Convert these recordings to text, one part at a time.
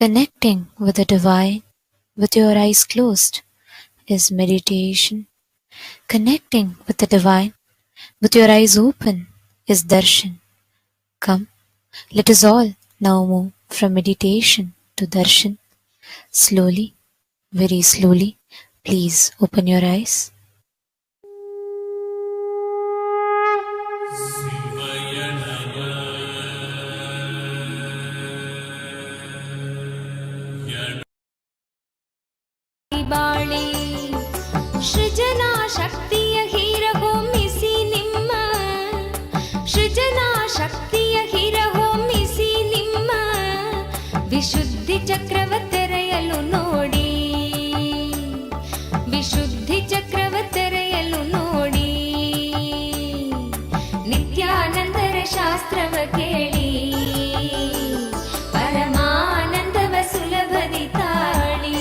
Connecting with the divine with your eyes closed is meditation. Connecting with the divine with your eyes open is darshan. Come, let us all now move from meditation to darshan. Slowly, very slowly, please open your eyes. ಬಾಳಿ ಸೃಜನಾ ಶಕ್ತಿಯ ಹೀರಹೊಮ್ಮಿಸಿ ನಿಮ್ಮ ಸೃಜನಾ ಶಕ್ತಿಯ ಹೀರಹೊಮ್ಮಿಸಿ ನಿಮ್ಮ ವಿಶುದ್ಧಿ ಚಕ್ರವ ತೆರೆಯಲು ನೋಡಿ ವಿಶುದ್ಧಿ ಚಕ್ರವ ತೆರೆಯಲು ನೋಡಿ ನಿತ್ಯಾನಂದರ ಶಾಸ್ತ್ರವ ಕೇಳಿ ಪರಮಾನಂದವ ಸುಲಭದಿ ತಾಳಿ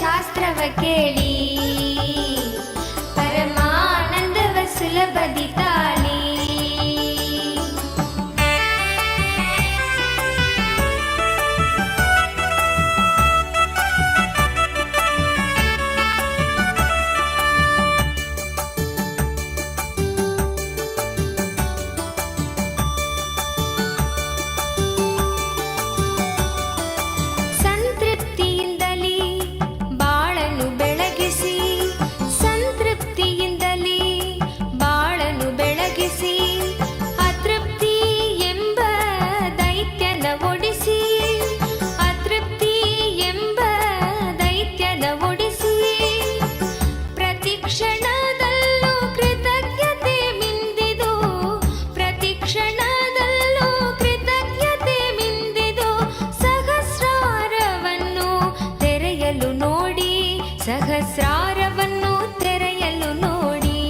ಶಾಸ್ತ್ರವ ಕೇಳಿ ಪರಮಾನಂದವ ಸುಲಭದಿ ತಾಳಿ ಸಹಸ್ರಾರವನ್ನು ತೆರೆಯಲು ನೋಡಿ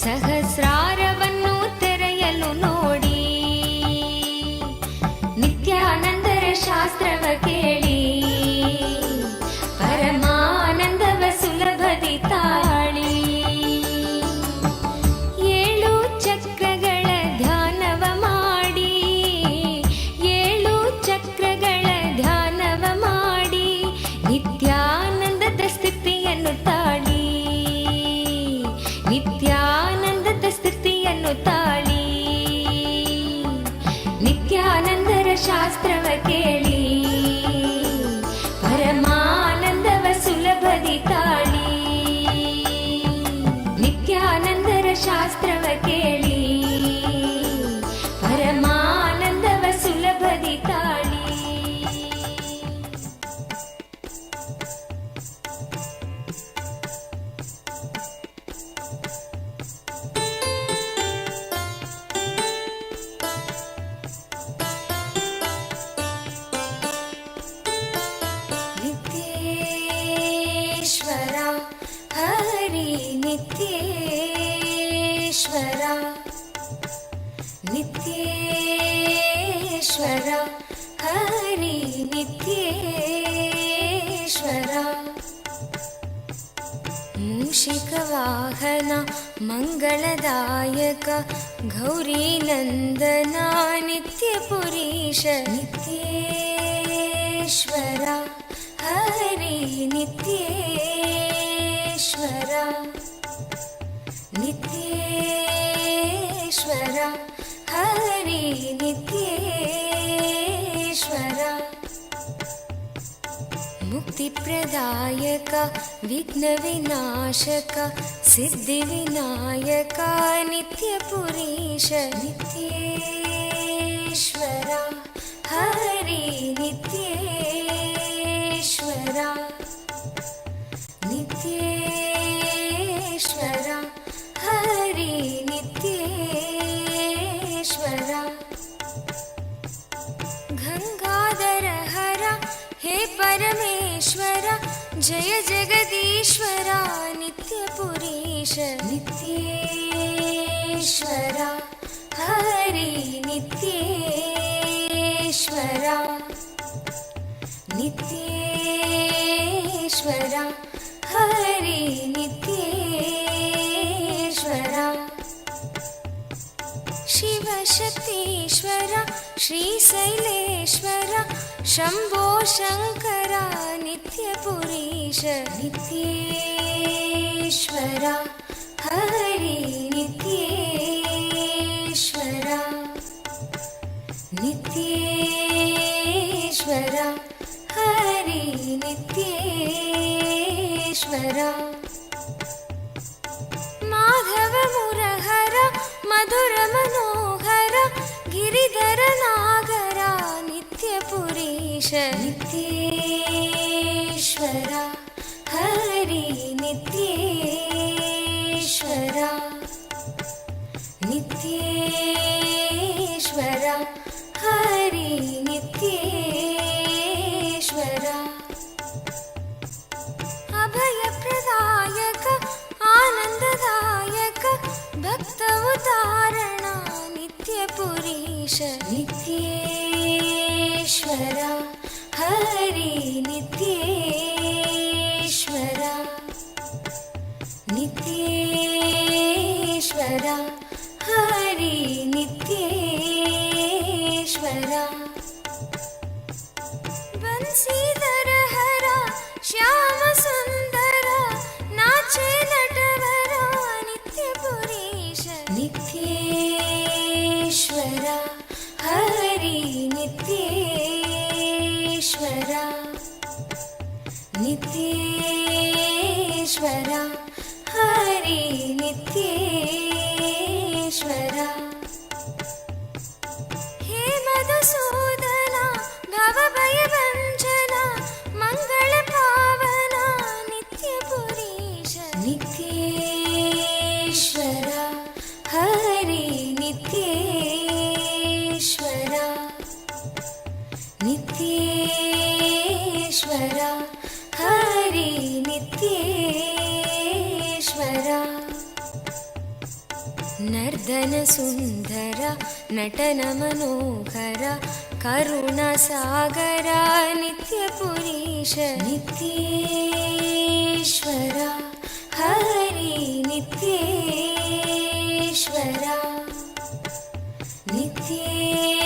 ಸಹಸ್ರಾರವನ್ನು ತೆರೆಯಲು ನೋಡಿ ನಿತ್ಯಾನಂದರ ಶಾಸ್ತ್ರವ ಕೇಳಿ ಪರಮಾನಂದವ ಸುಲಭದಿ ತಾಳಿ ಏಳು ಚಕ್ರಗಳ ಧ್ಯಾನವ ಮಾಡಿ ಏಳು ಚಕ್ರಗಳ ಧ್ಯಾನವ ಮಾಡಿ ನಿತ್ಯಾನಂದದ ಸ್ಥಿತಿಯನ್ನು ತಾಳಿ ನಿತ್ಯಾನಂದದ ಸ್ಥಿತಿಯನ್ನು ತಾಳಿ ನಿತ್ಯಾನಂದರ ಶಾಸ್ತ್ರವ ಕೇಳಿ ಪರಮಾನಂದವ ಸುಲಭದಿ ತಾಳಿ ನಿತ್ಯಾನಂದರ ಶಾಸ್ತ್ರವ ಕೇಳಿ ಪರಮಾನಂದವ ಸುಲಭದಿ ತಾಳಿ ನಿತ್ಯೇಶ್ವರ ನಿತ್ಯೇಶ್ವರ ಹರಿ ನಿತ್ಯೇಶ್ವರ ಮೂಷಿಕ ವಾಹನ ಮಂಗಳದಾಯಕ ಗೌರಿ ನಂದನ ನಿತ್ಯ ಪುರೀಶ ನಿತ್ಯೇಶ್ವರ हरि नित्येश्वर नित्येश्वर हरि नित्येश्वर मुक्तिप्रदायक विघ्नविनाशक सिद्धिविनायक नित्यपुरीश नित्येश्वर हरि नित्येश्वर नित्येश्वर हरि नित्येश्वर गंगाधर हर हे परमेश्वर जय जगदीश्वर नित्यपुरीश नित्येश्वर हरि नित्येश्वर नित्येश्वर हरि नित्येश्वर शिवशक्तीश्वर श्रीशैलेश्वर शम्भो शङ्कर नित्यपुरीश नित्येश्वर हरि नित्येश्वर नित्येश्वर हरि नित्येश्वर माधव मुरहर मधुर मनोहर गिरिधर नागर नित्यपुरीश नित्येश्वर हरि नित्येश्वर नित्येश्वर हरि नित्येश्वर अभयप्रदायक आनन्ददायक भक्त उदाहरण नित्यपुरीश नित्येश्वर हरि नित्येश्वर नित्येश्वर हरि नित्येश्वर बंसीधर हर श्याम सुंदर नाचे नटवर नित्यपुरीश नित्येश्वर हरि नित्येश्वर नित्येश्वर हरि नित्येश्वर हे मधुसूदन भवभयभञ्जन मंगल पावन नित्यपुरीश नित्येश्वर हरि नित्येश्वर नित्येश्वर हरि नित्येश्वर नर्दन सुंदर नटन मनोहर करुण सागर नित्यपुरीश नित्येश्वर हरि नित्येश्वर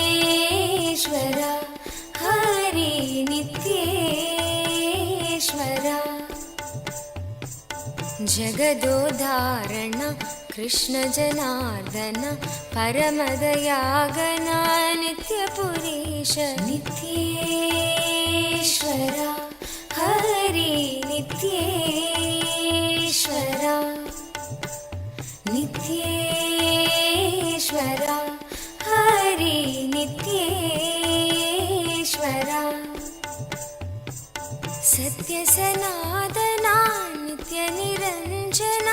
नित्येश्वर हरि नित्येश्वर जगदोधारण कृष्ण जनार्दन परमदयागन नित्यपुरीश नित्येश्वर हरि नित्येश्वर नित्येश्वर हरि नित्येश्वर सत्य सनातना नित्य निरंजन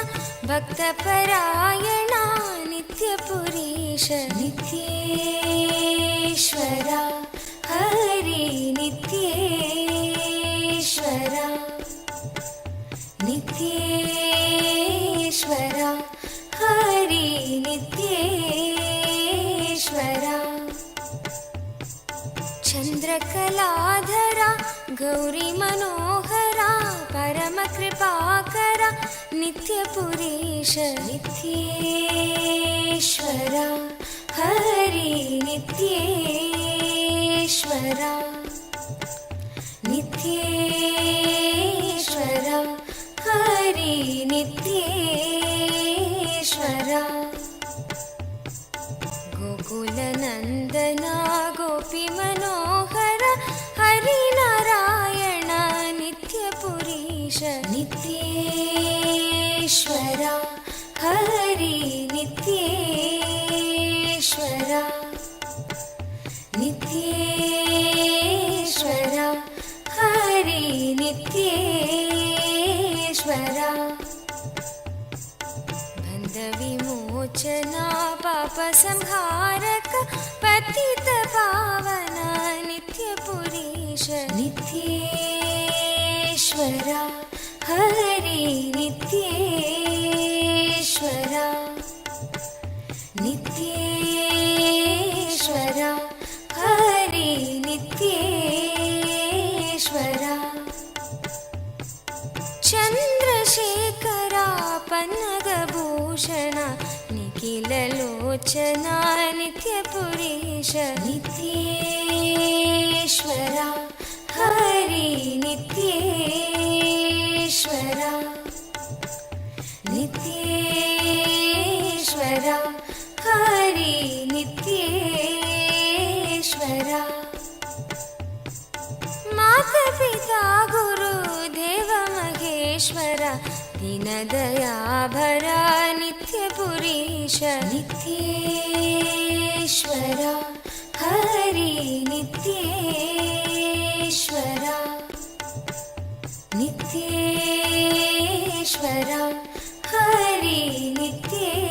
भक्तपरायण नित्यपुरीश नित्येश्वर हरि नित्येश्वर नित्येश्वर हरि नित्येश्वर चंद्रकलाधर गौरी मनोहरा परम कृपाकर नित्यपुरीश नित्येश्वर हरि नित्येश्वर नित्येश्वरा हरि नित्येश्वरा नित्येश्वरा हरि नित्येश्वरा बन्धविमोचना पापसंहारक पतितपावना नित्यपुरीश नित्येश्वरा हरि नित्येश्वरा नित्येश्वरा हरि नित्येश्वरा चन्द्रशेखरा पन्नगभूषण निखिललोचना नित्यपुरीश नित्येश्वरा हरि नित्येश्वरा नित्येश्वरा हरि नित्येश्वरा मातापिता गुरुदेव महेश्वर दीनदयाभरा नित्यपुरीश नित्येश्वरा हरि नित्येश्वरा नित्येश्वरा हरि नित्येश्वरा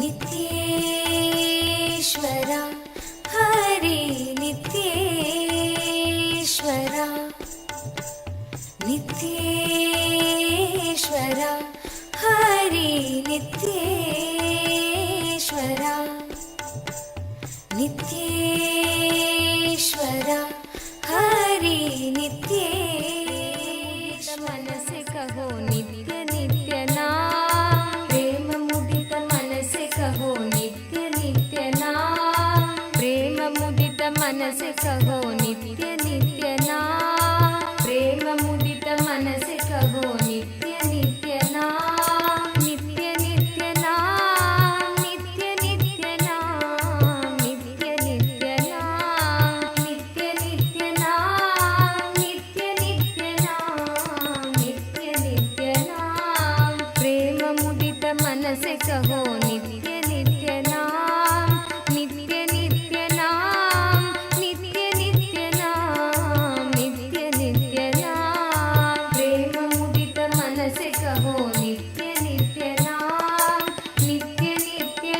नित्येश्वरा हरि नित्येश्वरा नित्येश्वरा हरि नित्येश्वरा नित्येश्वरा हरि नित्येश्वरा मन से कहो नित्य नित्य नाम प्रेम मुदित मन से कहो नित्य नित्य नाम प्रेम मुदित मन से कहो नित्य नित्य नाम प्रेम मुदित मन से कहो नित्य नित्य नाम नित्य नित्य नाम नित्य नित्य नाम नित्य नित्य नाम नित्य नित्य नाम नित्य नित्य नाम नित्य नित्य नाम प्रेम मुदित मन से कहो नित्य नित्य नाम नित्य नित्य नाम नित्य नित्य नाम नित्य नित्य नाम प्रेम मुदित मन से कहो नित्य नित्य नाम नित्य नित्य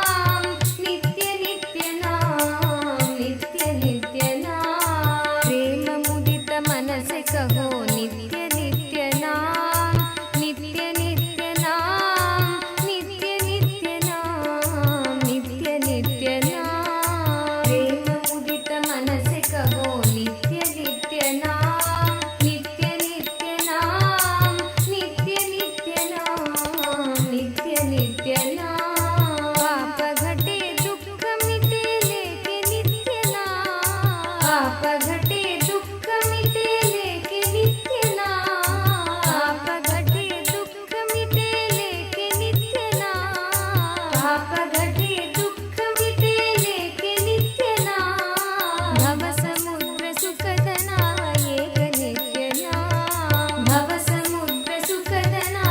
नाम नित्य नित्य नाम नित्य नित्य नाम प्रेम मुदित मन से कहो नित्य नित्य नाम नित्य नित्य नाम नित्य नित्य नाम नित्य नित्य नाम प्रेम मुदित मन से कहो नित्य नित्य नाम नित्य नित्य नाम नित्य नित्य नाम नित्य नित्य नाम पाप घटे दुख मिटे लेके नित्य नाम पाप घटे दुख मिटे लेके नित्य नाम पाप घटे दुख मिटे लेके नित्य नाम पाप घटे दुख मिटे लेके नित्य नाम भव समुद्र सुखदना एक नित्य नाम भव समुद्र सुखदना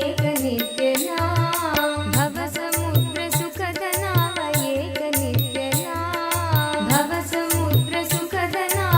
एक नित्य नाम भव समुद्र सुखदना एक नित्य नाम भव समुद्र सुखदना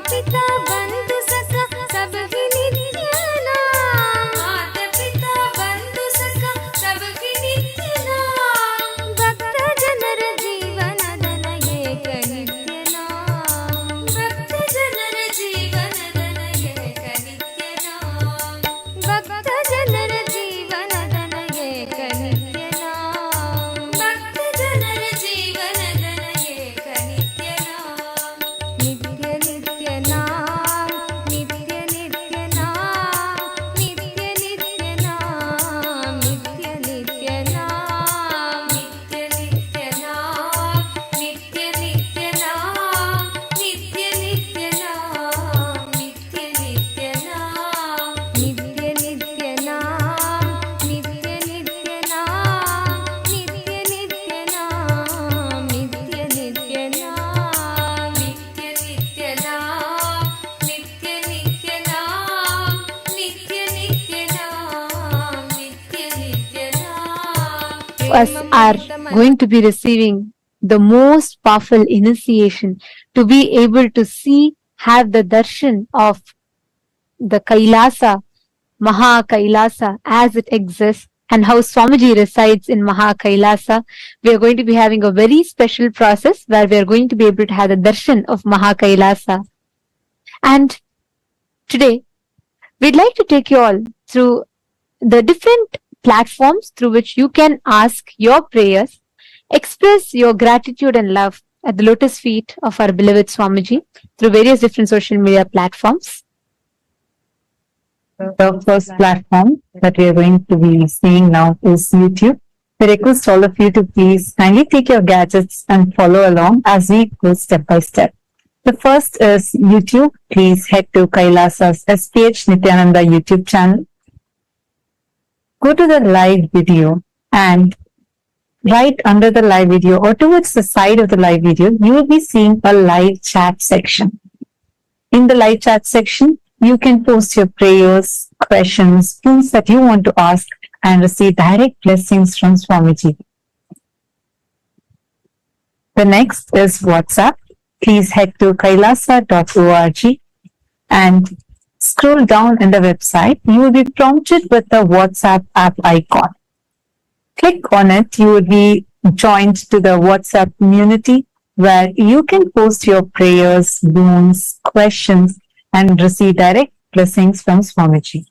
पिता बंधु सखा सबकी नित्य नाम। माता पिता बंधु सखा सबकी नित्य नाम। भक्त जनर जीवन धन एक नित्य नाम। भक्त जनर जीवन धन एक नित्य नाम। भक्त जनर जीवन धन एक नित्य नाम। भक्त जनर जीवन धन एक नित्य नाम। नित्य नित्य नाम। नित्य नित्य नाम। नित्य नित्य नाम। नित्य नित्य नाम। नित्य नित्य नाम। नित्य नित्य नाम। नित्य नित्य नाम। नित्य नित्य नाम। नित्य नित्य नाम। नित्य नित्य नाम। नित्य नित्य नाम। नित्य नित्य नाम। नित्य नित्य नाम। नित्य नित्य नाम। नित्य नित्य नाम। नित्य नित्य नाम। Us are going to be receiving the most powerful initiation to be able to see, have the darshan of the Kailasa, Maha Kailasa as it exists, and how Swamiji resides in Maha Kailasa. We are going to be having a very special process where we are going to be able to have the darshan of Maha Kailasa. And today, we'd like to take you all through the different platforms through which you can ask your prayers, express your gratitude and love at the lotus feet of our beloved Swamiji through various different social media platforms. The first platform that we are going to be seeing now is YouTube. We request all of you to please kindly take your gadgets and follow along as we go step by step. The first is YouTube. Please head to Kailasa's SPH Nityananda YouTube channel. Go to the live video, and right under the live video or towards the side of the live video, you will be seeing a live chat section. In the live chat section, you can post your prayers, questions, things that you want to ask and receive direct blessings from Swamiji. The next is WhatsApp. Please head to kailasa.org and scroll down in the website. You will be prompted with the WhatsApp app icon. Click on it. You will be joined to the WhatsApp community where you can post your prayers, boons, questions, and receive direct blessings from Swamiji.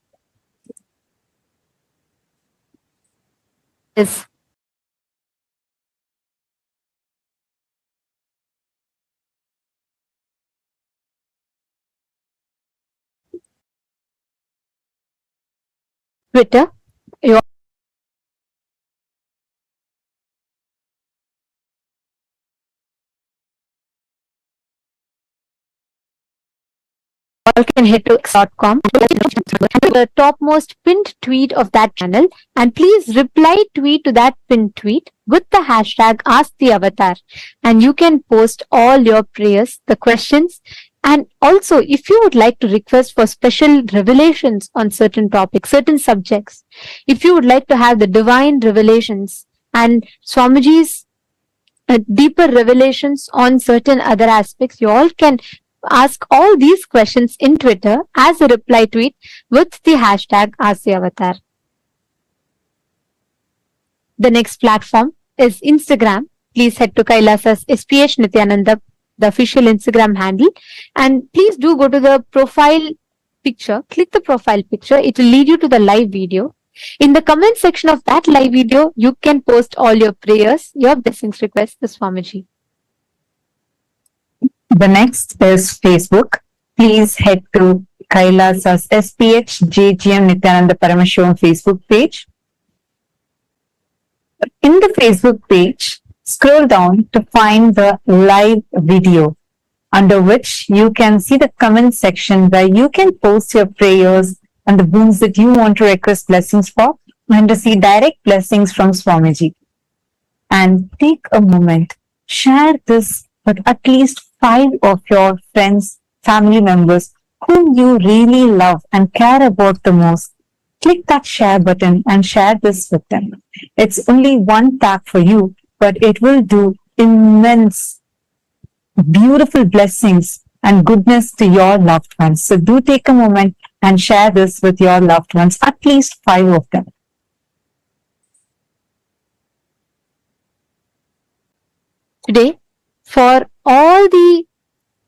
Is Twitter. You all can head to x.com the topmost pinned tweet of that channel, and please reply tweet to that pinned tweet with the hashtag #AskTheAvatar, and you can post all your prayers, the questions, and also if you would like to request for special revelations on certain topics, certain subjects, if you would like to have the divine revelations and Swamiji's deeper revelations on certain other aspects, you all can ask all these questions in Twitter as a reply tweet with the hashtag #AskTheAvatar. The next platform is Instagram. Please head to Kailasa's SPH Nityananda, the official Instagram handle, and please do go to the profile picture. Click the profile picture. It will lead you to the live video. In the comment section of that live video, you can post all your prayers, your blessings requests to Swamiji. The next is Facebook. Please head to Kailasa's SPH JGM Nityananda Paramashivam Facebook page. In the Facebook page, scroll down to find the live video, under which you can see the comment section where you can post your prayers and the boons that you want to request blessings for and receive direct blessings from Swamiji. And take a moment, share this with at least 5 of your friends, family members whom you really love and care about the most. Click that share button and share this with them. It's only one tap for you, but it will do immense, beautiful blessings and goodness to your loved ones. So do take a moment and share this with your loved ones, at least 5 of them. Today, for all the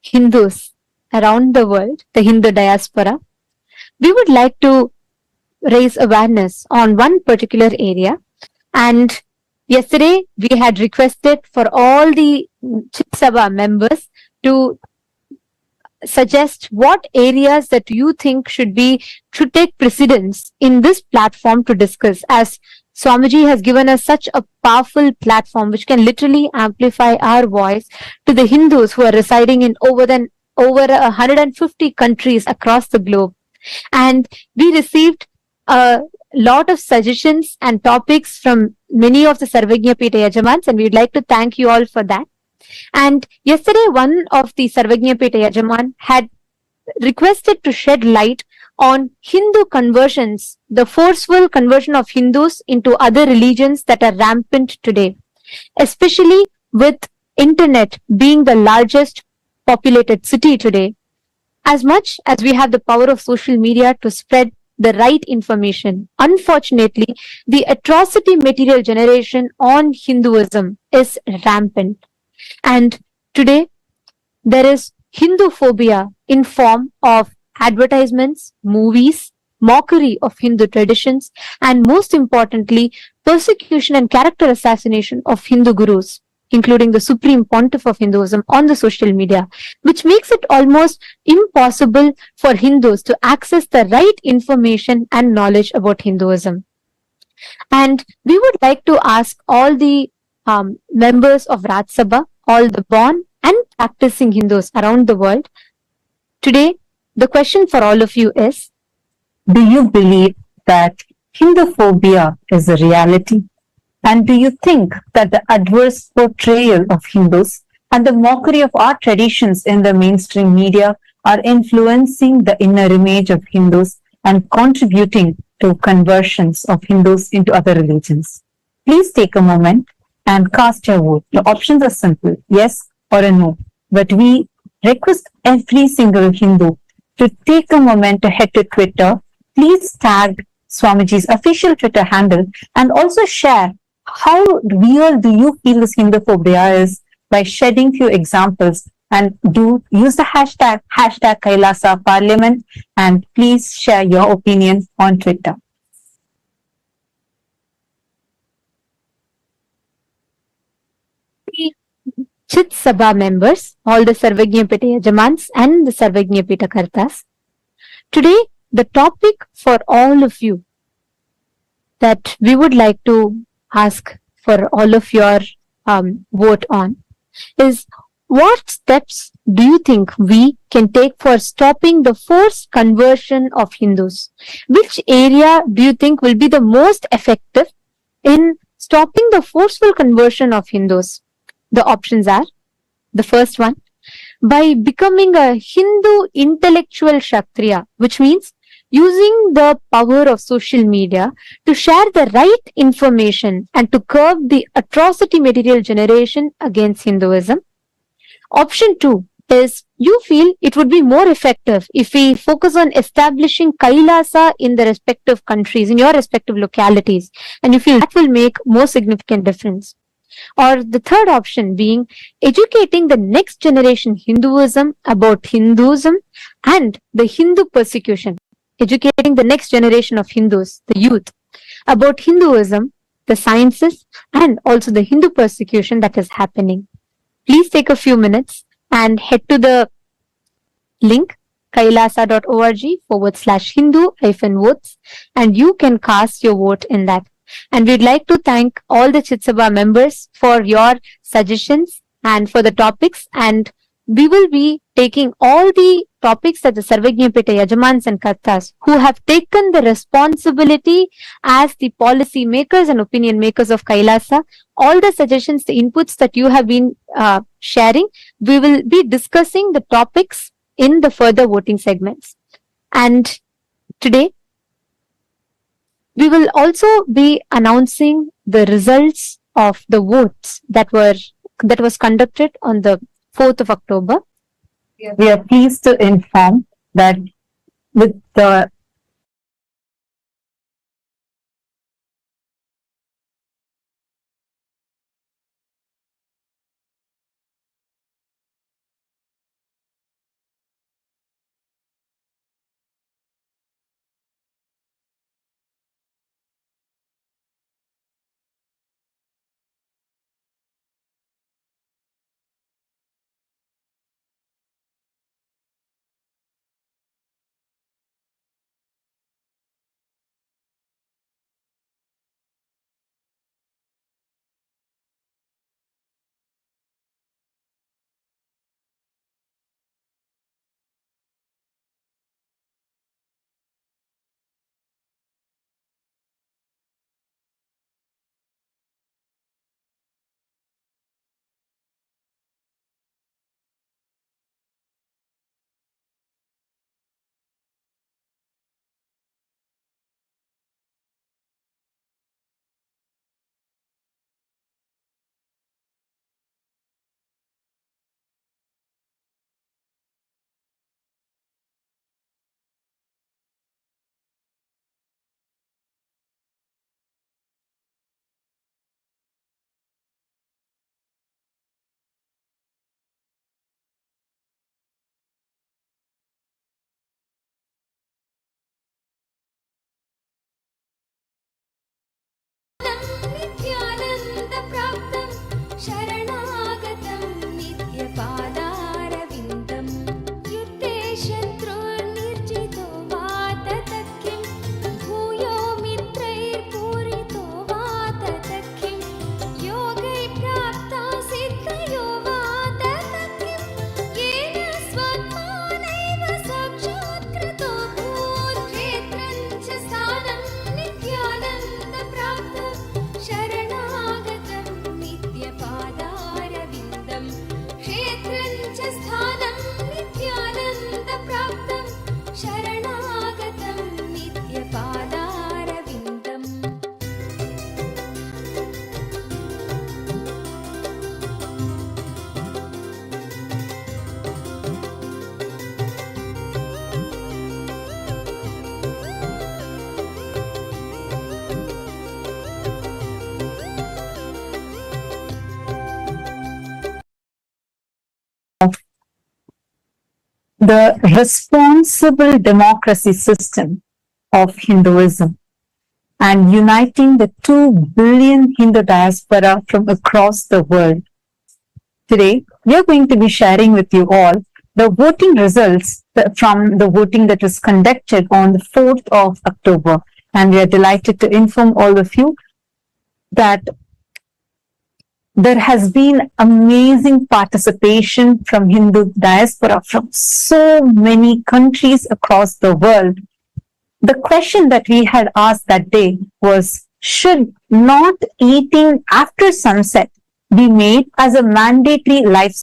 Hindus around the world, the Hindu diaspora, we would like to raise awareness on one particular area. And yesterday, we had requested for all the Chit Sabha members to suggest what areas that you think should take precedence in this platform to discuss, as Swamiji has given us such a powerful platform which can literally amplify our voice to the Hindus who are residing in over 150 countries across the globe. And we received a lot of suggestions and topics from many of the Sarvagnya Pita Yajamans, and we'd like to thank you all for that. And yesterday, one of the Sarvagnya Pita Yajaman had requested to shed light on Hindu conversions, the forceful conversion of Hindus into other religions that are rampant today, especially with internet being the largest populated city today. As much as we have the power of social media to spread the right information, unfortunately, the atrocity material generation on Hinduism is rampant. And today, there is Hindu phobia in form of advertisements, movies, mockery of Hindu traditions, and most importantly, persecution and character assassination of Hindu gurus, including the supreme pontiff of Hinduism, on the social media, which makes it almost impossible for Hindus to access the right information and knowledge about Hinduism. And we would like to ask all the members of Raj Sabha, all the born and practicing Hindus around the world. Today, the question for all of you is, do you believe that Hindu phobia is a reality? And do you think that the adverse portrayal of Hindus and the mockery of our traditions in the mainstream media are influencing the inner image of Hindus and contributing to conversions of Hindus into other religions? Please take a moment and cast your vote. The options are simple, yes or a no. But we request every single Hindu to take a moment to head to Twitter. Please tag Swamiji's official Twitter handle and also share how real do you feel this Hindu phobia is by shedding few examples, and do use the hashtag Kailasa Parliament, and please share your opinion on Twitter. Chit Sabha members, all the Sarvagnya Pita Yajamans and the Sarvagnya Pita Kartas. Today, the topic for all of you that we would like to ask for all of your vote on is, what steps do you think we can take for stopping the forced conversion of Hindus? Which area do you think will be the most effective in stopping the forceful conversion of Hindus? The options are, the first one, by becoming a Hindu intellectual Kshatriya, which means using the power of social media to share the right information and to curb the atrocity material generation against Hinduism. Option 2 is, you feel it would be more effective if we focus on establishing Kailasa in the respective countries, in your respective localities, and you feel that will make more significant difference. Or the third option being educating the next generation Hinduism about Hinduism and the Hindu persecution. Educating the next generation of Hindus, the youth, about Hinduism, the sciences, and also the Hindu persecution that is happening. Please take a few minutes and head to the link kailasa.org/Hindu-votes, and you can cast your vote in that. And we'd like to thank all the Chit Sabha members for your suggestions and for the topics, and we will be taking all the topics that the Sarvagnya Pita Yajamans and Kartas who have taken the responsibility as the policy makers and opinion makers of Kailasa, all the suggestions, the inputs that you have been sharing, we will be discussing the topics in the further voting segments. And today, we will also be announcing the results of the votes that was conducted on the 4th of October. We are pleased to inform that with the नित्यानन्दप्राप्तं शरणागतं नित्यपादारविन्दं युद्धे शत्रुर्निर्जितो वा ततः किं भूयो मित्रैर्पूरितो वा ततः किं योगैः प्राप्ता सिद्धयो वा ततः किं येन स्वात्मानैव साक्षात्कृतो भूत् क्षेत्रं च स्थानं नित्यानन्दप्राप्तं शरणागतं नित्यपादारविन्दं क्षेत्रं च स्थानं नित्यानन्दप्राप्तं शरणागतं नित्यपादारविन्दम् the responsible democracy system of Hinduism and uniting the 2 billion Hindu diaspora from across the world. Today, we are going to be sharing with you all the voting results from the voting that was conducted on the 4th of October. And we are delighted to inform all of you that there has been amazing participation from Hindu diaspora from so many countries across the world. The question that we had asked that day was, should not eating after sunset be made as a mandatory life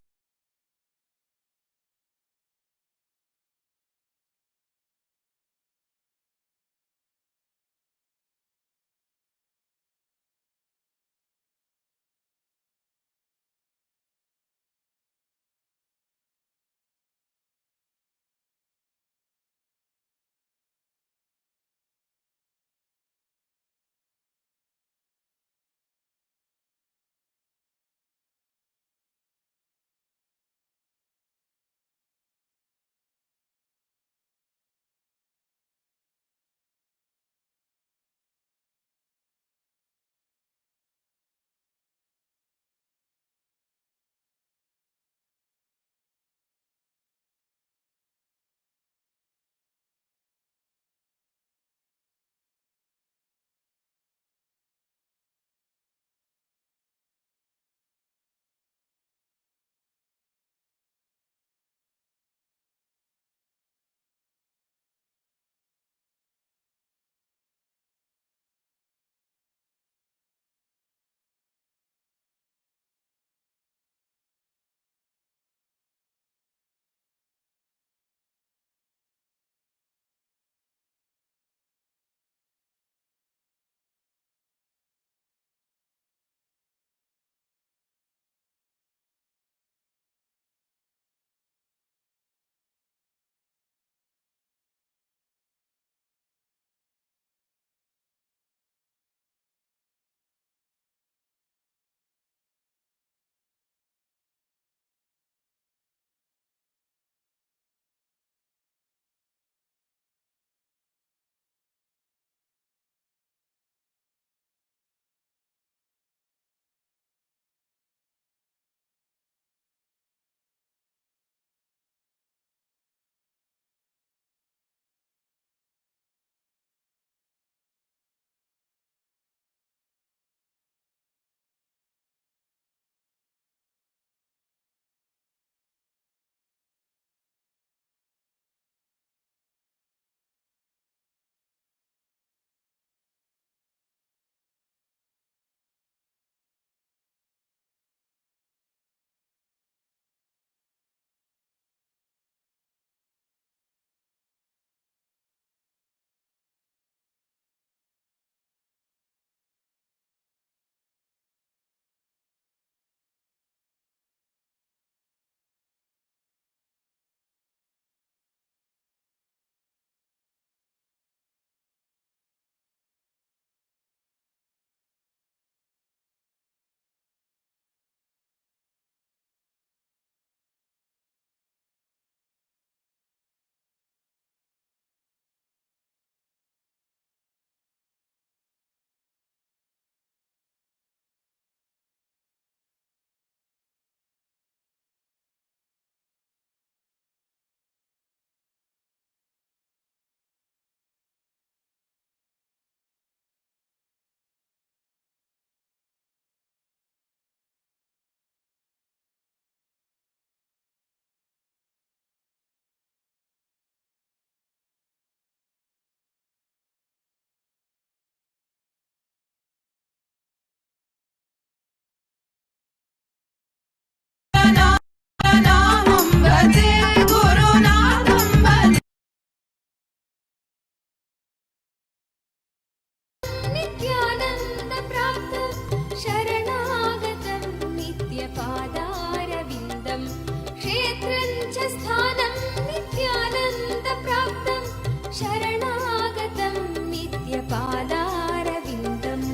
शरणागतं नित्यपादारविन्दम्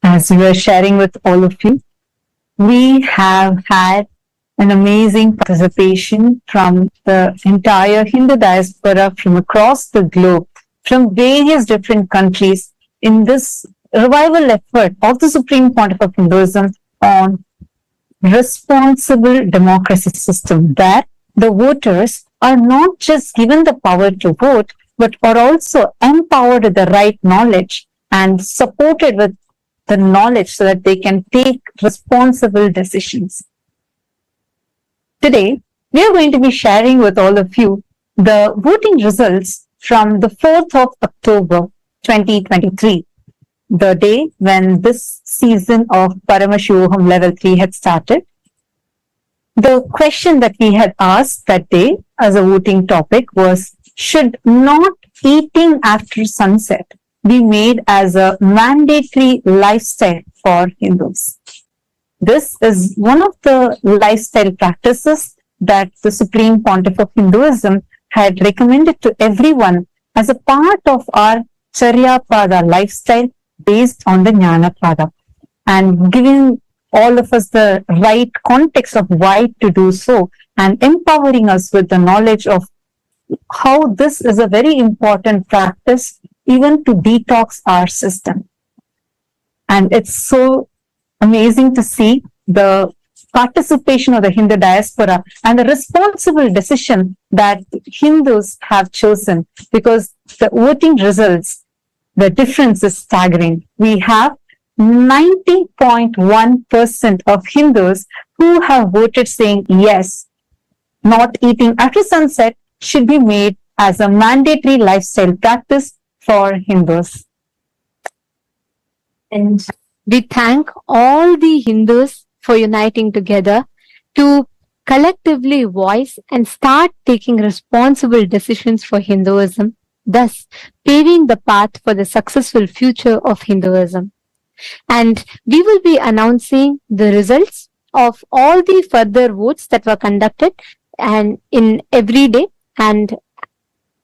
As we were sharing with all of you, we have had an amazing participation from the entire Hindu diaspora from across the globe, from various different countries in this revival effort of the Supreme Pontiff of Hinduism on responsible democracy system, where the voters are not just given the power to vote, but are also empowered with the right knowledge and supported with the knowledge so that they can take responsible decisions. Today, we are going to be sharing with all of you the voting results from the 4th of October 2023, the day when this season of Paramashivoham Level 3 had started. The question that we had asked that day as a voting topic was, should not eating after sunset be made as a mandatory lifestyle for Hindus? This is one of the lifestyle practices that the Supreme Pontiff of Hinduism had recommended to everyone as a part of our Charyapada lifestyle based on the Jnanapada, and giving all of us the right context of why to do so, and empowering us with the knowledge of how this is a very important practice even to detox our system. And it's so amazing to see the participation of the Hindu diaspora and the responsible decision that Hindus have chosen, because the voting results, the difference is staggering. We have 90.1% of Hindus who have voted saying yes, not eating after sunset should be made as a mandatory lifestyle practice for Hindus. And we thank all the Hindus for uniting together to collectively voice and start taking responsible decisions for Hinduism, thus paving the path for the successful future of Hinduism. And we will be announcing the results of all the further votes that were conducted and in every day, and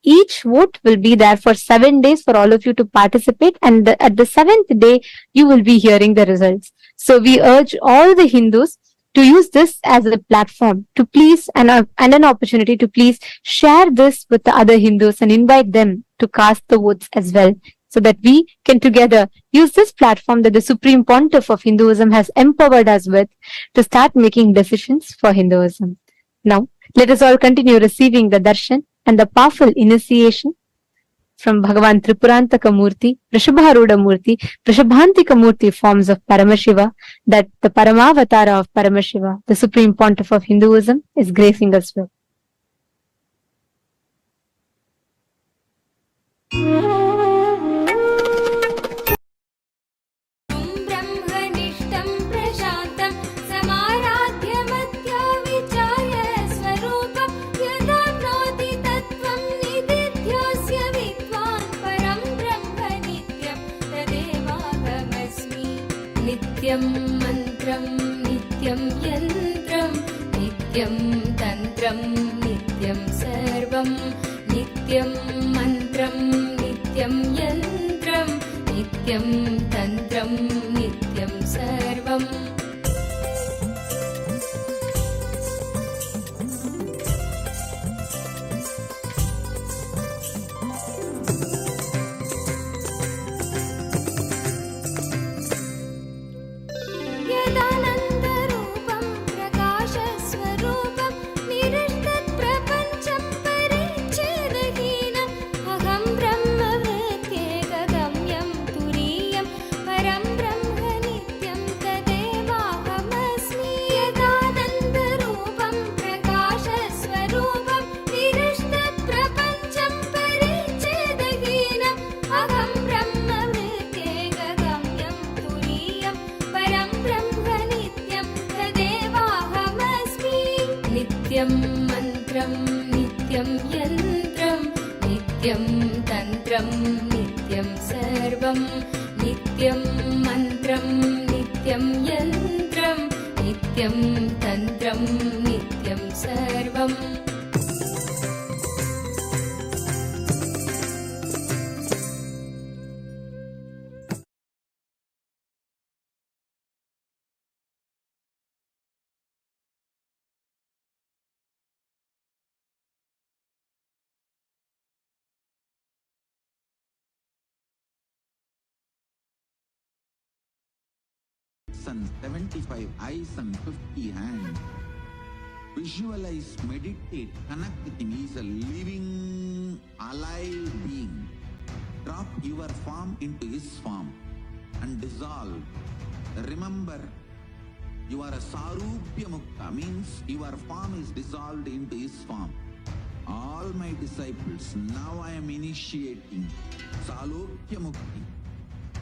each vote will be there for 7 days for all of you to participate, and at the 7th day you will be hearing the results. So we urge all the Hindus to use this as a platform to please and an opportunity to please share this with the other Hindus and invite them to cast the votes as well, so that we can together use this platform that the Supreme Pontiff of Hinduism has empowered us with to start making decisions for Hinduism. Now, let us all continue receiving the darshan and the powerful initiation from Bhagavan Tripurantaka Murthy, Vrishabharuda Murthy, Vrishabhantika Murthy forms of Paramashiva, that the Paramavatara of Paramashiva, the Supreme Pontiff of Hinduism, is gracing us with. ब्रह्मनिष्ठं प्रशान्तं समाराध्यमत्या विचार्य स्वरूपं यदाप्नोति तत्त्वं निदिध्योऽस्य विद्वान् परं ब्रह्म नित्यं तदेवाहमस्मि। नित्यं मन्त्रं नित्यं यन्त्रं नित्यं तन्त्रं नित्यं सर्वं नित्यं मन्त्रं नित्यं यन्त्रं नित्यं तन्त्रं नित्यं सर्वम्। यदानन्दरूपं प्रकाशस्वरूपं निरस्तत्प्रपञ्चं परिच्छेदहीनम् अहं ब्रह्मवृत्त्येकगम्यं तुरीयं परं ब्रह्म नित्यं तदेवाहमस्मि। यन्त्रं नित्यं तन्त्रं नित्यं सर्वं नित्यं मन्त्रं नित्यं यन्त्रं नित्यं तन्त्रं नित्यं सर्वम् and 75 eyes and 50 hands. Visualize, meditate, connect with him. He is a living, alive being. Drop your form into his form and dissolve. Remember, you are a Sarupya Mukta, means your form is dissolved into his form. All my disciples, now I am initiating Salokya Mukti,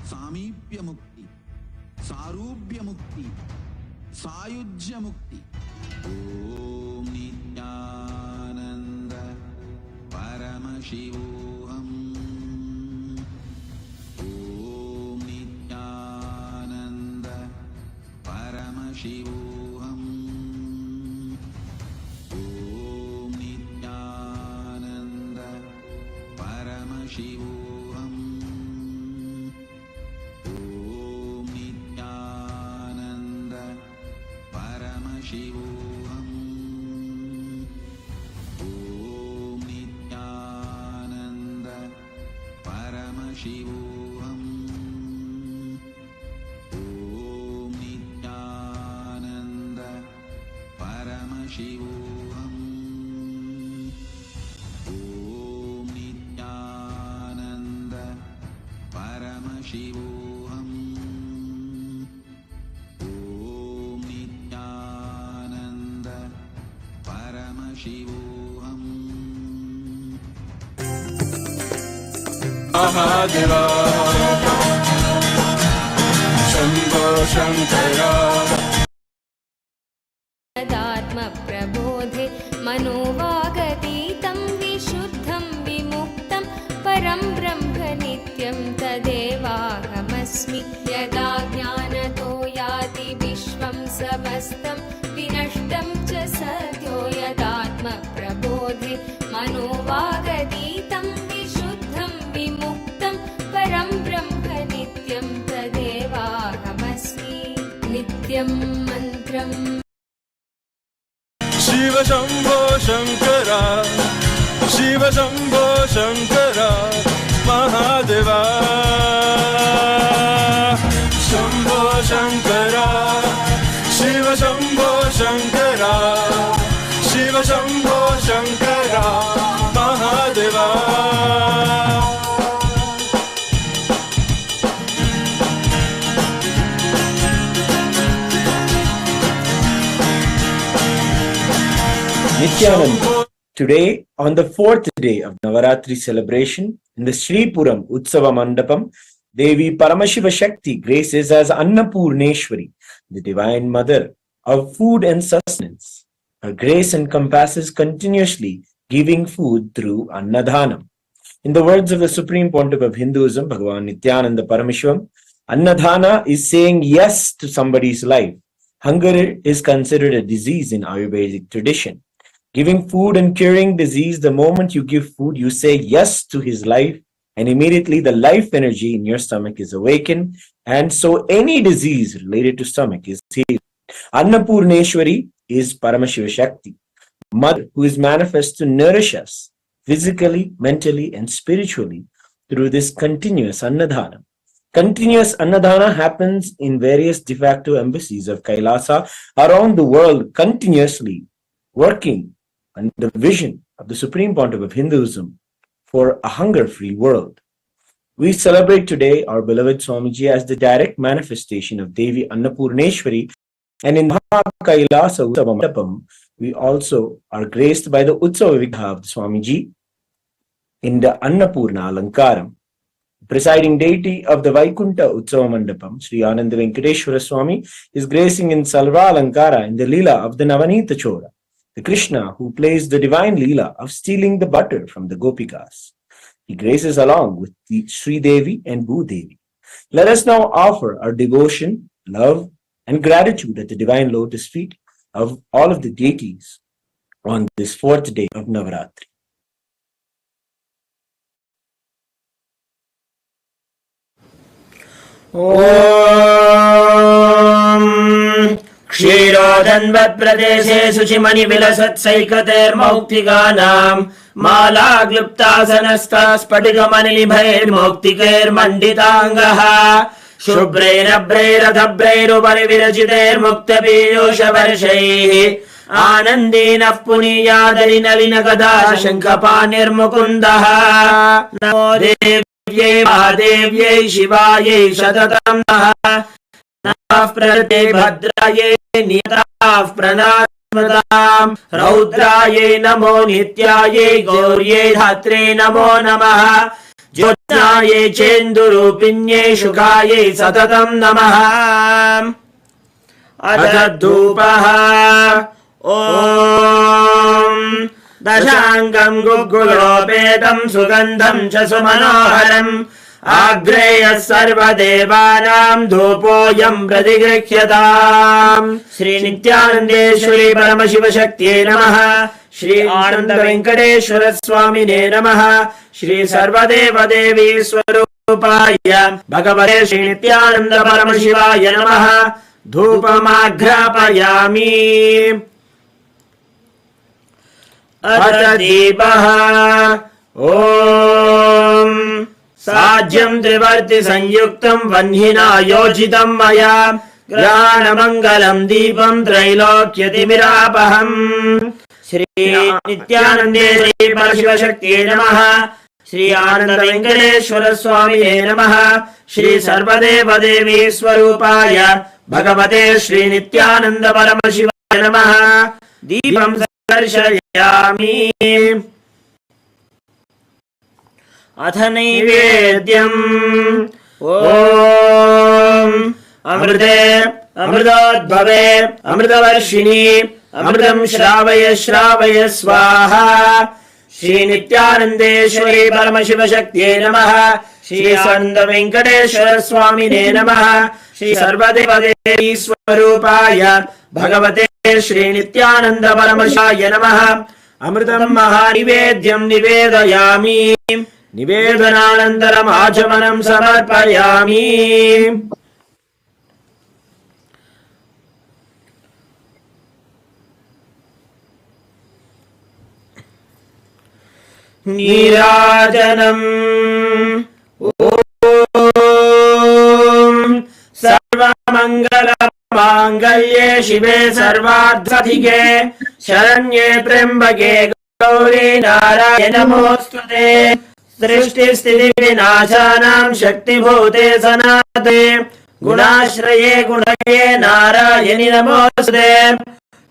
Samipya Mukti, Sarubhya Mukti, Sayujya Mukti. Om Nityananda Paramashivoham. Om Nityananda Paramashivoham. Om Nityananda Paramashivoham. Paramashivoham. Om Nityananda Paramashivoham. Om Nityananda Paramashivoham. Om Nityananda Paramashivoham. Paramashivoham. Mahadeva Shambho Shankara तदात्मप्रबोधे मनोवागतीतं विशुद्धं विमुक्तं परं ब्रह्म नित्यं तदेवाहमस्मि यदा ज्ञानतो याति विश्वं समस्तं विनष्टं च सद्यो यदात्मप्रबोधे मनोवागतीतं विशुद्धं विमुक्तं परं ब्रह्म नित्यं तदेवाहमस्मि नित्यं मन्त्रं Shiva Shambho Shankara Shiva Shambho Shankara Mahadeva Shambho Shankara Shiva Shambho Shankara Shiva Shambho Shankara Mahadeva Nityananda. Today, on the fourth day of Navaratri celebration, in the Sripuram Utsava Mandapam, Devi Paramashiva Shakti graces as Annapurneshwari, the Divine Mother of food and sustenance. Her grace encompasses continuously giving food through Annadhanam. In the words of the Supreme Pontiff of Hinduism, Bhagavan Nityananda Parameshwaram, Annadhana is saying yes to somebody's life. Hunger is considered a disease in Ayurvedic tradition. Giving food and curing disease, the moment you give food, you say yes to his life, and immediately the life energy in your stomach is awakened, and so any disease related to stomach is healed. Annapurneshwari is Paramashiva Shakti, Mother who is manifest to nourish us physically, mentally, and spiritually through this continuous Annadhana. Continuous Annadhana happens in various de facto embassies of Kailasa around the world, continuously working on the vision of the Supreme Pontiff of Hinduism for a hunger-free world. We celebrate today our beloved Swamiji as the direct manifestation of Devi Annapurneshwari, and in Kailasa Utsava Mandapam, we also are graced by the Utsava Vigha of Swamiji in the Annapurna Alankaram. Presiding deity of the Vaikunta Utsava Mandapam, Sri Ananda Venkateshwara Swami, is gracing in Salva Alankara in the Leela of the Navanita Chora. the Krishna who plays the divine Leela of stealing the butter from the Gopikas. He graces along with the Sri Devi and Bhu Devi. Let us now offer our devotion, love, and gratitude at the divine lotus feet of all of the deities on this fourth day of Navaratri. ॐ क्षीरोदन्वत्प्रदेशे शुचिमणिविलसत्सैकतेर्मौक्तिकानाम् मालाग्लुप्तासनस्था स्फटिकमणिनिभैर्मौक्तिकैर्मण्डिताङ्गः शुभ्रैरभ्रैरधभ्रैरुपरि विरचितैर्मुक्तपीयूषवर्षैः आनन्दीनः पुनीयादरिनलिनगदा शङ्खपाणिर्मुकुन्दः नमो देव्यै महादेव्यै शिवायै सततं नमः प्रदे भद्रायै नियताः प्रणामताम् रौद्रायै नमो नित्यायै गौर्यै धात्रे नमो नमः ज्योत्स्नायै चेन्दुरूपिण्यै शुकायै सततं नमः अथ धूपः ॐ दशाङ्गम् गुग्गुलोपेतम् सुगन्धम् च सुमनोहरम् आग्रेयः सर्वदेवानाम् धूपोऽयम् प्रतिगृह्यताम् श्रीनित्यानन्देश्वरी परमशिवशक्त्यै नमः श्री आनन्द वेङ्कटेश्वर स्वामिने नमः श्री सर्वदेवदेवी स्वरूपाय भगवते श्रीनित्यानन्द परमशिवाय नमः धूपमाघ्रापयामि अथ दीपः ॐ साज्यम् त्रिवर्ति संयुक्तम् वह्निना योजितम् मया ग्रहाणमङ्गलम् दीपम् त्रैलोक्यतिमिरापहम् श्री नित्यानन्देश्वरी परमशिवशक्त्यै नमः श्री आनन्द वेङ्कटेश्वर स्वामिने नमः श्री सर्वदेवदेवी स्वरूपाय भगवते श्री नित्यानन्द परमशिवाय नमः दीपम् दर्शयामि अथ नैवेद्यम् ॐ अमृते अमृतोद्भवे अमृतवर्षिणि अमृतम् श्रावय श्रावय स्वाहा श्री नित्यानन्देश्वरी परमशिवशक्त्यै नमः श्री आनन्द वेङ्कटेश्वर स्वामिने नमः श्री सर्वदेवदेवी स्वरूपाय भगवते श्री नित्यानन्द परमशिवाय नमः अमृतम् महानिवेद्यम् निवेदयामि निवेदनानन्तरम् आचमनम् समर्पयामि नीराजनम् ॐ सर्वमङ्गलमाङ्गल्ये शिवे सर्वार्थसाधिके शरण्ये त्र्यम्बके गौरी नारायणि नमोऽस्तुते सृष्टिस्थितिविनाशानां शक्तिभूते सनातने गुणाश्रये गुणये नारायणि नमोऽस्तुते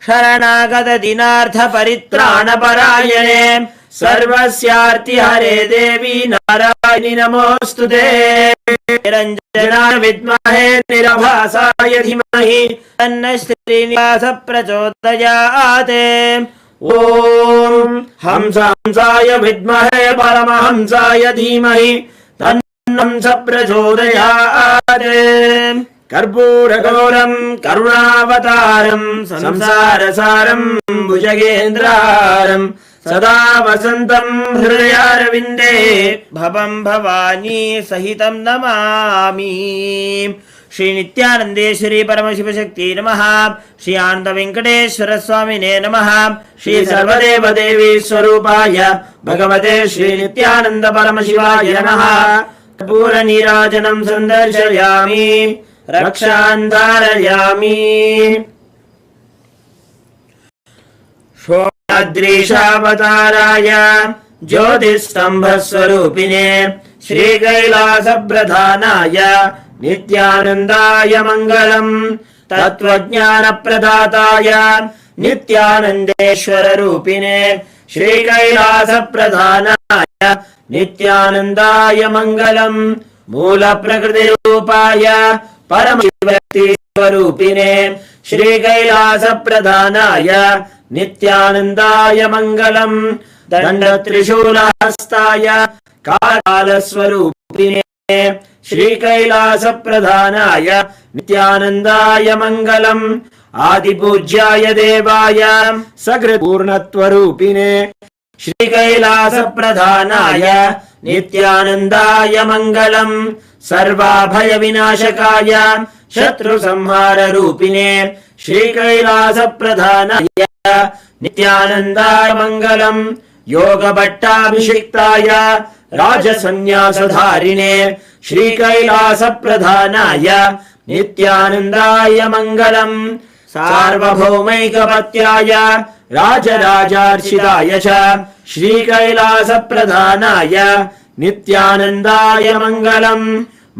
शरणागत दिनार्थ परित्राणपरायणे सर्वस्यार्तिहरे देवी नारायणि नमोऽस्तुते निरञ्जनाय विद्महे निरभासाय धीमहि तन्नः श्रीनिवास प्रचोदयात् ॐ हंसाय विद्महे परमहंसाय धीमहि तन्नः प्रचोदयात् कर्पूरगौरम् करुणावतारम् संसारसारम् भुजगेन्द्रहारम् सदा वसन्तम् हृदयारविन्दे भवम् भवानी सहितम् नमामि श्री नित्यानन्देश्वरी परमशिवशक्त्यै नमः श्री आनन्द वेङ्कटेश्वर स्वामिने नमः श्री सर्वदेवदेवी स्वरूपाय भगवते श्री नित्यानन्द परमशिवाय नमः कर्पूरनीराजनम् सन्दर्शयामि रक्षान् धारयामि अदृशावताराय ज्योतिस्तम्भस्वरूपिणे श्रीकैलासप्रधानाय नित्यानन्दाय मङ्गलम् तत्त्वज्ञानप्रदाताय नित्यानन्देश्वररूपिणे श्रीकैलासप्रधानाय नित्यानन्दाय मङ्गलम् मूलप्रकृतिरूपाय परमशिवशक्तिस्वरूपिणे श्रीकैलासप्रधानाय नित्यानन्दाय मङ्गलम् दण्डत्रिशूलहस्ताय कालस्वरूपिणे श्रीकैलासप्रधानाय नित्यानन्दाय मङ्गलम् आदिपूज्याय देवाय सकृत्पूर्णत्वरूपिणे श्रीकैलासप्रधानाय नित्यानन्दाय मङ्गलम् सर्वाभयविनाशकाय शत्रुसंहाररूपिणे श्रीकैलासप्रधानाय नित्यानन्दाय मङ्गलम् योगभट्टाभिषिक्ताय राजसन्न्यासधारिणे श्रीकैलासप्रधानाय नित्यानन्दाय मङ्गलम् सार्वभौमैकपत्याय राजराजार्चिताय च श्रीकैलासप्रधानाय नित्यानन्दाय मङ्गलम्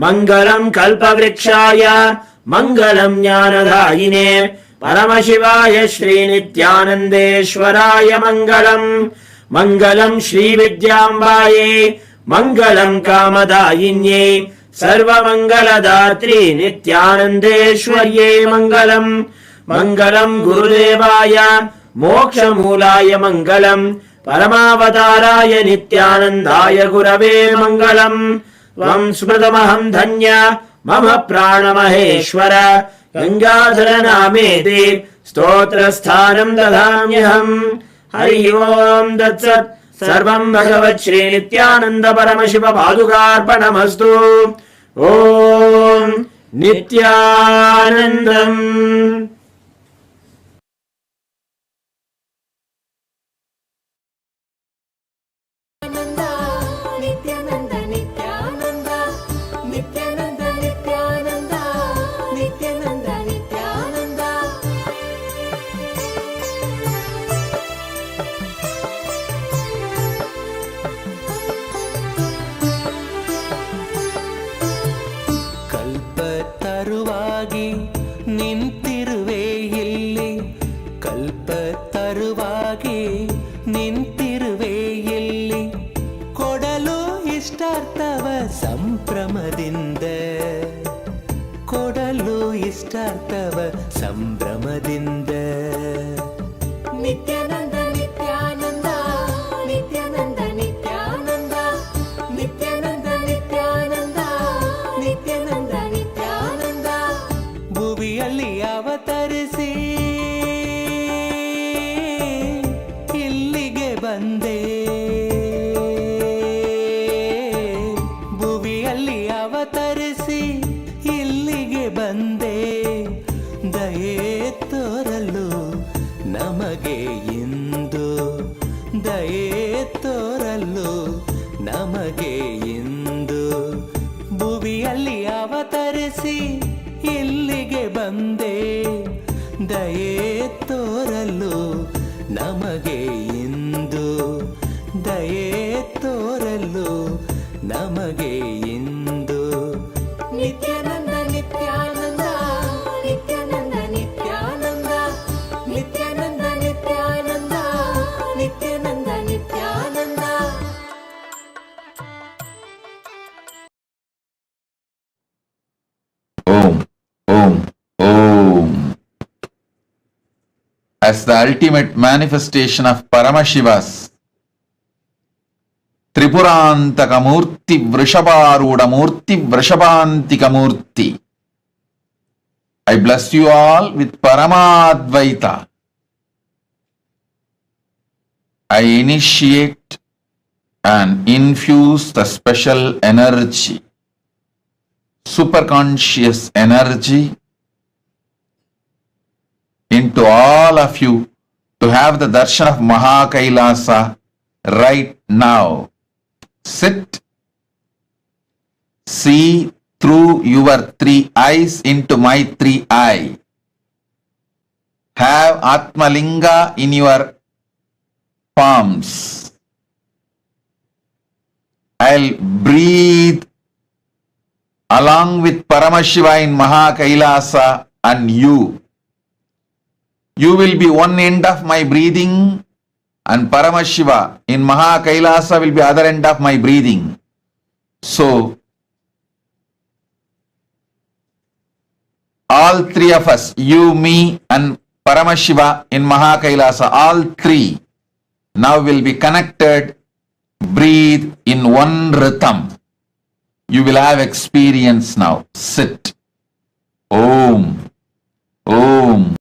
मङ्गलम् कल्पवृक्षाय मङ्गलम् ज्ञानदायिने परमशिवाय श्रीनित्यानन्देश्वराय मङ्गलम् मङ्गलम् श्रीविद्याम्बायै मङ्गलम् कामदायिन्यै सर्वमङ्गलदात्री नित्यानन्देश्वर्यै मङ्गलम् मङ्गलम् गुरुदेवाय मोक्षमूलाय मङ्गलम् परमावताराय नित्यानन्दाय गुरवे मङ्गलम् त्वम् स्मृतमहम् धन्य मम प्राणमहेश्वर गङ्गाधर नामेति स्तोत्रस्थानम् ददाम्यहम् हरि ओम् तत्सत् सर्वम् भगवत् श्री नित्यानन्द परमशिव पादुकार्पणमस्तु ओम् नित्यानन्दम् नित्यानन्द नित्यानन्द नित्यानन्द नित्यानन्द नित्यानन्द नित्यानन्द ಕಲ್ಪತರುವಾಗಿ ನಿಂತಿರುವೆ ಇಲ್ಲಿ ಕಲ್ಪತರುವಾಗಿ ನಿಂತಿರುವೆ ಇಲ್ಲಿ ಕೊಡಲು ಇಷ್ಟಾರ್ಥವ ಸಂಭ್ರಮದಿಂದ ಕೊಡಲು ಇಷ್ಟಾರ್ಥವ ಸಂಭ್ರಮದಿಂದ ನಿತ್ಯಾನಂದ ನಿತ್ಯಾನಂದ ನಿತ್ಯಾನಂದ ನಿತ್ಯಾನಂದ ನಿತ್ಯಾನಂದ ನಿತ್ಯಾನಂದ ನಿತ್ಯಾನಂದ ನಿತ್ಯಾನಂದ ಭುವಿಯಲ್ಲಿ ಅವತರಿಸಿ ಇಲ್ಲಿಗೆ ಬಂದೆ ಭುವಿಯಲ್ಲಿ ಅವತರಿಸಿ ಇಲ್ಲಿಗೆ ಬಂದೆ ದಯೆ ತೋರಲು ನಮಗೆ ಇಂದು ದಯೆ ತೋರಲು ನಮಗೆ ಇಂದು ಭುವಿಯಲ್ಲಿ ಅವತರಿಸಿ ಇಲ್ಲಿಗೆ ಬಂದೆ ದಯೆ ತೋರಲು ನಮಗೆ ಇಂದು ದಯೆ ತೋರಲು ನಮಗೆ ಇಂದು Nithyananda Nithyananda Nithyananda Nithyananda Nithyananda Nithyananda Nithyananda Nithyananda Om, Om, Om. As the ultimate manifestation of Paramashiva's Tripurantaka Murthy Vrishabharuda Murthy Vrishabhantika Murthy. I bless you all with Paramadvaita. I initiate and infuse the special energy, superconscious energy into all of you to have the darshan of Mahakailasa right now. Sit, see through your three eyes into my three eyes. Have Atmalinga in your palms. I'll breathe along with Paramashiva in Mahakailasa and you. You will be one end of my breathing and Paramashiva in Mahakailasa will be other end of my breathing. So, all three of us, you, me and Paramashiva in Mahakailasa, all three now will be connected. Breathe in one rhythm. You will have experience now. Sit. Om. Om.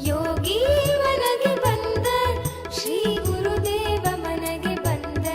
Yogi ಮನಗೆ ಬಂದ ಶ್ರೀ ಗುರುದೇವ ಮನಗೆ ಬಂದ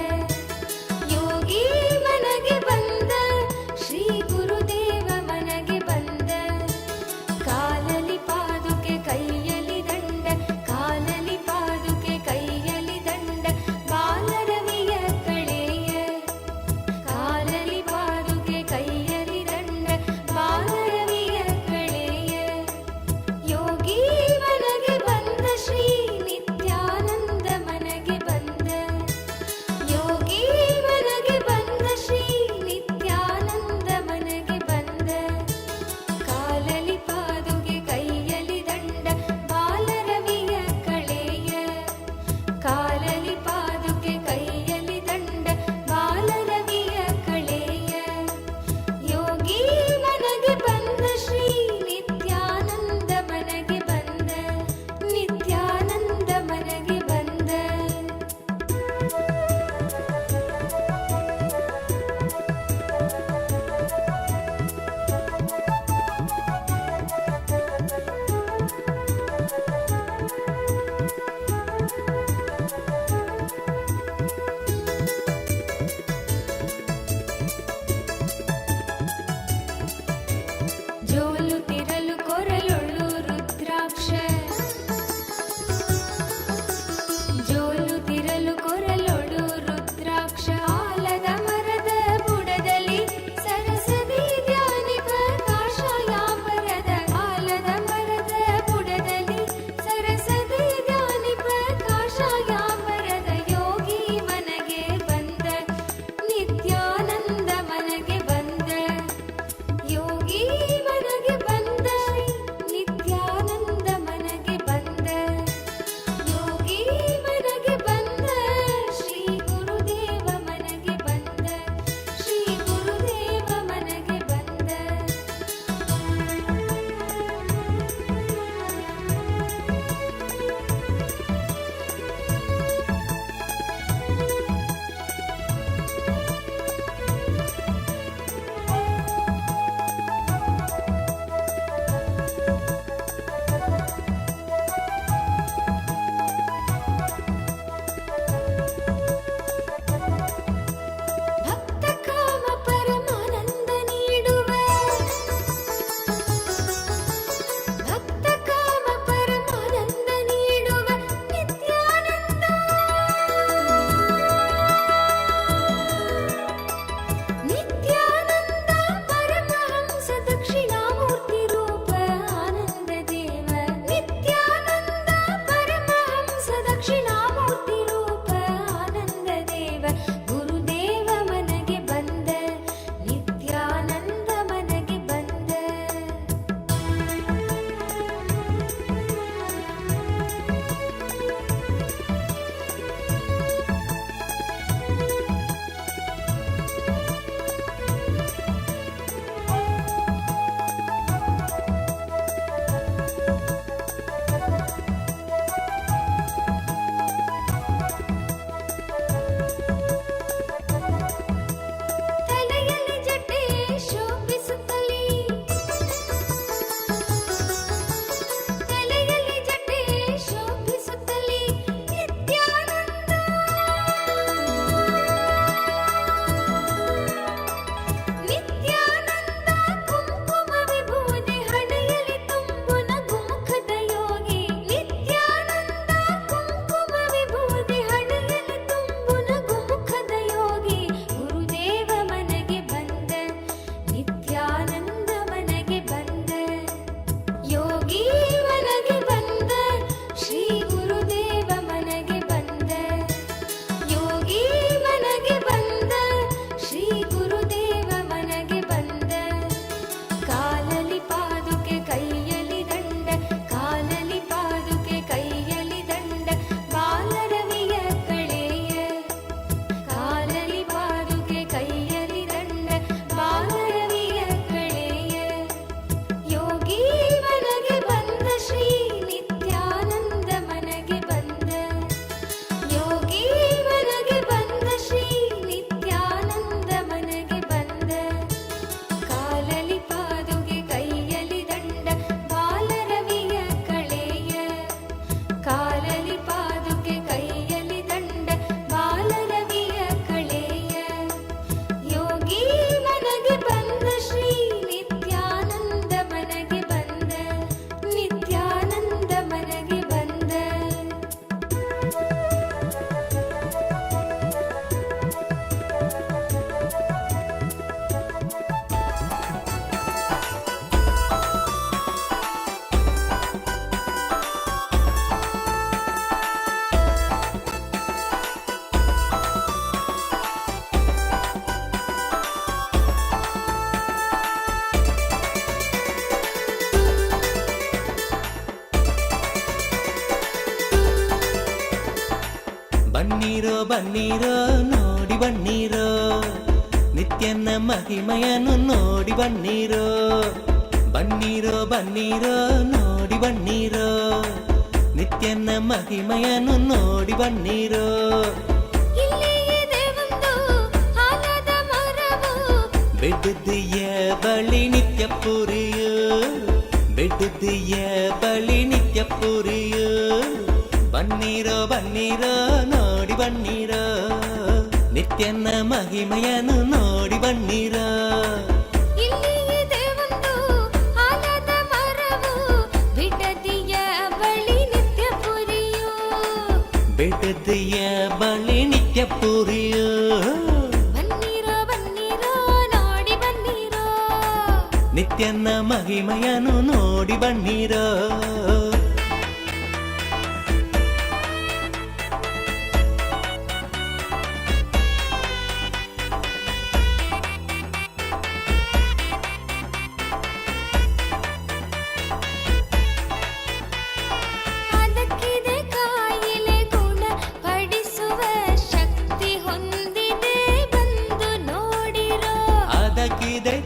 ಬನ್ನೀರೋ ಬನ್ನೀರೋ ನೋಡಿ ಬನ್ನೀರೋ ನಿತ್ಯನ ಮಹಿಮೆಯನ್ನು ನೋಡಿ ಬನ್ನೀರೋ ಬನ್ನೀರೋ ಬನ್ನೀರೋ ನೋಡಿ ಬನ್ನೀರೋ ನಿತ್ಯನ ಮಹಿಮೆಯನ್ನು ನೋಡಿ ಬನ್ನೀರೋ ಬಿಡುದಿಯ ಬಳಿ ನಿತ್ಯ ಪುರಿಯು ಬಿಡುದಿಯ ಬಳಿ ನಿತ್ಯ ಪುರಿಯು ಬನ್ನೀರೋ ಬನ್ನೀರೋ ನೋಡಿ ಬನ್ನೀರೋ ನಿತ್ಯನ ಮಹಿಮೆಯನ್ನು ನೋಡಿ ಬನ್ನೀರೋ ಬಿಡುದಿಯ ಬಳಿ ನಿತ್ಯ ಪುರಿಯು ನಿತ್ಯನ ಮಹಿಮೆಯನ್ನು ನೋಡಿ ಬನ್ನೀರೋ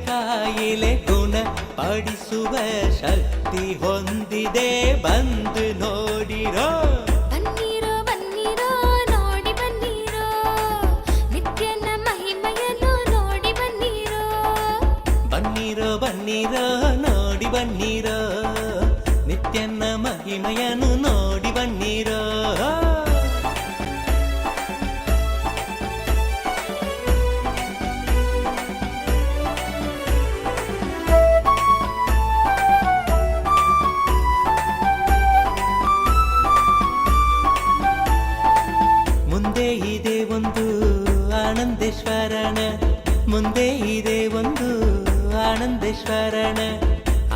ಕಾಯಿಲೆ ಗುಣ ಪಡಿಸುವ ಶಕ್ತಿ ಹೊಂದಿದೆ ಬಂದು ನೋಡಿರೋ ಬನ್ನೀರೋ ಬನ್ನೀರೋ ನೋಡಿ ಬನ್ನೀರೋ ನಿತ್ಯನ ಮಹಿಮೆಯನ್ನು ನೋಡಿ ಬನ್ನೀರೋ ಬನ್ನೀರೋ ಬನ್ನೀರೋ ನೋಡಿ ಬನ್ನೀರೋ ನಿತ್ಯನ ಮಹಿಮೆಯನ್ನು ನೋಡಿ ಬನ್ನೀರೋ ಮುಂದೆ ಇದೆ ಒಂದು ಆನಂದೇಶ್ವರನ ಮುಂದೆ ಇದೆ ಒಂದು ಆನಂದೇಶ್ವರನ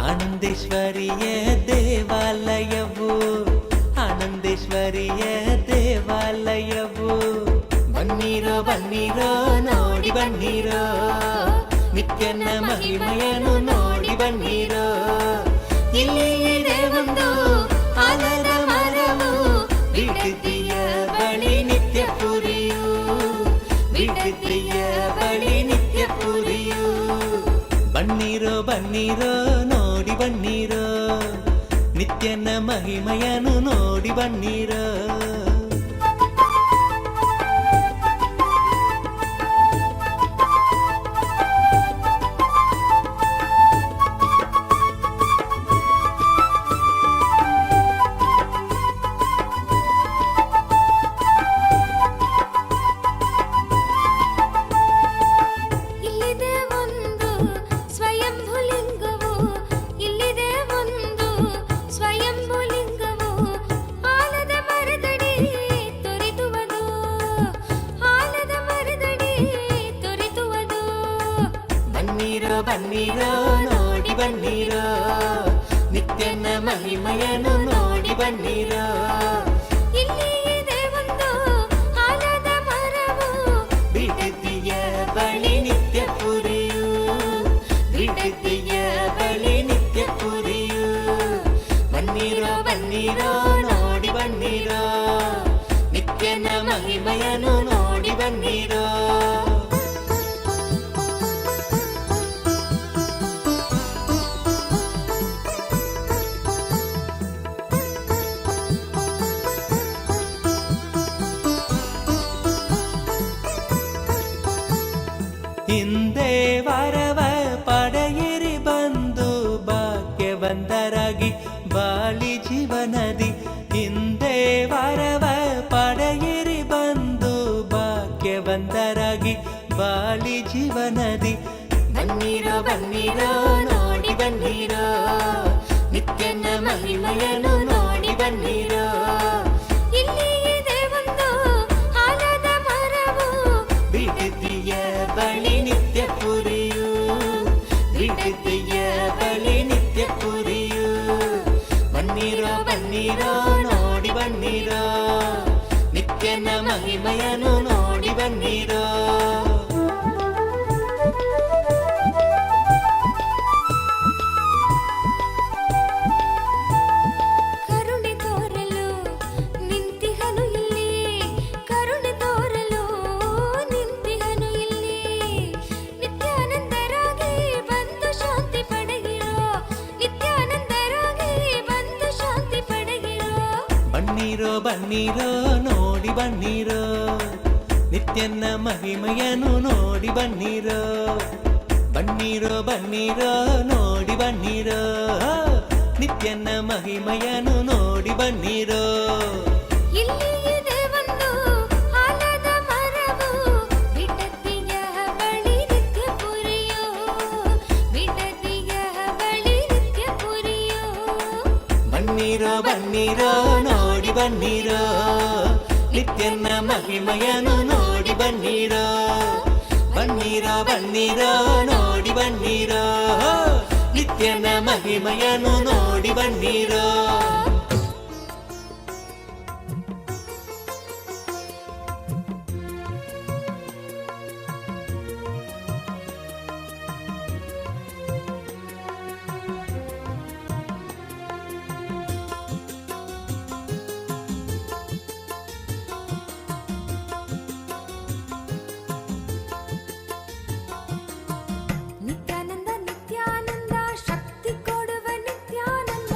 ಆನಂದೇಶ್ವರಿಯ ದೇವಾಲಯವು ಆನಂದೇಶ್ವರಿಯ ದೇವಾಲಯವು ಬನ್ನೀರೋ ಬನ್ನೀರೋ ನೋಡಿ ಬನ್ನೀರೋ ನಿತ್ಯನ ಮಹಿಮೆಯನ್ನು ನೋಡಿ ಬನ್ನೀರೋ ಇಲ್ಲಿ ಇದೆ ಒಂದು ಆಲದ ಮರವು ಬಿಡುದಿಯ ಬಳಿ ನಿತ್ಯ ಪುರಿಯು ಬಿಡುದಿಯ ಬಳಿ ನಿತ್ಯ ಪುರಿಯು ಬನ್ನೀರೋ ಬನ್ನೀರೋ ನೋಡಿ ಬನ್ನೀರೋ ನಿತ್ಯನ ಮಹಿಮೆಯನ್ನು ನೋಡಿ ಬನ್ನೀರೋ ಬನ್ನೀರೋ ನೋಡಿ ಬನ್ನೀರೋ ನಿತ್ಯನ ಮಹಿಮೆಯನ್ನು ನೋಡಿ ಬನ್ನೀರೋ ಇಲ್ಲಿ ಇದೆ ಒಂದು ಆಲದ ಮರವು ಬಿಡುದಿಯ ಬಳಿ ನಿತ್ಯ ಪುರಿಯು ಬಿಡುದಿಯ ಬಳಿ ನಿತ್ಯ ಪುರಿಯು ಬನ್ನೀರೋ ಬನ್ನೀರೋ ನೋಡಿ ಬನ್ನೀರೋ ನಿತ್ಯನ ಮಹಿಮೆಯನ್ನು ನೋಡಿ ಬನ್ನೀರೋ ಹಿಂದೆ ವರವ ಪಡೆಯಿರಿ ಬಂದು ಭಾಗ್ಯವಂತರಾಗಿ ಬಾಳಿ ಜೀವನದಿ ಹಿಂದೆ ವರವ ಪಡೆಯಿರಿ ಬಂದು ಭಾಗ್ಯವಂತರಾಗಿ ಬಾಳಿ ಜೀವನದಿ ಬನ್ನೀರೋ ಬನ್ನೀರೋ ನೋಡಿ ಬನ್ನೀರೋ ನಿತ್ಯನ ಮಹಿಮೆಯನ್ನು ನೋಡಿ ಬನ್ನೀರೋ ಇಲ್ಲಿ ಇದೆ ಒಂದು ಆಲದ ಮರವು ಬಿಡುದಿಯ ಬಳಿ ನಿತ್ಯ ಪುರಿಯು ಬಿಡುದಿಯ ಬಳಿ ನಿತ್ಯ ಪುರಿಯು ಬನ್ನೀರೋ ಬನ್ನೀರೋ ನೋಡಿ ಬನ್ನೀರೋ ನಿತ್ಯನ ಮಹಿಮೆಯನ್ನು ನೋಡಿ ಬನ್ನೀರೋ ಕರುಣೆ ತೋರಲು ನಿಂತಿಹನು ಇಲ್ಲಿ ಬನ್ನಿರೋ ಬನ್ನಿರೋ ನೋಡಿ ಬನ್ನಿರೋ ನಿತ್ಯನ ಮಹಿಮೆಯನ್ನು ನೋಡಿ ಬನ್ನಿರೋ ಬನ್ನಿರೋ ಬನ್ನಿರೋ ನೋಡಿ ಬನ್ನಿರೋ ನಿತ್ಯನ ಮಹಿಮೆಯನ್ನು ನೋಡಿ ಬನ್ನಿರೋ ಇಲ್ಲಿ ಇದೆ ಒಂದು ಆಲದ ಮರವು ಬಿಡದಿಯ ಬಳಿ ನಿತ್ಯ ಪುರಿಯೋ ಬಿಡದಿಯ ಬಳಿ ನಿತ್ಯ ಪುರಿಯೋ ಬನ್ನಿರೋ ಬನ್ನಿರೋ ನೋಡಿ ಬನ್ನಿರೋ ನಿತ್ಯನ ಮಹಿಮೆಯನ್ನು ನೋಡಿ ಬನ್ನಿರೋ ಬನ್ನಿರೋ ಬನ್ನಿರೋ ನೋಡಿ ಬನ್ನಿರೋ ನಿತ್ಯನ ಮಹಿಮೆಯನ್ನು ನೋಡಿ ಬನ್ನಿರೋ ನಿತ್ಯಾನಂದ ನಿತ್ಯಾನಂದ ಶಕ್ತಿ ಕೊಡುವ ನಿತ್ಯಾನಂದ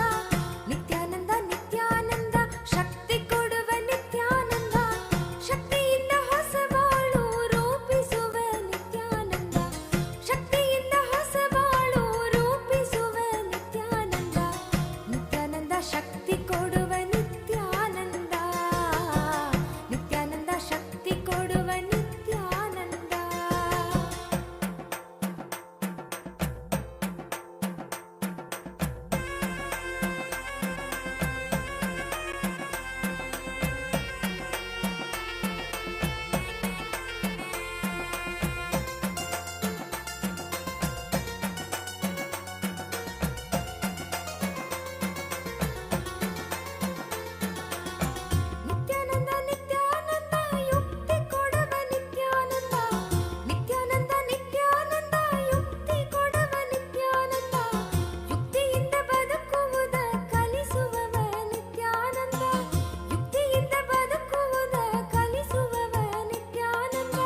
ನಿತ್ಯಾನಂದ ನಿತ್ಯಾನಂದ ಶಕ್ತಿ ಕೊಡುವ ನಿತ್ಯಾನಂದ ಶಕ್ತಿಯಿಂದ ಹೊಸ ಬಾಳು ರೂಪಿಸುವ ನಿತ್ಯಾನಂದ ಶಕ್ತಿಯಿಂದ ಹೊಸ ಬಾಳು ರೂಪಿಸುವ ನಿತ್ಯಾನಂದ ನಿತ್ಯಾನಂದ ಶಕ್ತಿ ಕೊಡುವ ನಿತ್ಯಾನಂದ ನಿತ್ಯಾನಂದ ಶಕ್ತಿ ಕೊಡುವ ನಿತ್ಯಾನಂದ ನಿತ್ಯಾನಂದ ನಿತ್ಯಾನಂದ ಯುಕ್ತಿ ಕೊಡುವ ನಿತ್ಯಾನಂದ ನಿತ್ಯಾನಂದ ನಿತ್ಯಾನಂದ ಯುಕ್ತಿ ಕೊಡುವ ನಿತ್ಯಾನಂದ ಯುಕ್ತಿಯಿಂದ ಬದುಕುವುದ ಕಲಿಸುವವ ನಿತ್ಯಾನಂದ ಯುಕ್ತಿಯಿಂದ ಬದುಕುವುದ ಕಲಿಸುವವ ನಿತ್ಯಾನಂದ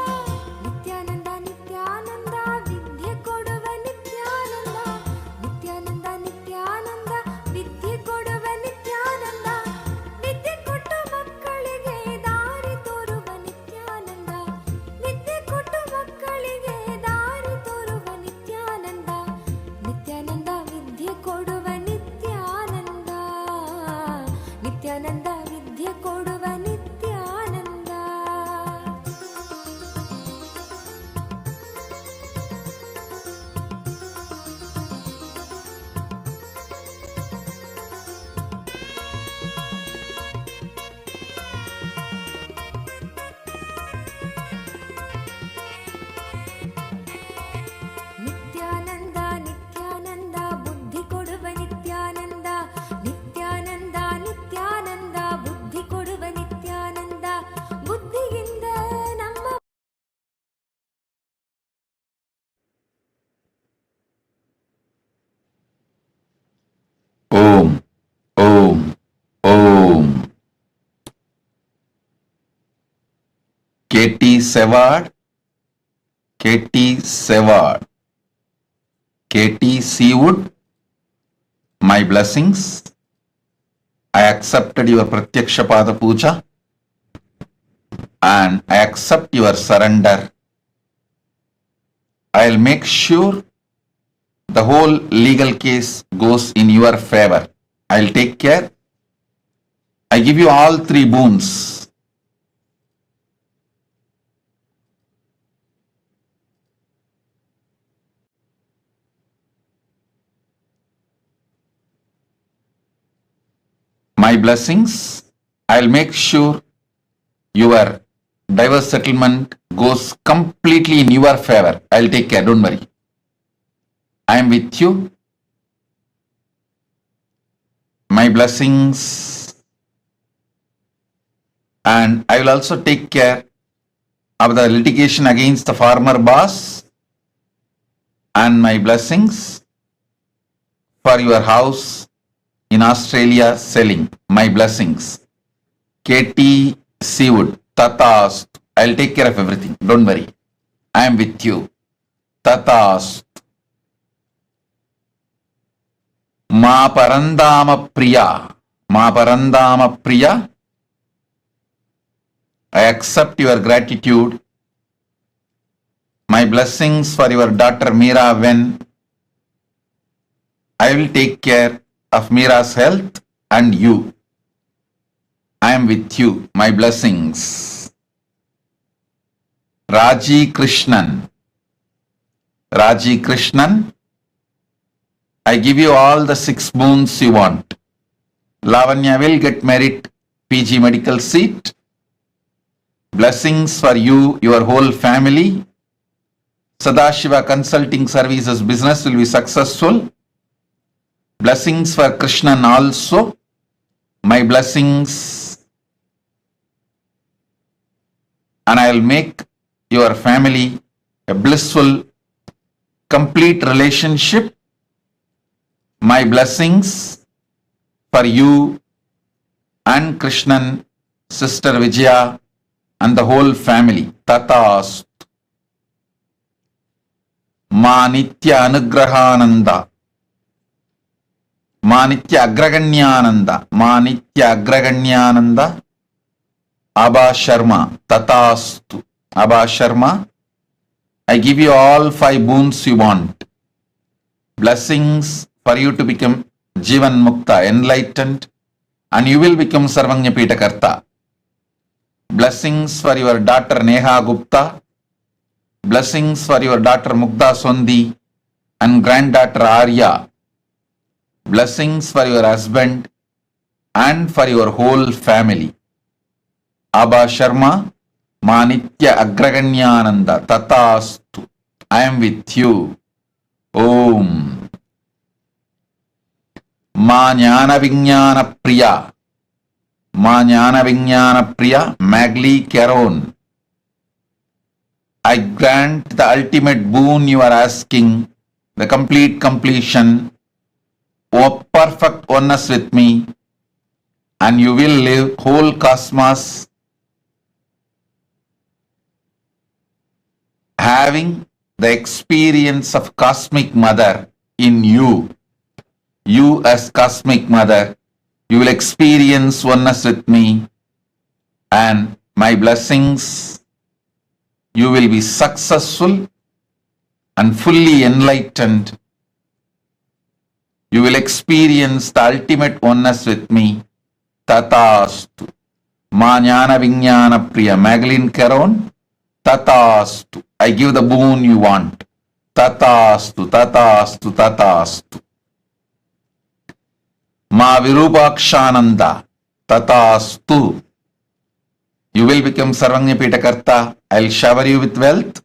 ನಿತ್ಯಾನಂದ ನಿತ್ಯಾನಂದ ವಿದ್ಯೆ ಕೊಡುವ ನಿತ್ಯಾನಂದ ನಿತ್ಯಾನಂದ ನಿತ್ಯಾನಂದ ವಿದ್ಯೆ ಕೊಡುವ ನಿತ್ಯಾನಂದ ವಿದ್ಯೆ ಕೊಟ್ಟು ಮಕ್ಕಳಿಗೆ ದಾರಿ ತೋರುವ ನಿತ್ಯಾನಂದ ವಿದ್ಯೆ ಕೊಟ್ಟು ಮಕ್ಕಳಿಗೆ ದಾರಿ ತೋರುವ ನಿತ್ಯಾನಂದ ನಿತ್ಯಾನಂದ ವಿದ್ಯೆ ಕೊಡುವ ನಿತ್ಯಾನಂದ ನಿತ್ಯಾನಂದ ವಿದ್ಯೆ ಕೊಡುವ ನಿತ್ಯಾನಂದ ನಿತ್ಯಾನಂದ ನಿತ್ಯಾನಂದ ಬುದ್ಧಿ ಕೊಡುವ ನಿತ್ಯಾನಂದ ನಿತ್ಯಾನಂದ ನಿತ್ಯಾನಂದ ಬುದ್ಧಿ ಕೊಡುವ ನಿತ್ಯಾನಂದ ಬುದ್ಧಿಯಿಂದ ನಮ್ಮ ಓಂ ಓಂ ಓಂ KT Sevard, KT Sevard, KT Seawood, my blessings. I accepted your Pratyaksha Pada Puja and I accept your surrender. I'll make sure the whole legal case goes in your favor. I'll take care. I give you all three boons. My blessings, I'll make sure your divorce settlement goes completely in your favor. I'll take care, don't worry. I am with you. My blessings, and I will also take care of the litigation against the former boss, and my blessings for your house in Australia selling. My blessings. KT Seawood, Tatast. I'll take care of everything. Don't worry. I am with you. Tatast. Ma Parandama Priya. Ma Parandama Priya, I accept your gratitude. My blessings for your daughter Meera when I will take care of Meera's health and you. I am with you. My blessings. Raji Krishnan. Raji Krishnan, I give you all the 6 boons you want. Lavanya will get merit PG medical seat. Blessings for you, your whole family. Sadashiva Consulting Services business will be successful. Blessings for Krishnan also. My blessings. And I will make your family a blissful, complete relationship. My blessings for you and Krishnan, Sister Vijaya, and the whole family. Tatast. Ma Nitya Anugrahananda. Ma Nitya Agraganyananda. Ma Nitya Agraganyananda. Abha Sharma. Tatastu. Abha Sharma, I give you all 5 boons you want. Blessings for you to become Jivan Mukta, enlightened, and you will become Sarvanya Pitakarta. Blessings for your daughter Neha Gupta. Blessings for your daughter Mukta Sondi and granddaughter Arya. Blessings for your husband and for your whole family. Abha Sharma, Ma Nitya Agraganyananda Tatastu. I am with you. Om. Ma Jnana Vijnana Priya. Ma Jnana Vijnana Priya Magli Caron. I grant the ultimate boon you are asking, the complete completion, O perfect oneness with me, and you will live whole cosmos having the experience of Cosmic Mother in you. You as Cosmic Mother, you will experience oneness with me, and my blessings, you will be successful and fully enlightened. You will experience the ultimate oneness with me. Tatastu. Ma Jnana Vijnana Priya Magdalene Caron. Tatastu. I give the boon you want. Tatastu, Tatastu, Tatastu. Ma Virupakshananda. Tatastu. You will become Sarvanya Pitakarta. I will shower you with wealth.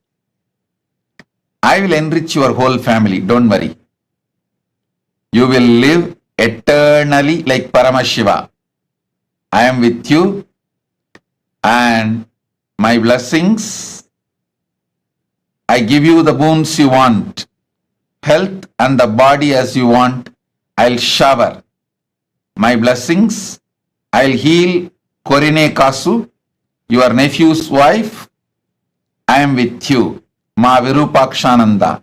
I will enrich your whole family. Don't worry. You will live eternally like Paramashiva. I am with you, and my blessings, I give you the boons you want, health and the body as you want. I'll shower my blessings. I'll heal Korine Kasu, your nephew's wife. I am with you. Ma Virupakshananda.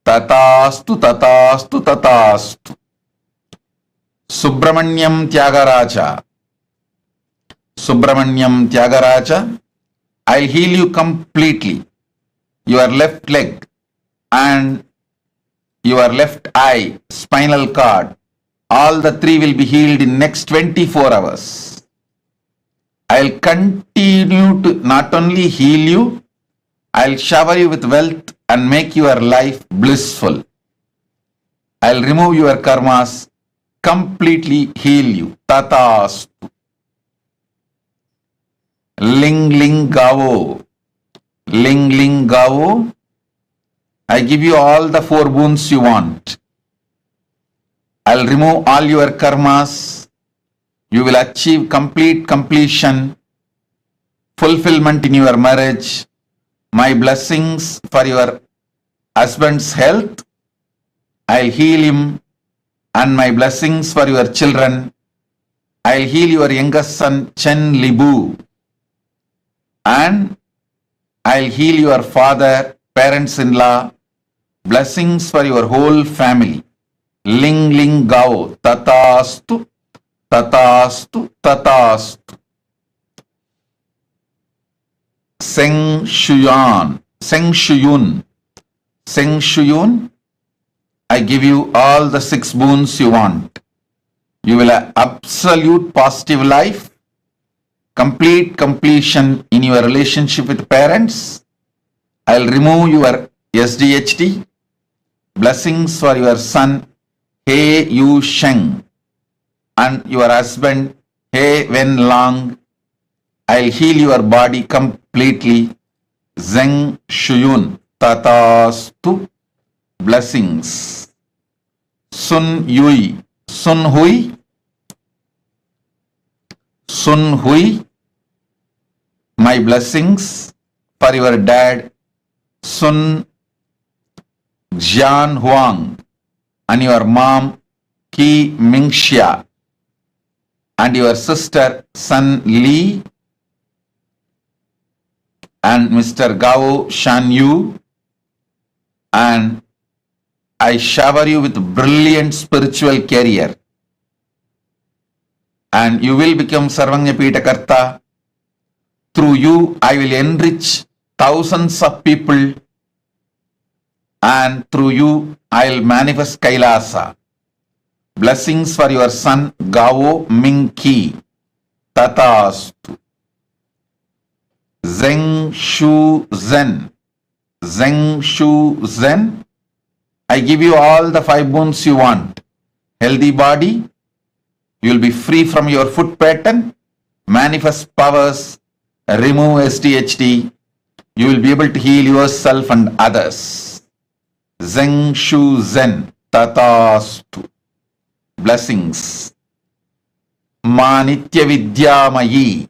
Tatastu, Tatastu, Tatastu. Subramanyam Tyagaraja. Subramanyam Tyagaraja. I'll heal you completely. Your left leg and your left eye, spinal cord, all the 3 will be healed in next 24 hours. I'll continue to not only heal you, I'll shower you with wealth and make your life blissful. I'll remove your karmas, completely heal you. Tatastu. Ling Ling Gavo. Ling Ling Gavo. I give you all the 4 boons you want. I'll remove all your karmas. You will achieve complete completion, fulfillment in your marriage. My blessings for your husband's health. I'll heal him, and my blessings for your children. I'll heal your youngest son Chen Libu, and I'll heal your father, parents-in-law. Blessings for your whole family. Ling Ling Gao. Tatastu. Tatastu, tatastu. Seng Shuyan, Seng Shuyun, Seng Shuyun. I give you all the 6 boons you want. You will have absolute positive life, complete completion in your relationship with parents. I'll remove your SDHD. Blessings for your son, He Yu Sheng, and your husband, He Wen Lang. I'll heal your body completely. Zeng Shuyun, Tatastu. Blessings. Sun Yui, Sun Hui, Sun Hui. My blessings for your dad, Sun Jian Huang, and your mom, Ki Mingxia, and your sister, Sun Li, and Mr. Gao Shan Yu, and I shower you with brilliant spiritual career, and you will become Sarvanyapita Karta. Through you, I will enrich thousands of people, and through you, I will manifest Kailasa. Blessings for your son, Gao Mingki. Tatastu. Zeng Shu Zen. Zeng Shu Zen. I give you all the 5 boons you want. Healthy body. You will be free from your foot pattern. Manifest powers. Remove SDHD. You will be able to heal yourself and others. Zeng Shu Zen. Tatastu. Blessings. Ma Nitya Vidyamayi.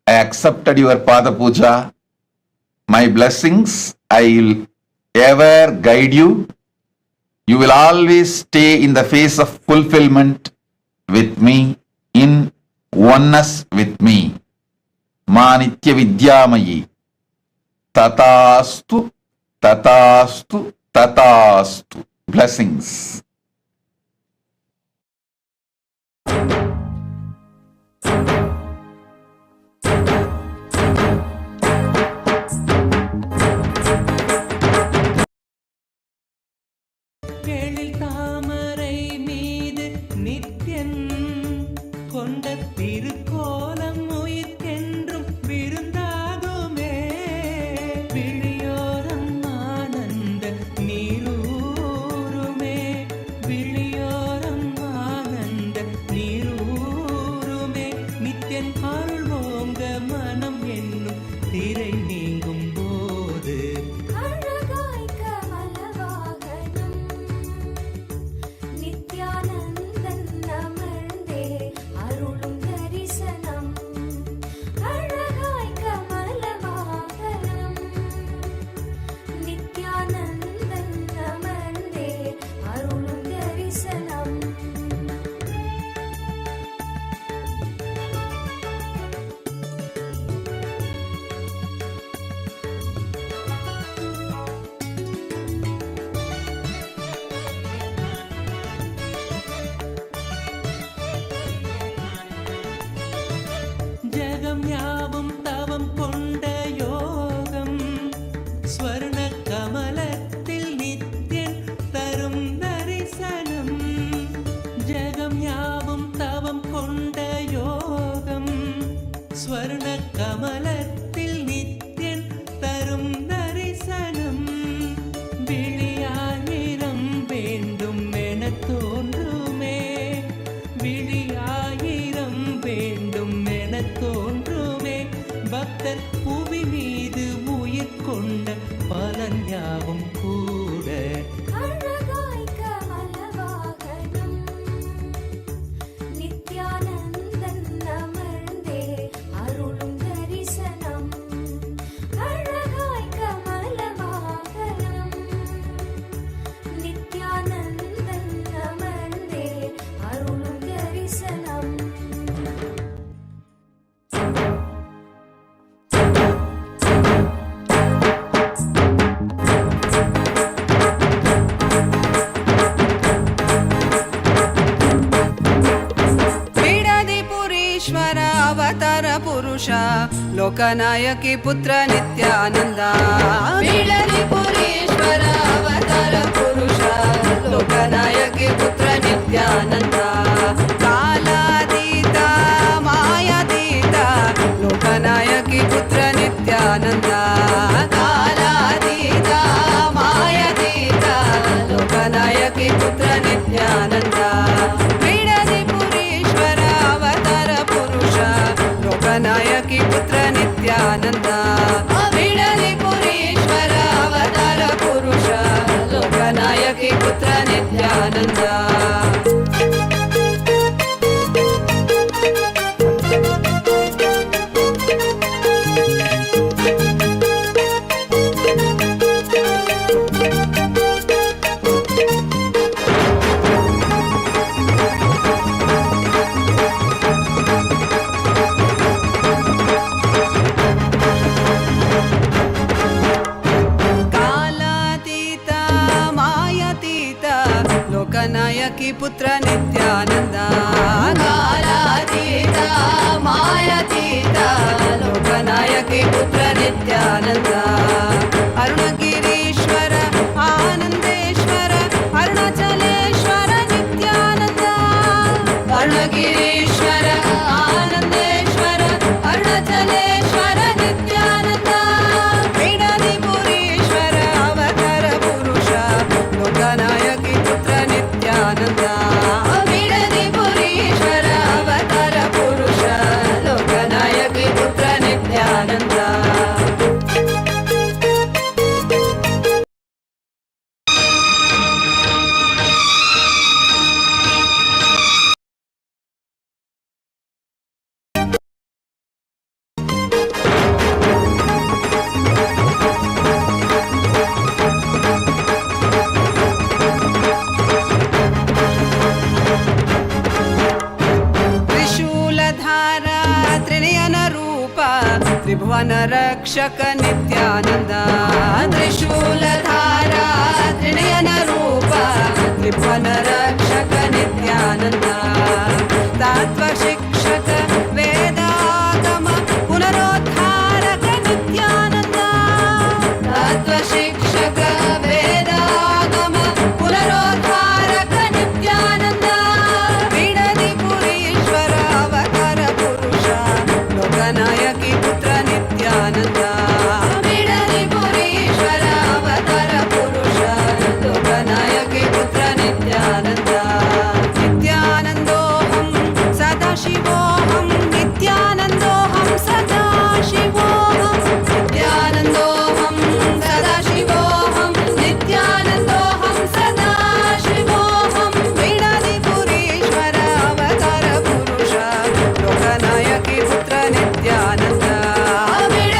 I accepted your Pada Puja. My blessings, I will ever guide you. You will always stay in the phase of fulfillment with me, in oneness with me. Ma Nitya Vidyamayi. Tatastu, tatastu, tatastu. Blessings. எழில் தாமரை மீது நித்யன் கொண்ட திருக்கோலம் உயிர்க்கென்றும் விருந்தாகுமே. விழியோரம் ஆனந்த நீரூருமே, விழியோரம் ஆனந்த நீரூருமே. நித்யன் அருள் ஓங்க மனம் என்னும் திரை நீங்கும் போது அழகாய் கமலவாகனம் நித்யானந்தன் அமர்ந்தே அருளும் தரிசனம். அழகாய் கமலவாகனம் நித்யானந்தன் அமர்ந்தே அருளும் தரிசனம். ஜகம் யாவும் தவம் கொண்ட யோகம் ஸ்வர்ண கமலத்தில் நித்யன் தரும் தரிசனம். ஜகம் யாவும் தவம் கொண்ட யோகம் ஸ்வர்ண கமலத்தில் நித்யன் தரும் தரிசனம். விழியாயிரம் வேண்டும் என தோன்றுமே, விழியாயிரம் வேண்டும் என தோன்றுமே. பக்தர் புவி மீது உயிர் கொண்ட பலன் யாவும் கூட அழகாய் கமலவாகனம் நித்யானந்தன் அமர்ந்தே அருளும் தரிசனம். அழகாய் கமலவாகனம் நித்யானந்தன் அமர்ந்தே அருளும் தரிசனம். त्रिपुरेश्वर अवतार पुरुष लोकनायकी पुत्र नित्यानंद त्रिपुरेश्वर अवतार पुरुष लोकनायकी पुत्र नित्यानंद कालातीत मायातीत लोकनायकी पुत्र नित्यानंद कालातीत मायातीत लोकनायकी पुत्र नित्यानंद त्रिपुरेश्वर अवतार पुरुष लोकनायकी पुत्र नित्यानंद त्रिपुरेश्वर अवतार पुरुष लोकनायकी पुत्र नित्यानंद लोकनायकी पुत्र नित्यानंद कालातीत मायातीत लोकनायकी पुत्र नित्यानंद अरुणगिरीश्वर आनंदेश्वर अरुणाचलेश्वर नित्यानंद अरुणगिरीश्वर आनंदेश्वर अरुणाचलेश्वर नित्यानंद त्रिपुरेश्वर अवतार पुरुष लोकनायकी पुत्र नित्यानंद त्रिपुरेश्वर अवतार पुरुष लोकनायकी पुत्र नित्यानंद त्रिभुवन रक्षक नित्यानंद त्रिशूलधारा त्रिनयन रूप त्रिभुवन रक्षक नित्यानंद तत्व शिक्षक वेदागम पुनरोद्धारक नित्यानंद तत्व शिक्षक वेदागम पुनरोद्धारक नित्यानंद त्रिपुरेश्वर अवतार पुरुष लोकनायकी पुत्र नित्यानंद त्रिपुरेश्वर अवतार पुरुष लोकनायकी पुत्र नित्यानंद नित्यानंदोऽहं सदाशिवोऽहं नित्यानंदोऽहं सदाशिवोऽहं नित्यानंदोऽहं सदाशिवोऽहं नित्यानंदोऽहं सदाशिवोऽहं त्रिपुरेश्वर अवतार पुरुष लोकनायकी पुत्र नित्यानंद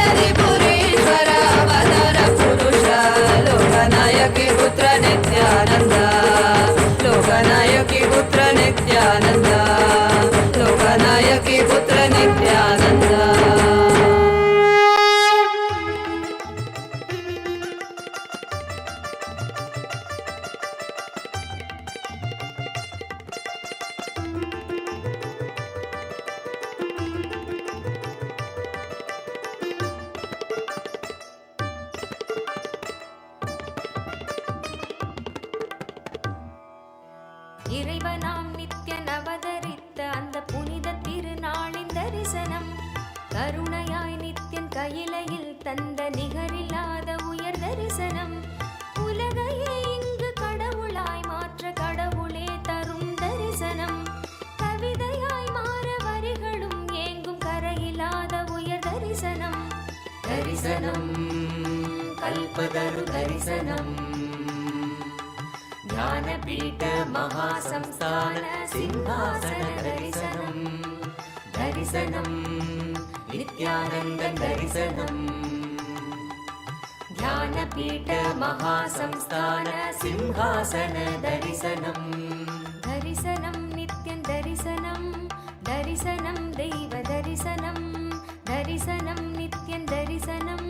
त्रिपुरेश्वर अवतार पुरुष लोकनायकी पुत्र नित्यानंद लोकनायकी पुत्र नित्यानंद लोकनायकी पुत्र नित्यानंद இறைவனாம் நித்யன் அவதரித்த அந்த புனித திருநாளின் தரிசனம் கருணையாய் நித்யன் கையிலையில் தந்த நிகரில்லாத உயர் தரிசனம் உலகையே இங்கு கடவுளாய் மாற்ற கடவுளே தரும் தரிசனம் கவிதையாய் மாற வரிகளும் ஏங்கும் கரையில்லாத உயர் தரிசனம் தரிசனம் கல்பதரு தரிசனம் ज्ञानपीठ महासंस्थान सिंहासन दर्शनम दर्शनम नित्यानंद दर्शनम ज्ञानपीठ महासंस्थान सिंहासन दर्शनम दर्शनम नित्यं दर्शनम दर्शनम दैव दर्शनम दर्शनम नित्यं दर्शनम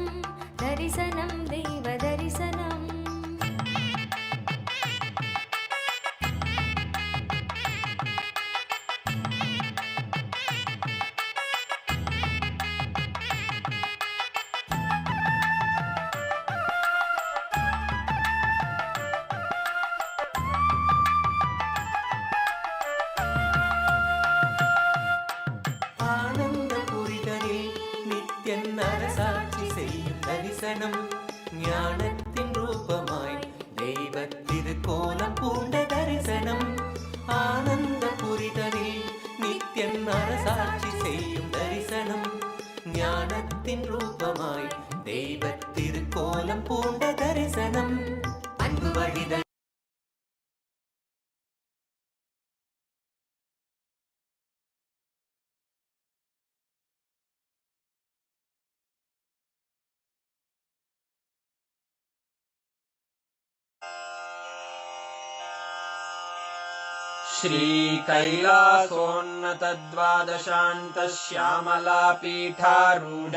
दर्शनम दैव दर्शनम தரிசனம் ஞானத்தின் ரூபமாய் தெய்வத்திருக்கோலம் பூண்ட தரிசனம் ஆனந்த புரிதலில் நித்தியன் அரசாட்சி செய்யும் தரிசனம் ஞானத்தின் ரூபமாய் தெய்வத்திருக்கோலம் பூண்ட தரிசனம் அன்பு வழித श्रीकैलासोन्नतद्वादशान्तश्यामलापीठारूढ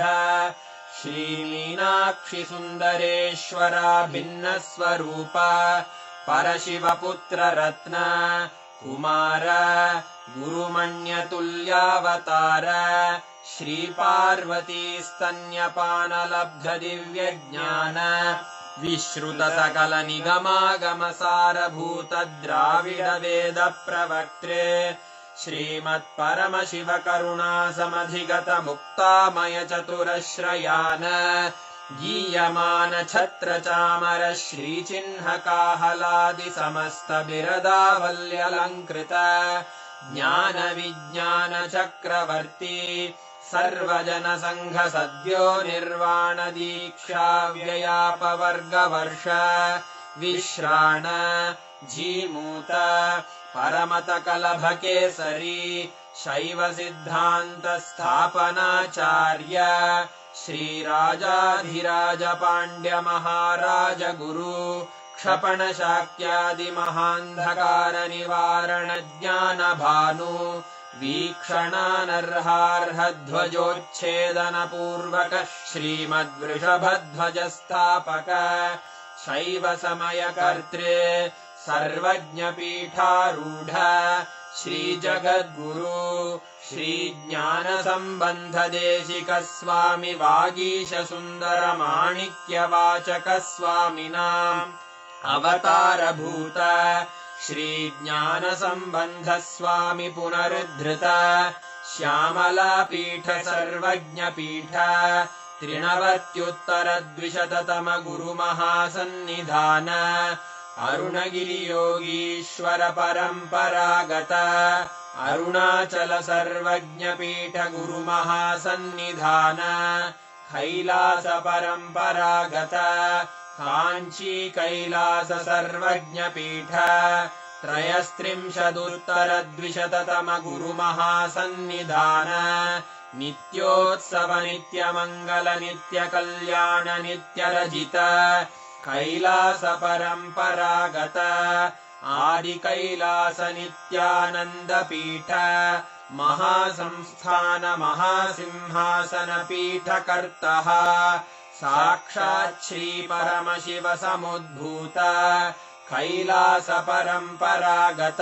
श्रीमीनाक्षिसुन्दरेश्वरा भिन्नस्वरूप परशिवपुत्ररत्न कुमार गुरुमण्यतुल्यावतार श्रीपार्वतीस्तन्यपानलब्धदिव्यज्ञान विश्रुत सकल निगमागमसारभूत द्राविड वेद प्रवक्त्रे श्रीमत्परमशिव करुणा समधिगत मुक्तामय चतुरश्रयान गीयमान छत्र चामर श्रीचिह्न काहलादि समस्त बिरदावल्यलङ्कृत ज्ञान विज्ञान चक्रवर्ती सर्वजन संघ सद्यो निर्वाण दीक्षा व्ययापवर्गवर्ष विश्राण जीमूत परमत कलभ केसरी शैव सिद्धांत स्थापनाचार्य श्रीराजाधिराज पांड्य महाराज गुरु क्षपण शाक्यादि महान्धकार निवारण ज्ञान भानु वीक्षणानर्हार्हध्वजोच्छेदन पूर्वक श्रीमद्वृषभध्वज स्थापक शैव समय कर्त्रे सर्वज्ञ पीठारूढ़ श्री जगद्गुरु श्री ज्ञान संबंध देशिक स्वामी वागीश सुंदर माणिक्य वाचक स्वामिनाम् अवतार भूत श्री ज्ञान संबंध स्वामी पुनरुद्धृत श्यामला पीठ सर्वज्ञ पीठ त्रिनवत्युत्तर द्विशततम गुरु महासन्निधान अरुणगिरि योगीश्वर परंपरागत अरुणाचल सर्वज्ञ पीठ गुरु महासन्निधान कैलास परंपरागत कांची कैलास सर्वज्ञ पीठ त्रयस्त्रिंशदुत्तर द्विशततम गुरु महासन्निधान नित्योत्सव नित्य मंगल नित्य कल्याण नित्य रजित कैलास परंपरागत आदि कैलास नित्यानंद पीठ महासंस्थान महासिंहासन पीठ कर्तः साक्षात् श्री परमशिव समुद्भूत कैलास परंपरागत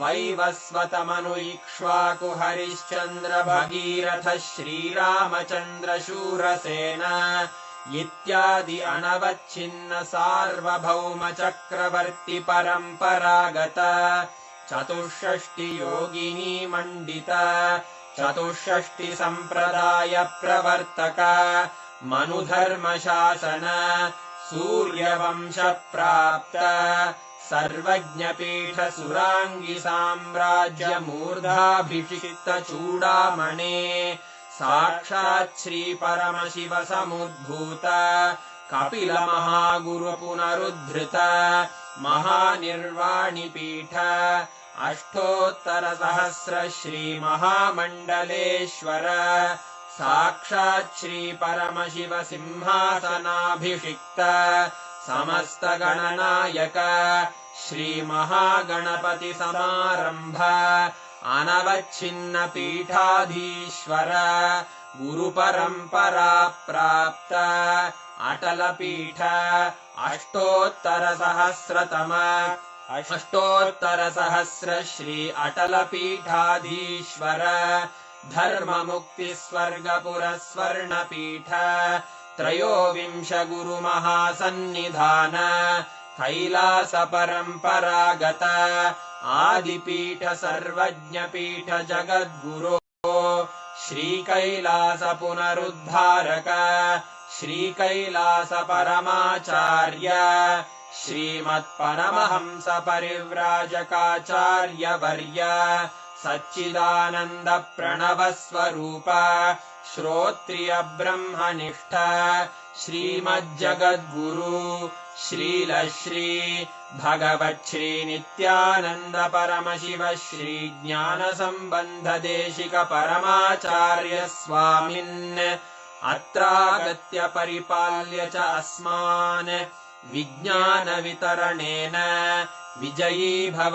वैवस्वत मनु इक्ष्वाकु हरिश्चंद्र भगीरथ श्रीरामचंद्र शूरसेन इत्यादि अनवच्छिन्न सार्वभौम चक्रवर्ति परंपरागत चतुष्षष्टि योगिनी मंडित चतुष्षष्टि संप्रदाय प्रवर्तक मनुधर्म शासन सूर्यवंश प्राप्त सर्वज्ञ पीठ सुरांगी साम्राज्य मूर्धाभिषिक्त चूड़ामणे साक्षात् श्री परमशिव समुद्भूत कपिल महागुरु पुनरुद्धृत महानिर्वाणि पीठ अष्टोत्तर सहस्र श्री महामंडलेश्वर साक्षात् श्री परमशिव सिंहासनाभिषिक्त समस्त गणनायक श्री महागणपति समारंभ अनवच्छिन्न पीठाधीश्वर गुरु परंपरा प्राप्त अटल पीठ अष्टोत्तर सहस्र श्री अटल पीठाधीश्वर धर्म मुक्ति स्वर्गपुर स्वर्ण पीठ त्रयोविंश गुरु महासन्निधान कैलास परंपरागत आदिपीठ सर्वज्ञ पीठ जगद्गुरो श्री कैलास पुनरुद्धारक श्रीकैलासपरमाचार्य श्रीमत्परमहंसपरिव्राजकाचार्यवर्य सच्चिदानन्दप्रणवस्वरूप श्रोत्रियब्रह्मनिष्ठ श्रीमज्जगद्गुरु श्रीलश्री भगवच्छ्रीनित्यानन्द परमशिव श्रीज्ञानसम्बन्धदेशिक परमाचार्य स्वामिन् अत्रागत्य परिपाल्य च अस्मान् विज्ञानवितरणेन विजयी भव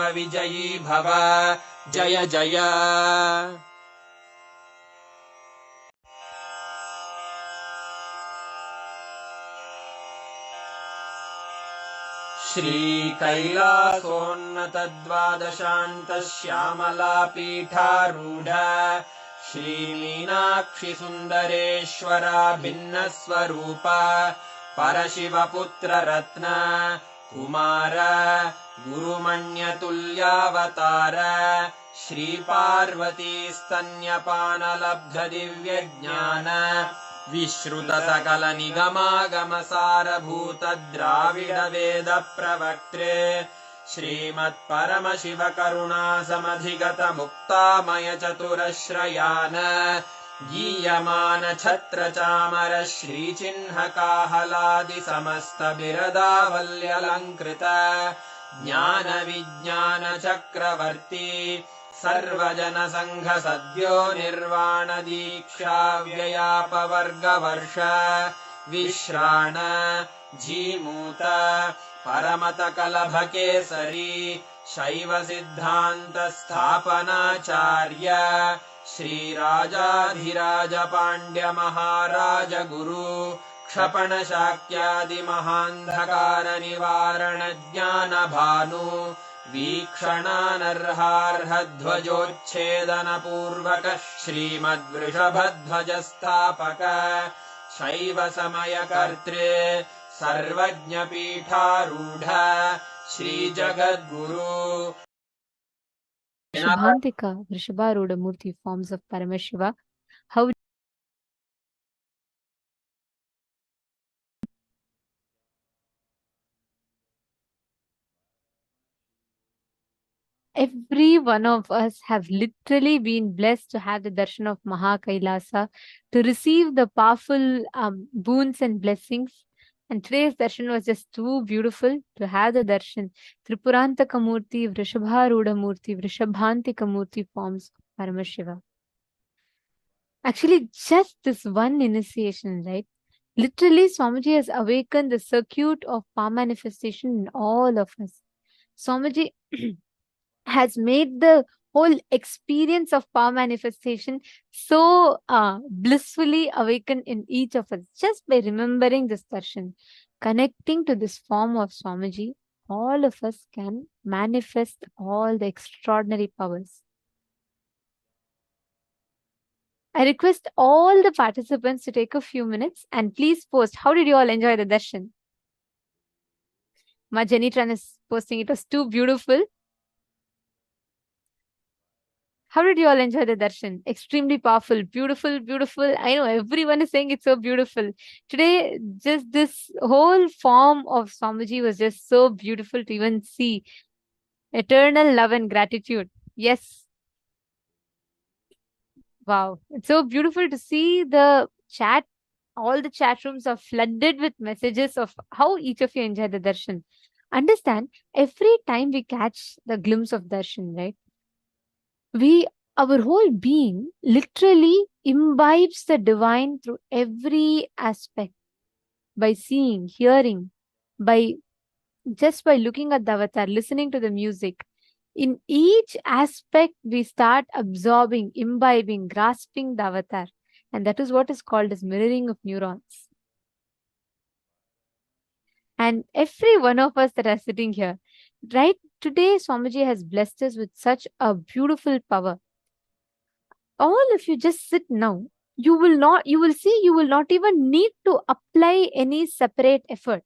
जय जय। श्रीकैलासोन्नतद्वादशान्तश्यामलापीठारूढ श्रीमीनाक्षिसुन्दरेश्वरा भिन्नस्वरूप परशिवपुत्ररत्न कुमार गुरुमण्यतुल्यावतार श्रीपार्वतीस्तन्यपानलब्धदिव्यज्ञान विश्रुतसकलनिगमागमसारभूत द्राविडवेदप्रवक्त्रे श्रीमत्परमशिवकरुणासमधिगत मुक्तामय चतुरश्रयान गीयमान छत्रचामर श्रीचिह्नकाहलादि समस्त बिरदावल्यलङ्कृत ज्ञान विज्ञान चक्रवर्ती सर्वजन संघ सद्यो निर्वाण दीक्षा व्ययापवर्गवर्ष विश्राण जीमूत परमत कलभकेसरी शैव सिद्धान्त स्थापनाचार्य श्रीराजाधिराज पाण्ड्य महाराज गुरु क्षपण शाक्यादि महान्धकार निवारण ज्ञान भानु वीक्षणानर्हार्हध्वजोच्छेदन पूर्वक श्रीमद्वृषभध्वज स्थापक शैव समय कर्त्रे सर्वज्ञ पीठारूढ़ श्री जगद्गुरु Shubhantika, Vrishabharuda Murthy, forms of Paramashiva. How every one of us have literally been blessed to have the darshan of Mahakailasa, to receive the powerful boons and blessings. And today's darshan was just too beautiful to have the darshan. Tripurantaka Murthy, Vrishabharuda Murthy, Vrishabhantika Murthy forms of Paramashiva. Actually, just this one initiation, right? Literally, Swamiji has awakened the circuit of power manifestation in all of us. Swamiji has made the whole experience of power manifestation so blissfully awakened in each of us. Just by remembering this darshan, connecting to this form of Swamiji, all of us can manifest all the extraordinary powers. I request all the participants to take a few minutes and please post, how did you all enjoy the darshan? Ma Janitran is posting, it was too beautiful. How did you all enjoy the darshan? Extremely powerful, beautiful, beautiful. I know everyone is saying it's so beautiful. Today, just this whole form of Swamiji was just so beautiful to even see. Eternal love and gratitude. Yes. Wow. It's so beautiful to see the chat. All the chat rooms are flooded with messages of how each of you enjoyed the darshan. Understand, every time we catch the glimpse of darshan, right? Our whole being literally imbibes the divine through every aspect. By seeing, hearing, just by looking at the avatar, listening to the music. In each aspect, we start absorbing, imbibing, grasping the avatar. And that is what is called as mirroring of neurons. And every one of us that are sitting here, right today, Swamiji has blessed us with such a beautiful power. All of you just sit now. You will not even need to apply any separate effort.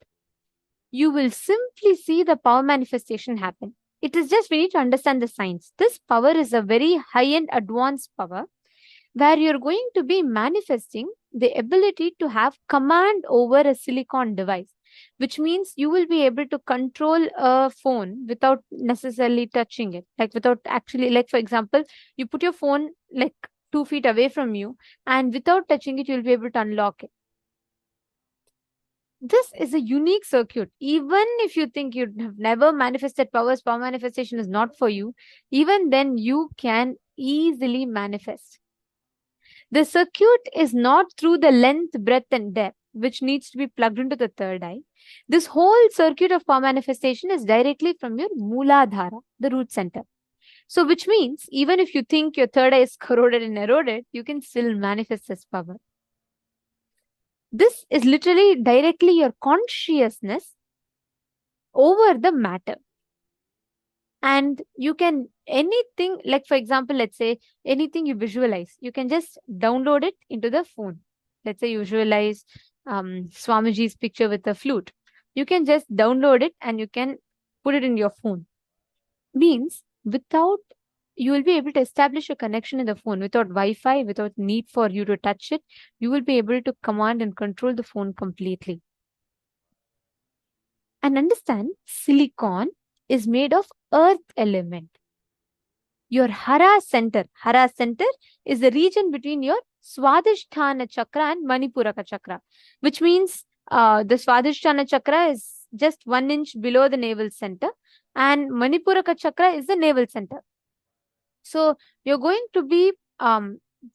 You will simply see the power manifestation happen. It is just we need to understand the science. This power is a very high-end advanced power. where you're going to be manifesting the ability to have command over a silicon device, which means you will be able to control a phone without necessarily touching it, like without actually, like for example, you put your phone like 2 feet away from you, and without touching it, you'll be able to unlock it. This is a unique circuit. Even if you think you have never manifested powers, power manifestation is not for you, even then you can easily manifest. The circuit is not through the length, breadth, and depth, which needs to be plugged into the third eye. This whole circuit of power manifestation is directly from your Mooladhara, the root center. So, which means even if you think your third eye is corroded and eroded, you can still manifest this power. This is literally directly your consciousness over the matter. And you can, anything, like for example, let's say anything you visualize, you can just download it into the phone. Let's say you visualize Swamiji's picture with a flute. You can just download it and you can put it in your phone. Means without, you will be able to establish a connection in the phone without Wi-Fi, without need for you to touch it. You will be able to command and control the phone completely. And understand, silicon is made of earth element. Your Hara center is the region between your Swadhisthana chakra and Manipuraka chakra, which means the Swadhisthana chakra is just 1 inch below the navel center, and Manipuraka chakra is the navel center. So you're going to be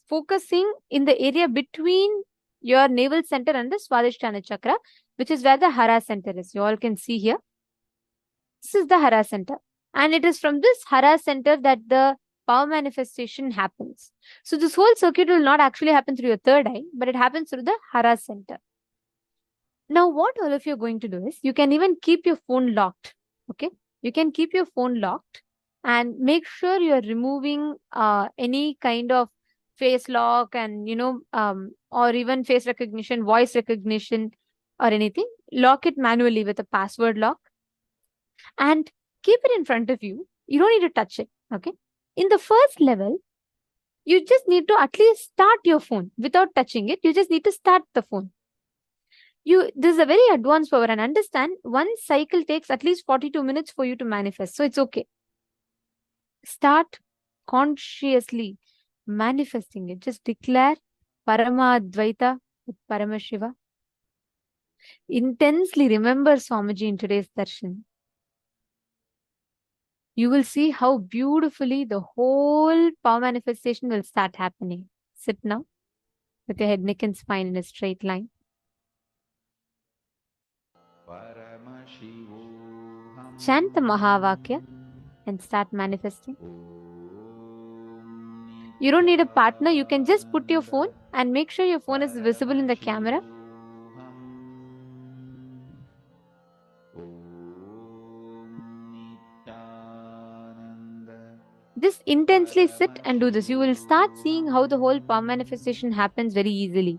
focusing in the area between your navel center and the Swadhisthana chakra, which is where the Hara center is. You all can see here. This is the Hara center. And it is from this Hara center that the power manifestation happens. So this whole circuit will not actually happen through your third eye, but it happens through the Hara center. Now, what all of you are going to do is, you can even keep your phone locked. Okay, you can keep your phone locked and make sure you're removing any kind of face lock and or even face recognition, voice recognition, or anything. Lock it manually with a password lock and keep it in front of you. You don't need to touch it. Okay, in the first level, you just need to at least start your phone without touching it. You just need to start the phone. This is a very advanced power, and understand, one cycle takes at least 42 minutes for you to manifest. So it's okay. Start consciously manifesting it. Just declare Parama Advaita with Paramashiva. Intensely remember Swamiji in today's darshan. You will see how beautifully the whole power manifestation will start happening. Sit now with your head, neck, and spine in a straight line. Chant the Mahavakya and start manifesting. You don't need a partner. You can just put your phone and make sure your phone is visible in the camera. Just intensely sit and do this. You will start seeing how the whole power manifestation happens very easily.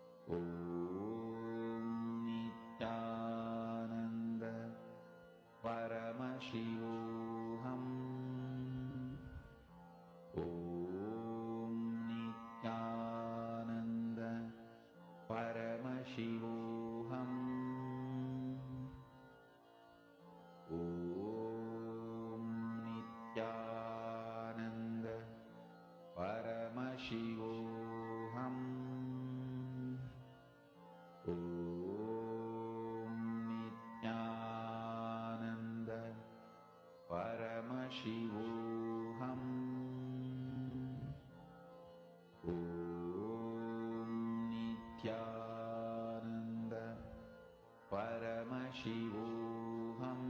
Shivoham.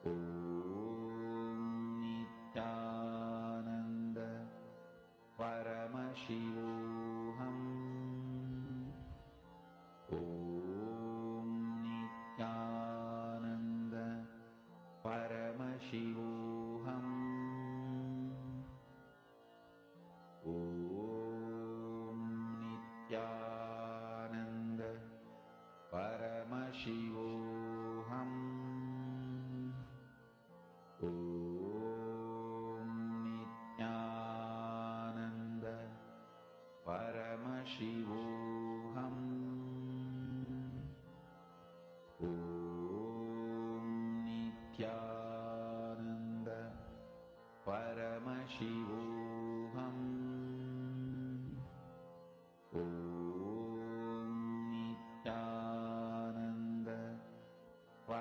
Om Nityananda Paramashivoham. Om Nityananda Paramashivoham. Om Nityananda Paramashivoham. Om Nityananda Paramashivoham. Om Nityananda Paramashivoham. Om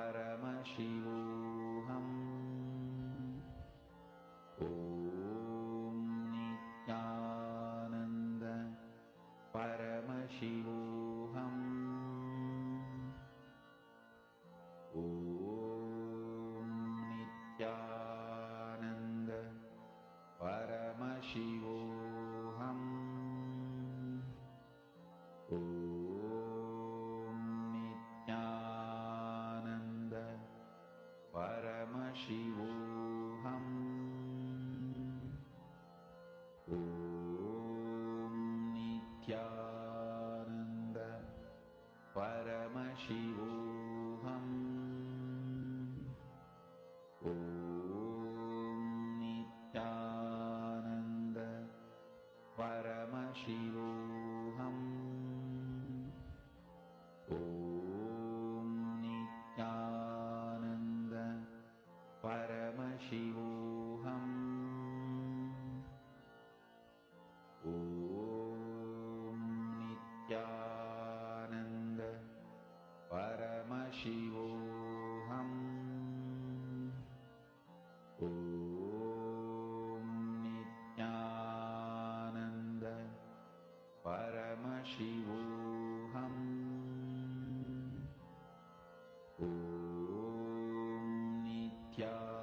Nityananda Paramashivoham. Om Nityananda Paramashivoham. Om Nityananda Paramashivoham. Om Nityananda Paramashivoham. Om Nityananda Paramashivoham. Om Nityananda Paramashivoham. Om Nityananda Paramashivoham. Om Nityananda Paramashivoham. Om Nityananda Paramashivoham.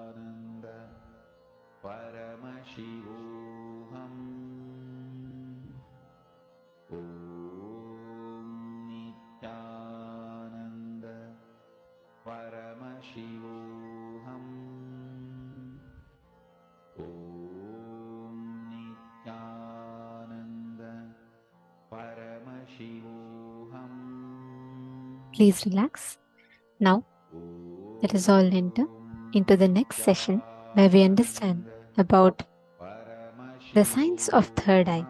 Om Nityananda Paramashivoham. Om Nityananda Paramashivoham. Om Nityananda Paramashivoham. Please relax. Now, let us all enter into the next session where we understand about the science of third eye.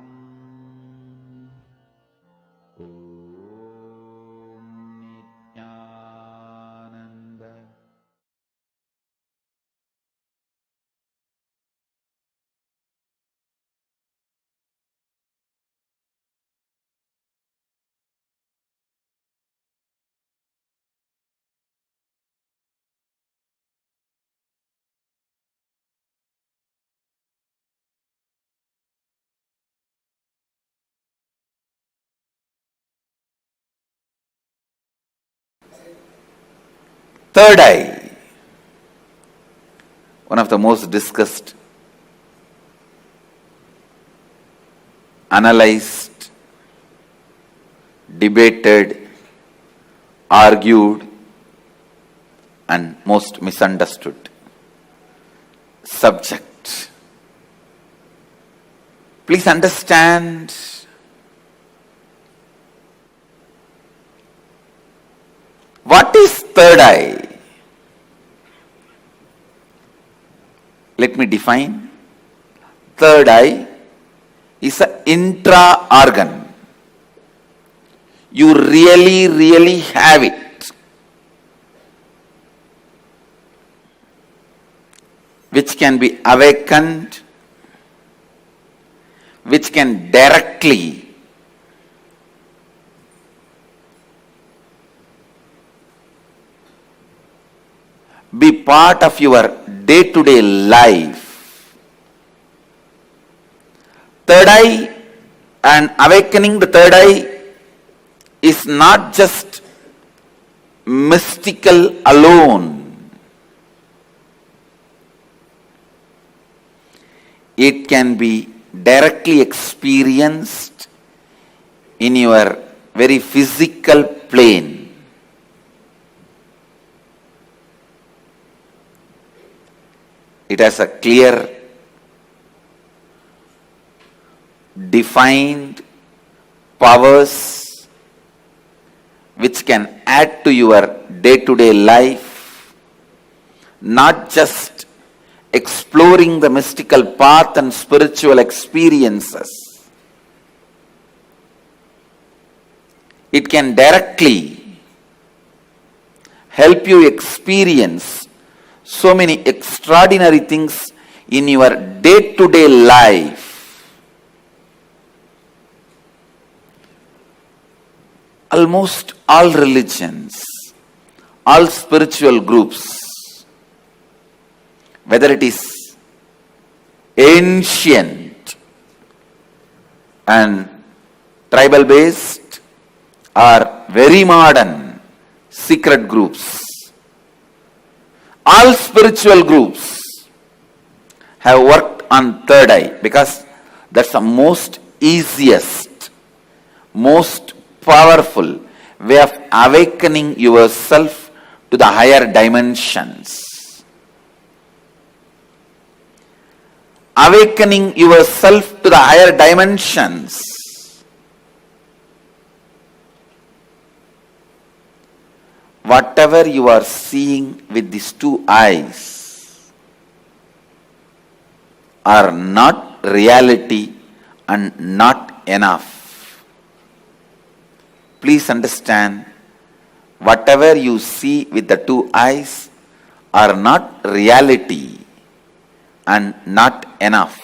Third eye, one of the most discussed, analyzed, debated, argued, and most misunderstood subject. Please understand, what is third eye? Let me define. Third eye is an intra-organ. You really have it, which can be awakened, which can directly be part of your day-to-day life. Third eye and awakening the third eye is not just mystical alone. It can be directly experienced in your very physical plane. It has a clear, defined powers which can add to your day-to-day life, not just exploring the mystical path and spiritual experiences. It can directly help you experience so many extraordinary things in your day-to-day life. Almost all religions, all spiritual groups, whether it is ancient and tribal based or very modern secret groups, all spiritual groups have worked on third eye because that's the most easiest, most powerful way of awakening yourself to the higher dimensions. Awakening yourself to the higher dimensions. Whatever you are seeing with these two eyes are not reality and not enough. Please understand, whatever you see with the two eyes are not reality and not enough.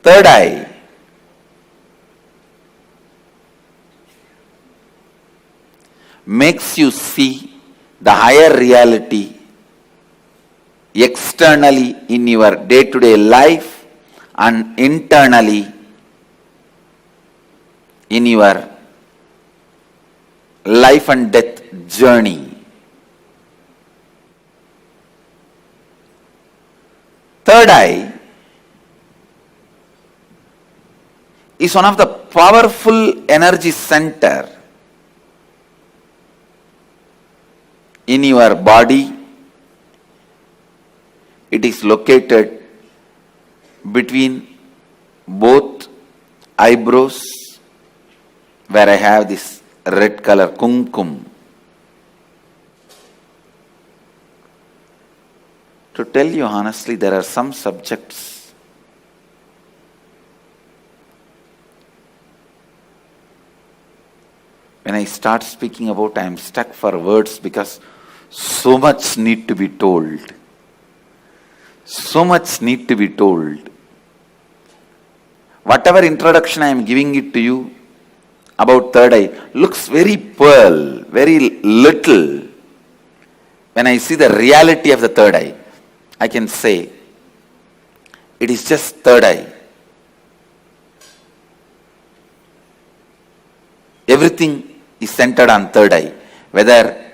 Third eye makes you see the higher reality externally in your day-to-day life and internally in your life and death journey. Third eye is one of the powerful energy center in your body. It is located between both eyebrows, where I have this red color kumkum. To tell you honestly, there are some subjects when I start speaking about, I am stuck for words because so much need to be told. So much need to be told. Whatever introduction I am giving it to you about third eye looks very pearl, very little. When I see the reality of the third eye, I can say it is just third eye. Everything is centered on third eye. Whether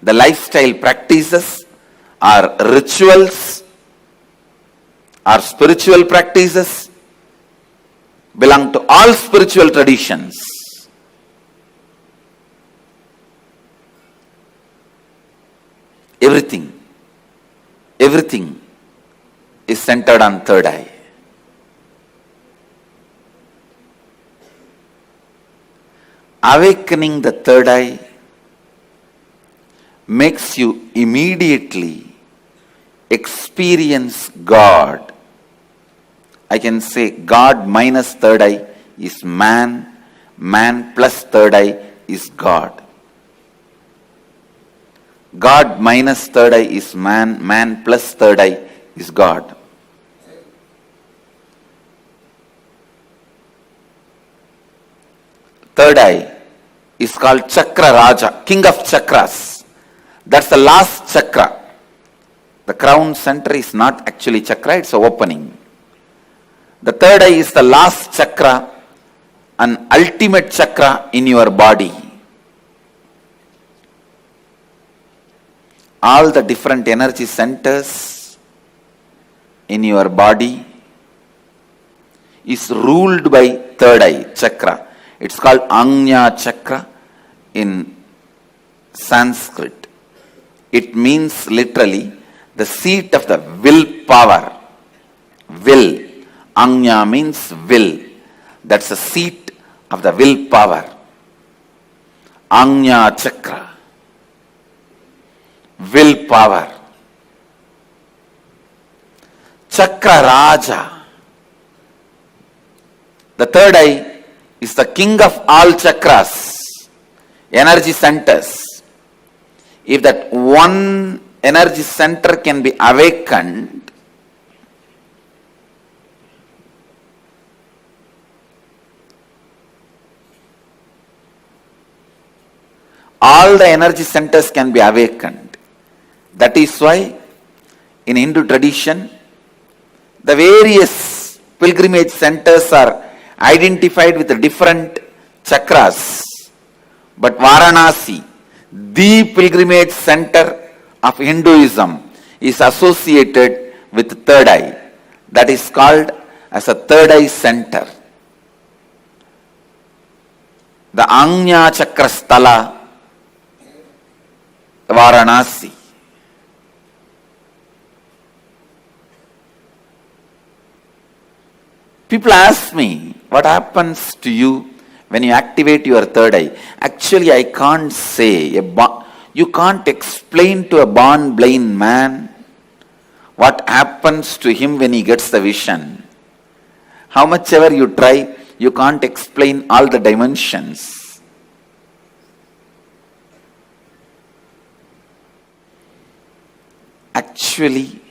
the lifestyle practices or rituals or spiritual practices belong to all spiritual traditions. Everything is centered on third eye. Awakening the third eye makes you immediately experience God. I can say God minus third eye is man, man plus third eye is God. God minus third eye is man, man plus third eye is God. Third eye is called Chakra Raja, King of Chakras. That's the last chakra. The crown center is not actually chakra, it's an opening. The third eye is the last chakra, an ultimate chakra in your body. All the different energy centers in your body is ruled by third eye chakra. It's called Ajna chakra in Sanskrit. It means literally the seat of the will power. Will. Ajna means will. That's the seat of the will power. Ajna chakra. Will power. Chakra Raja. The third eye is the king of all chakras, energy centers. If that one energy center can be awakened, all the energy centers can be awakened. That is why in Hindu tradition, the various pilgrimage centers are identified with the different chakras. But Varanasi, the pilgrimage center of Hinduism, is associated with third eye. That is called as a third eye center. The Ajna Chakra Sthala, Varanasi. People ask me, what happens to you when you activate your third eye? Actually, I can't say. You can't explain to a born blind man what happens to him when he gets the vision. How much ever you try, you can't explain all the dimensions. Actually,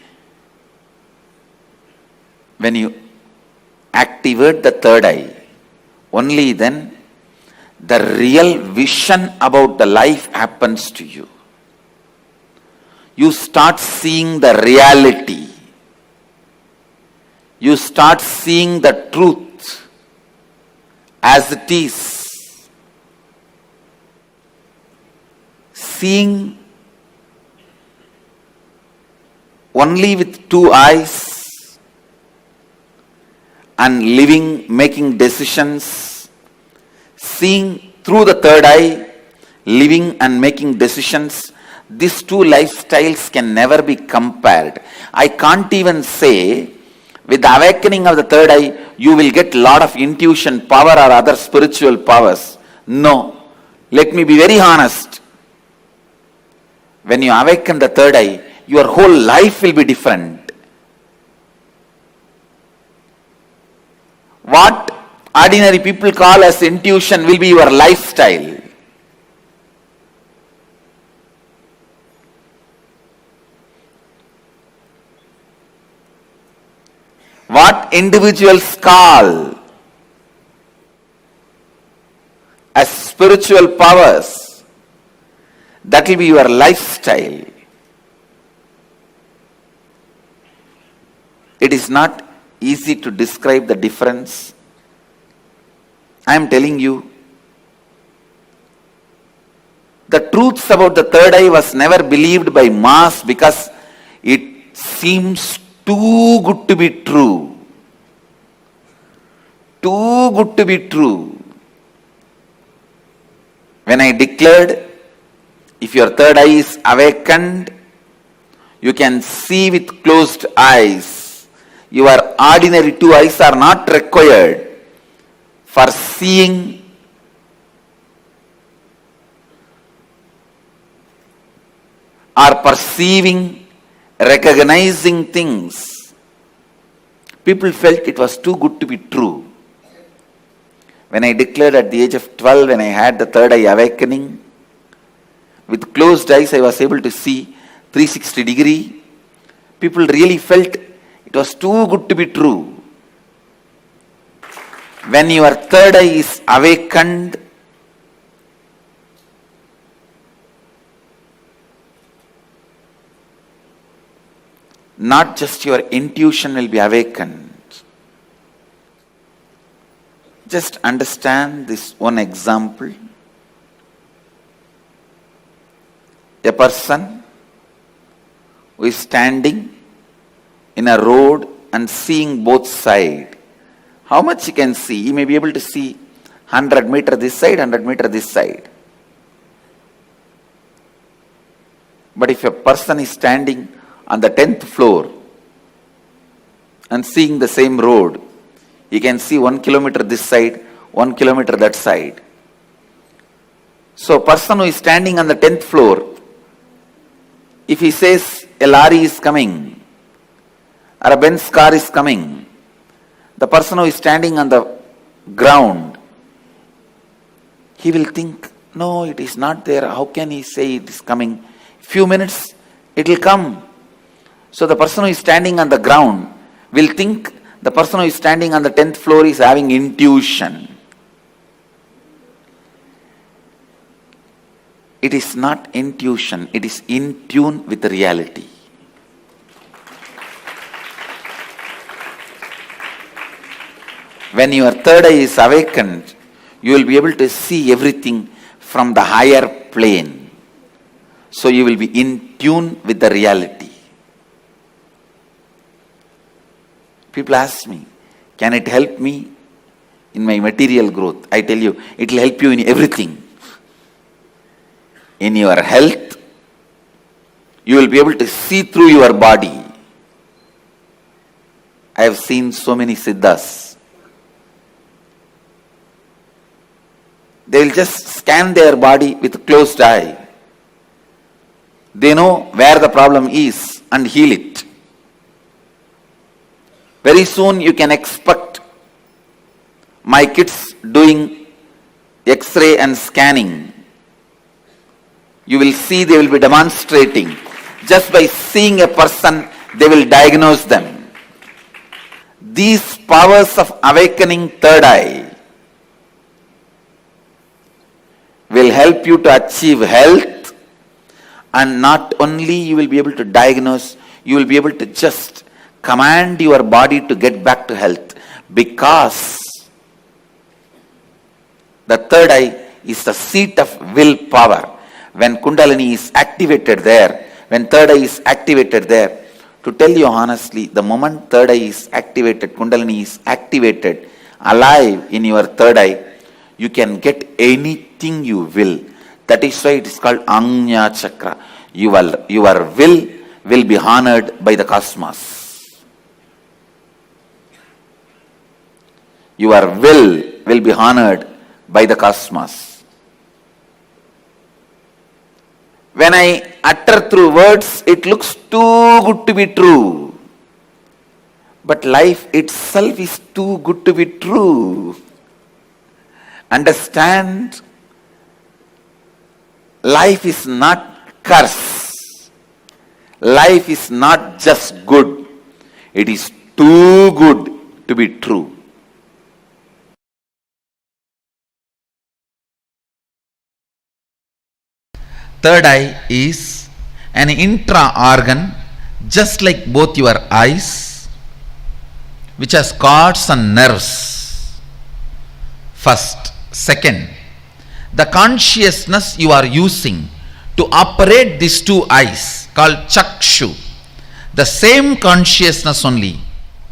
when you activate the third eye, only then the real vision about the life happens to you. You start seeing the reality. You start seeing the truth as it is. Seeing only with two eyes and living, making decisions, seeing through the third eye, living and making decisions, these two lifestyles can never be compared. I can't even say, with the awakening of the third eye, you will get a lot of intuition power or other spiritual powers. No. Let me be very honest. When you awaken the third eye, your whole life will be different. What ordinary people call as intuition will be your lifestyle. What individuals call as spiritual powers, that will be your lifestyle. It is not easy to describe the difference. I am telling you, the truths about the third eye was never believed by mass because it seems too good to be true. Too good to be true. When I declared, if your third eye is awakened, you can see with closed eyes. Your ordinary two eyes are not required for seeing or perceiving, recognizing things. People felt it was too good to be true. When I declared at the age of 12, when I had the third eye awakening, with closed eyes I was able to see 360 degree. People really felt it was too good to be true. When your third eye is awakened, not just your intuition will be awakened. Just understand this one example. A person who is standing in a road and seeing both sides. How much he can see? He may be able to see 100 meter this side, 100 meter this side. But if a person is standing on the 10th floor and seeing the same road, he can see 1 kilometer this side, 1 kilometer that side. So a person who is standing on the 10th floor, if he says a lorry is coming or a Benz car is coming, the person who is standing on the ground, he will think, no, it is not there. How can he say it is coming? Few minutes, it will come. So the person who is standing on the ground will think the person who is standing on the 10th floor is having intuition. It is not intuition, it is in tune with the reality. When your third eye is awakened, you will be able to see everything from the higher plane. So you will be in tune with the reality. People ask me, can it help me in my material growth? I tell you, it will help you in everything. In your health, you will be able to see through your body. I have seen so many siddhas. They will just scan their body with closed eye. They know where the problem is and heal it. Very soon you can expect my kids doing X-ray and scanning. You will see they will be demonstrating. Just by seeing a person, they will diagnose them. These powers of awakening third eye will help you to achieve health, and not only you will be able to diagnose, you will be able to just command your body to get back to health, because the third eye is the seat of willpower. When Kundalini is activated there, when third eye is activated there, to tell you honestly, the moment third eye is activated, Kundalini is activated, alive in your third eye, you can get anything you will. That is why it is called Anya Chakra. Your will be honored by the cosmos. Your will be honored by the cosmos. When I utter through words, it looks too good to be true. But life itself is too good to be true. Understand, life is not curse. Life is not just good. It is too good to be true. Third eye is an intra-organ, just like both your eyes, which has cords and nerves. First. Second, the consciousness you are using to operate these two eyes, called chakshu, the same consciousness only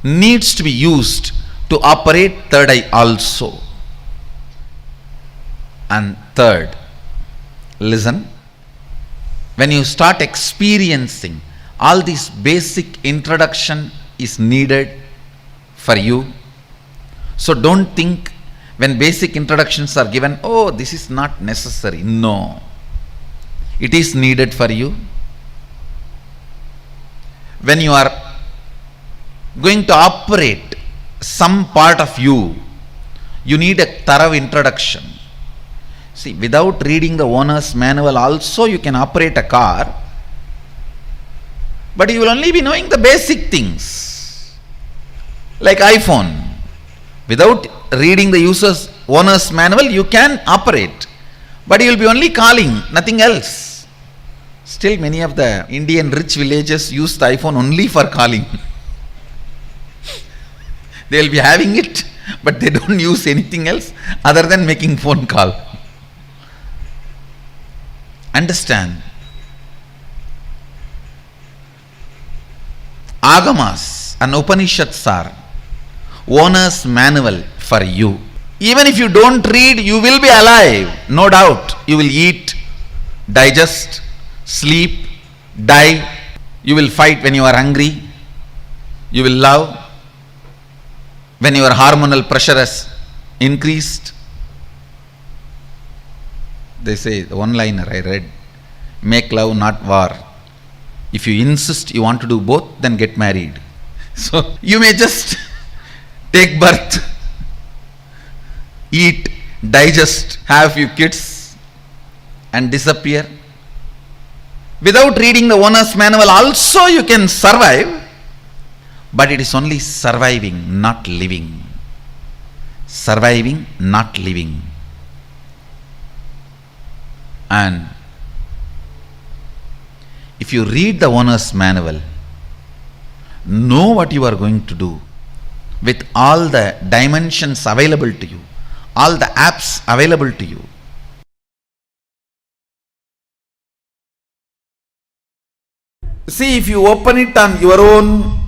needs to be used to operate third eye also. And third, listen, when you start experiencing, all this basic introduction is needed for you. So don't think when basic introductions are given, oh, this is not necessary. No, it is needed for you. When you are going to operate some part of you, you need a thorough introduction. See, without reading the owner's manual also you can operate a car, but you will only be knowing the basic things. Like iPhone. Without reading the owner's manual, you can operate, but you will be only calling, nothing else. Still, many of the Indian rich villages use the iPhone only for calling. They will be having it but they don't use anything else other than making phone call. Understand? Agamas and Upanishads are owner's manual for you. Even if you don't read, you will be alive, no doubt. You will eat, digest, sleep, die. You will fight when you are hungry. You will love when your hormonal pressure has increased. They say, the one-liner I read, make love, not war. If you insist you want to do both, then get married. So you may just take birth, eat, digest, have a few kids and disappear. Without reading the owner's manual also you can survive, but it is only surviving, not living. Surviving, not living. And if you read the owner's manual, know what you are going to do with all the dimensions available to you, all the apps available to you. See, if you open it on your own,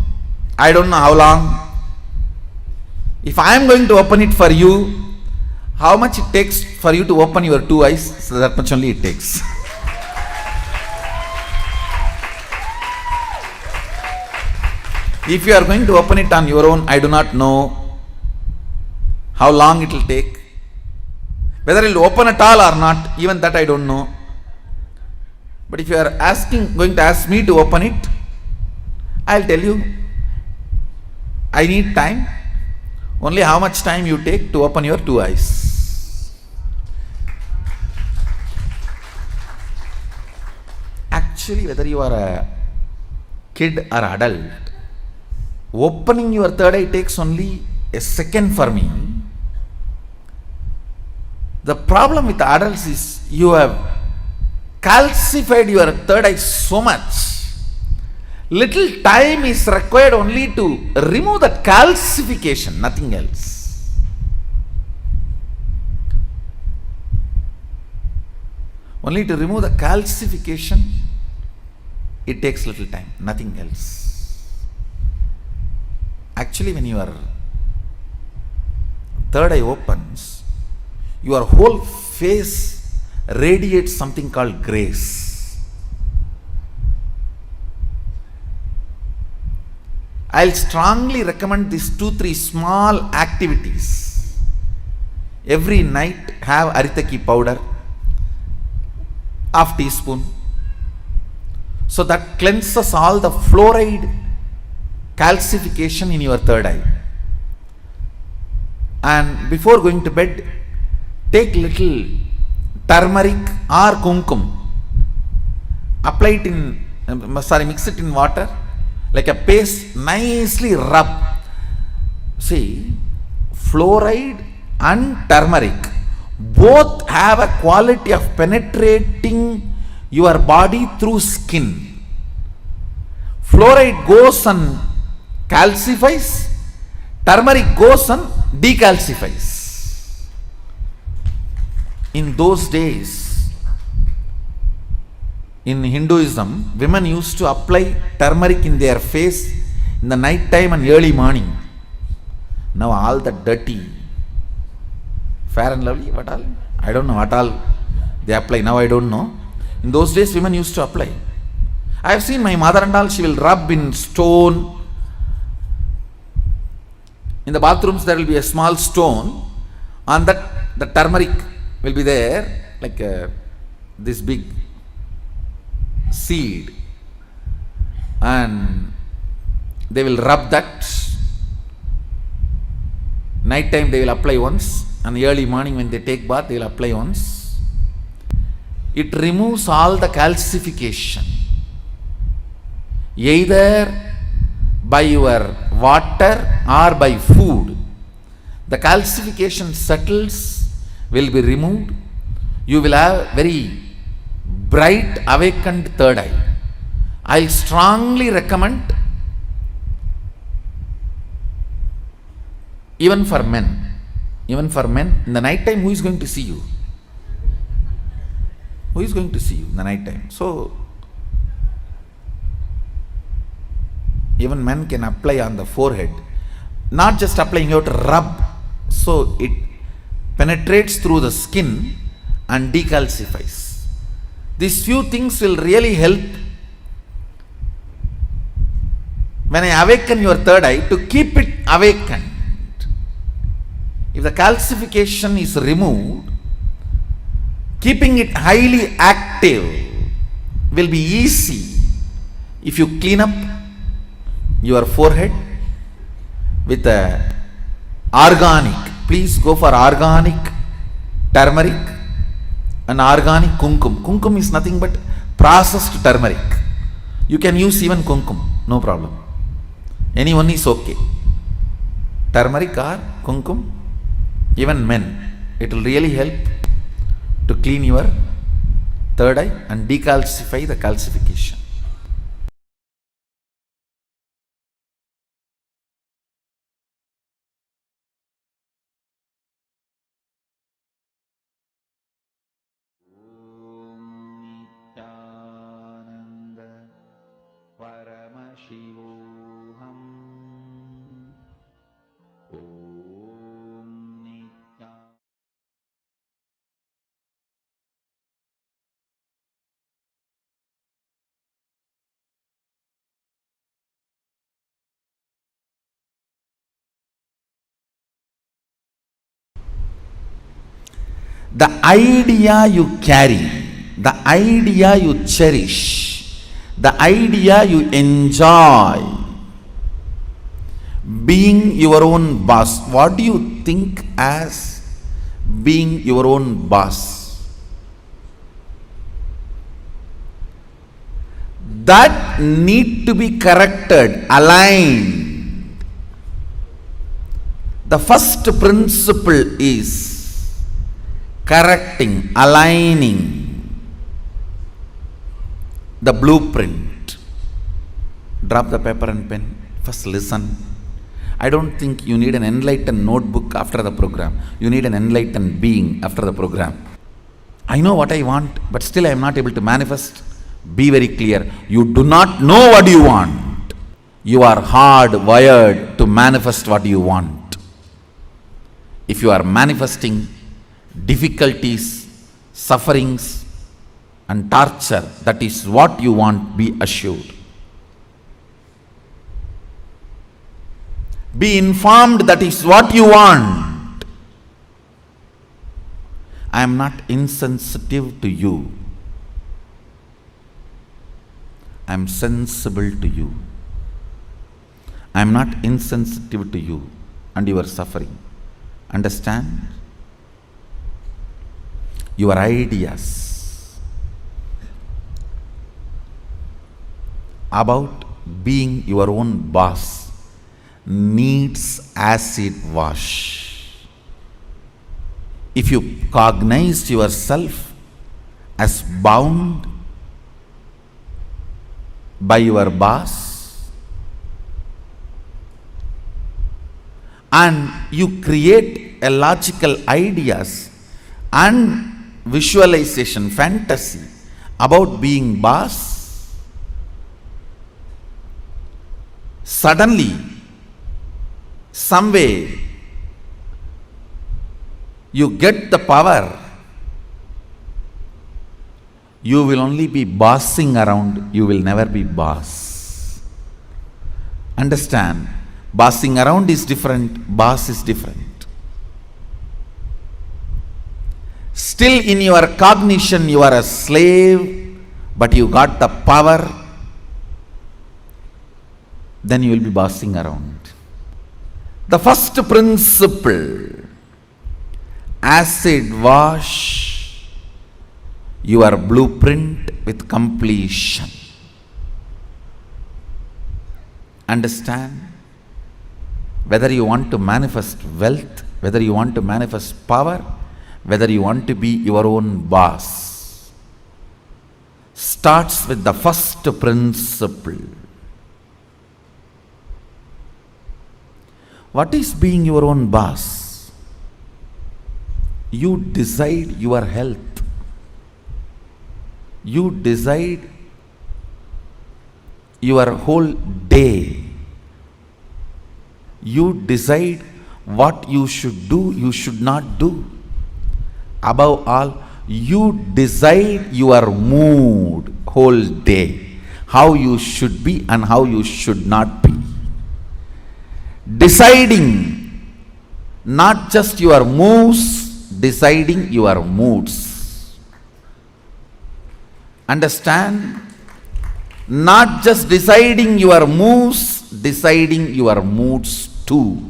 I don't know how long. If I am going to open it for you, how much it takes for you to open your two eyes? So that much only it takes. If you are going to open it on your own, I do not know how long it will take. Whether it will open at all or not, even that I don't know. But if you are going to ask me to open it, I will tell you, I need time. Only how much time you take to open your two eyes. Actually, whether you are a kid or adult, opening your third eye takes only a second for me. The problem with adults is you have calcified your third eye so much. Little time is required only to remove that calcification, nothing else. Only to remove the calcification, it takes little time, nothing else. Actually, when your third eye opens, your whole face radiates something called grace. I'll strongly recommend these 2-3 small activities. Every night have aritaki powder, half teaspoon. So that cleanses all the fluoride calcification in your third eye. And before going to bed, take little turmeric or kumkum. Apply it mix it in water. Like a paste, nicely rub. See, fluoride and turmeric both have a quality of penetrating your body through skin. Fluoride goes and calcifies, turmeric goes and decalcifies. In those days, in Hinduism, women used to apply turmeric in their face in the night time and early morning. Now all the dirty, Fair and Lovely, what all? I don't know what all they apply. Now I don't know. In those days, women used to apply. I have seen my mother and all, she will rub in stone. In the bathrooms, there will be a small stone. On that, the turmeric will be there, like this big seed, and they will rub that. Night time they will apply once, and early morning when they take bath they will apply once. It removes all the calcification, either by your water or by food. The calcification settles, will be removed. You will have very bright awakened third eye. I strongly recommend even for men. Even for men, in the night time, who is going to see you? Who is going to see you in the night time? So, even men can apply on the forehead. Not just applying, you have to rub. So, it penetrates through the skin and decalcifies. These few things will really help when I awaken your third eye to keep it awakened. If the calcification is removed, keeping it highly active will be easy if you clean up your forehead with a organic. Please go for organic turmeric and organic kumkum. Kumkum is nothing but processed turmeric. You can use even kumkum, no problem. Anyone is okay. Turmeric or kumkum, even men, it will really help to clean your third eye and decalcify the calcification. The idea you carry, the idea you cherish, the idea you enjoy, being your own boss. What do you think as being your own boss? That need to be corrected, aligned. The first principle is correcting, aligning the blueprint. Drop the paper and pen. First listen. I don't think you need an enlightened notebook after the program. You need an enlightened being after the program. I know what I want, but still I am not able to manifest. Be very clear. You do not know what you want. You are hardwired to manifest what you want. If you are manifesting difficulties, sufferings and torture, that is what you want, be assured. Be informed that is what you want. I am not insensitive to you. I am sensible to you. I am not insensitive to you and your suffering. Understand? Your ideas about being your own boss needs acid wash. If you cognize yourself as bound by your boss and you create a logical ideas and visualization, fantasy about being boss, suddenly, some way, you get the power, you will only be bossing around, you will never be boss. Understand? Bossing around is different, boss is different. Still in your cognition you are a slave, but you got the power, then you will be bossing around. The first principle, acid wash your blueprint with completion. Understand? Whether you want to manifest wealth, whether you want to manifest power, whether you want to be your own boss, starts with the first principle. What is being your own boss? You decide your health. You decide your whole day. You decide what you should do, you should not do. Above all, you decide your mood whole day, how you should be and how you should not be. Deciding not just your moves, deciding your moods. Understand? Not just deciding your moves, deciding your moods too.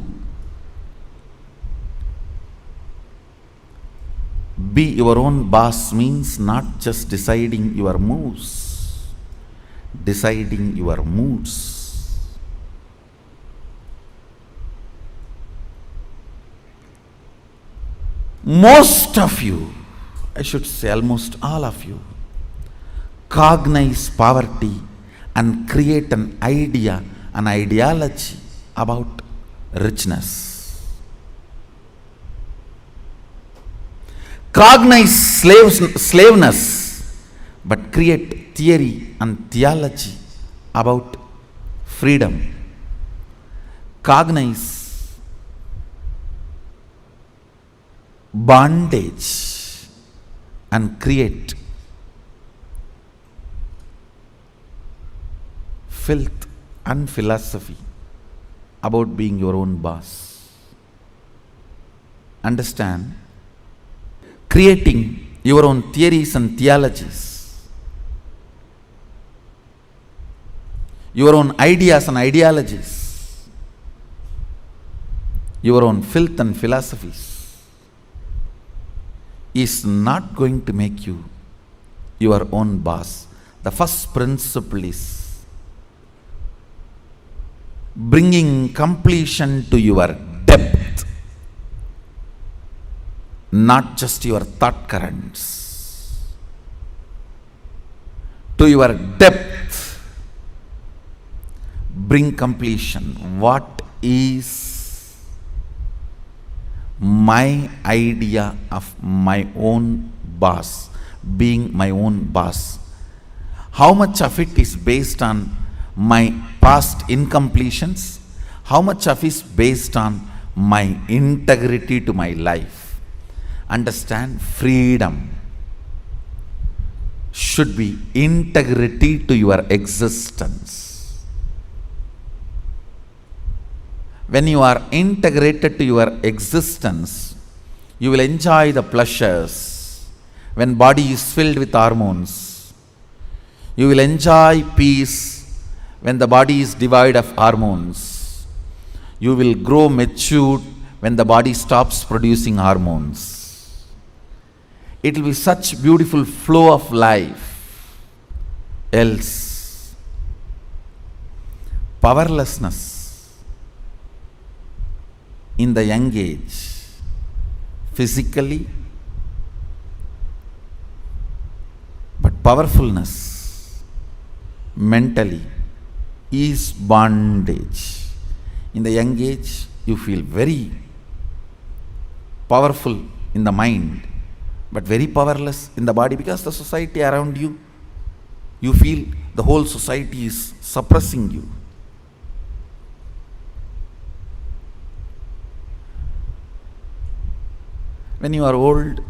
Be your own boss means not just deciding your moves, deciding your moods. Most of you, I should say almost all of you, cognize poverty and create an idea, an ideology about richness. Cognize slaveness, but create theory and theology about freedom. Cognize bondage and create filth and philosophy about being your own boss. Understand? Creating your own theories and theologies, your own ideas and ideologies, your own filth and philosophies is not going to make you your own boss. The first principle is bringing completion to your depth, not just your thought currents. To your depth, bring completion. What is my idea of my own boss, being my own boss? How much of it is based on my past incompletions? How much of it is based on my integrity to my life? Understand, freedom should be integrity to your existence. When you are integrated to your existence, you will enjoy the pleasures. When body is filled with hormones, you will enjoy peace. When the body is devoid of hormones, you will grow matured when the body stops producing hormones. It will be such beautiful flow of life. Else, powerlessness in the young age, physically, but powerfulness mentally is bondage. In the young age, you feel very powerful in the mind, but very powerless in the body because the society around you, you feel the whole society is suppressing you. When you are old,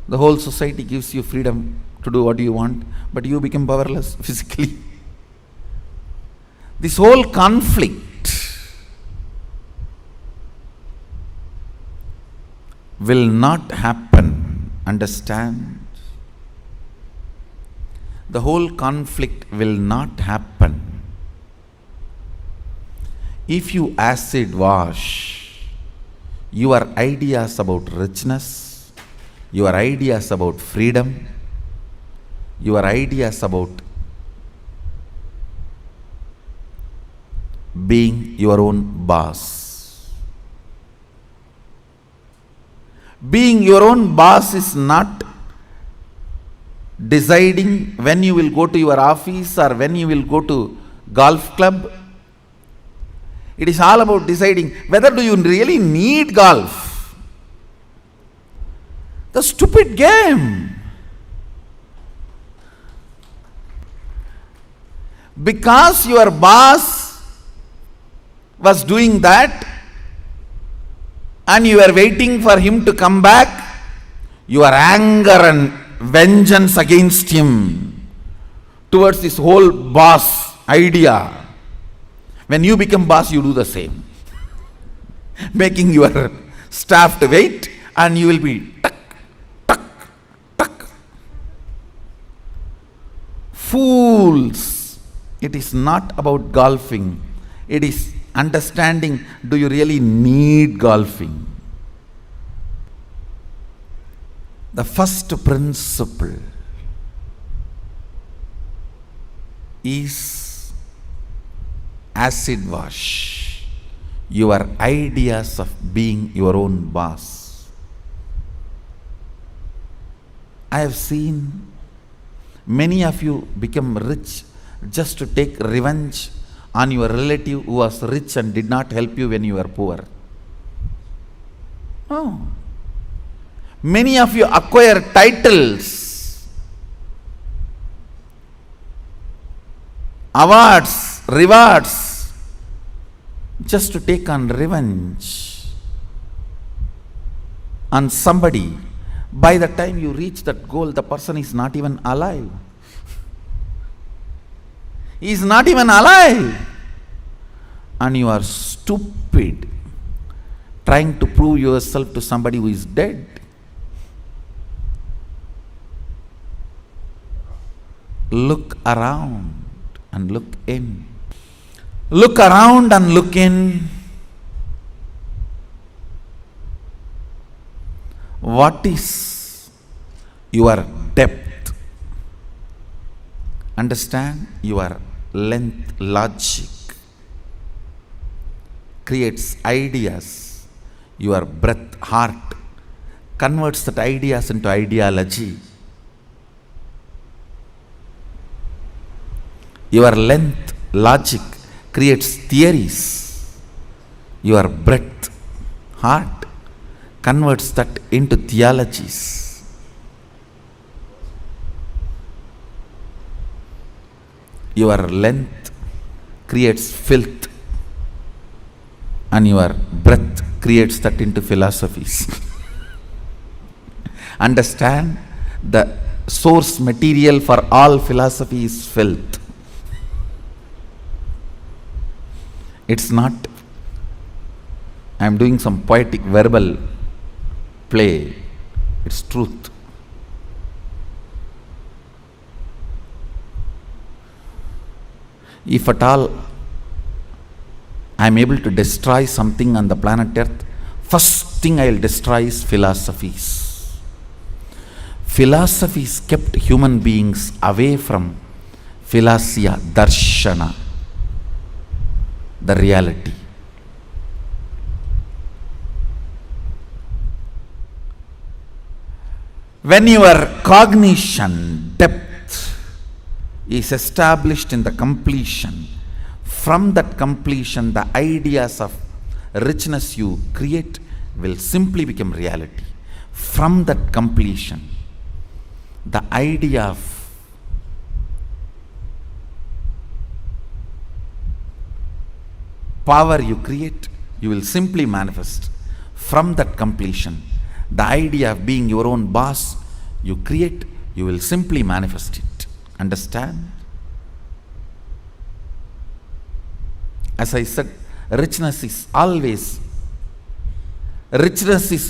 the whole society gives you freedom to do what you want, but you become powerless physically. This whole conflict will not happen. Understand? The whole conflict will not happen if you acid wash your ideas about richness, your ideas about freedom, your ideas about being your own boss. Being your own boss is not deciding when you will go to your office or when you will go to golf club. It is all about deciding whether do you really need golf. The stupid game. Because your boss was doing that and you were waiting for him to come back, your anger and vengeance against him towards this whole boss idea. When you become boss, you do the same. Making your staff to wait, and you will be tuck, tuck, tuck. Fools. It is not about golfing. It is understanding, do you really need golfing? The first principle is acid wash your ideas of being your own boss. I have seen many of you become rich just to take revenge on your relative who was rich and did not help you when you were poor. Oh. Many of you acquire titles, awards, rewards, just to take on revenge on somebody. By the time you reach that goal, the person is not even alive. He is not even alive. And you are stupid, trying to prove yourself to somebody who is dead. Look around and look in. Look around and look in. What is your depth? Understand? Your length, logic creates ideas. Your breath, heart converts that ideas into ideology. Your length, logic creates theories. Your breath, heart converts that into theologies. Your length creates filth, and your breath creates that into philosophies. Understand, the source material for all philosophy is filth. It's not, I am doing some poetic verbal play, it's truth. If at all I am able to destroy something on the planet Earth, first thing I will destroy is philosophies. Philosophies kept human beings away from philosia, darshana, the reality. When your cognition depth is established in the completion, from that completion, the ideas of richness you create will simply become reality. From that completion, the idea of power you create, you will simply manifest. From that completion, the idea of being your own boss you create, you will simply manifest it. Understand? As I said, richness is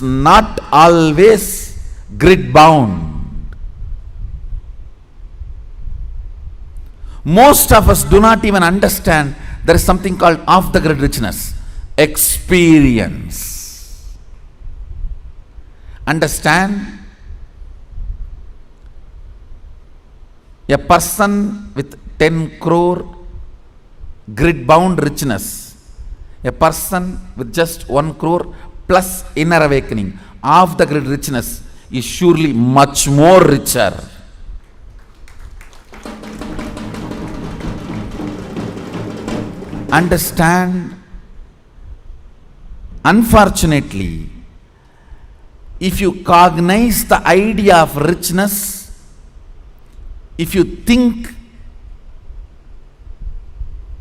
not always grid bound. Most of us do not even understand there is something called off the grid richness. Experience. Understand? A person with 10 crore grid bound richness, a person with just 1 crore plus inner awakening, off the grid richness is surely much more richer. Understand? Unfortunately, if you cognize the idea of richness, if you think,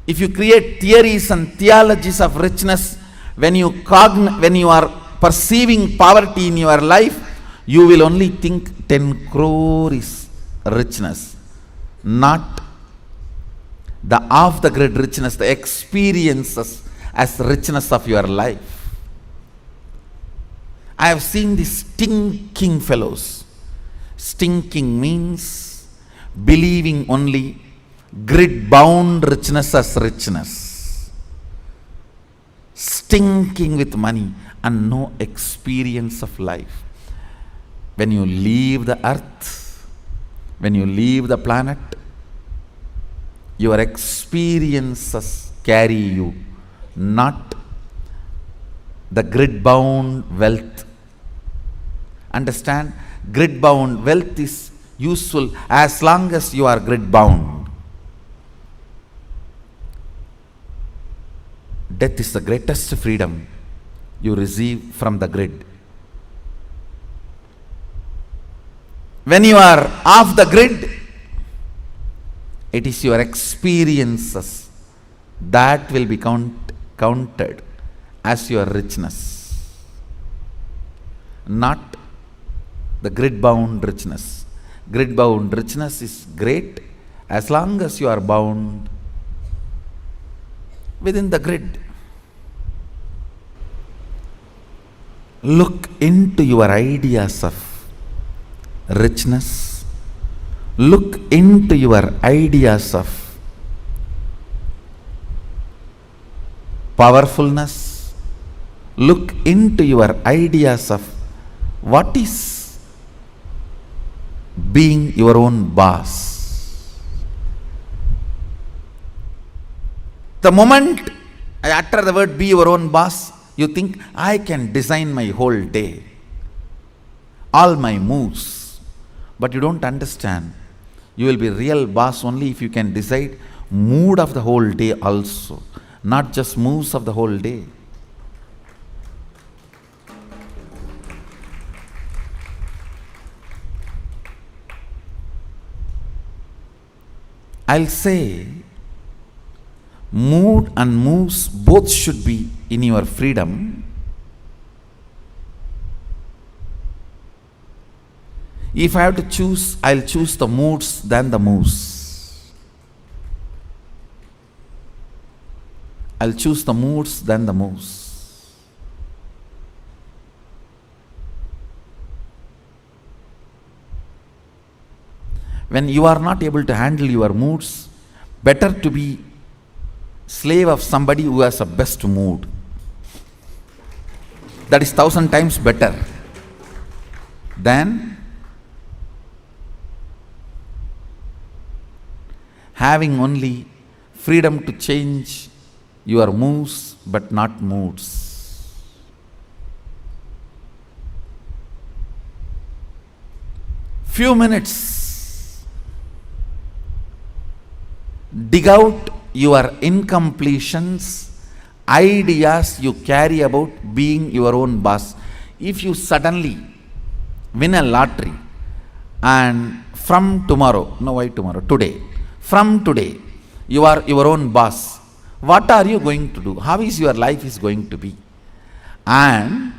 if you create theories and theologies of richness, when you are perceiving poverty in your life, you will only think 10 crore is richness, not the off the grid richness, the experiences as richness of your life. I have seen these stinking fellows. Stinking means believing only grid bound richness as richness. Stinking with money and no experience of life. When you leave the earth, when you leave the planet, your experiences carry you, not the grid bound wealth. Understand, grid bound wealth is useful as long as you are grid bound. Death is the greatest freedom you receive from the grid. When you are off the grid, it is your experiences that will be counted as your richness, not the grid bound richness. Grid bound richness is great as long as you are bound within the grid. Look into your ideas of richness. Look into your ideas of powerfulness. Look into your ideas of what is being your own boss. The moment I utter the word be your own boss, you think I can design my whole day, all my moves. But you don't understand. You will be real boss only if you can decide mood of the whole day also, not just moves of the whole day. I'll say mood and moves both should be in your freedom. If I have to choose, I'll choose the moods than the moves. I'll choose the moods than the moves. When you are not able to handle your moods, better to be slave of somebody who has a best mood. That is 1,000 times better than having only freedom to change your moves but not moods. Few minutes, dig out your incompletions, ideas you carry about being your own boss. If you suddenly win a lottery and from tomorrow, no why tomorrow, today, from today, you are your own boss, what are you going to do? How is your life is going to be? And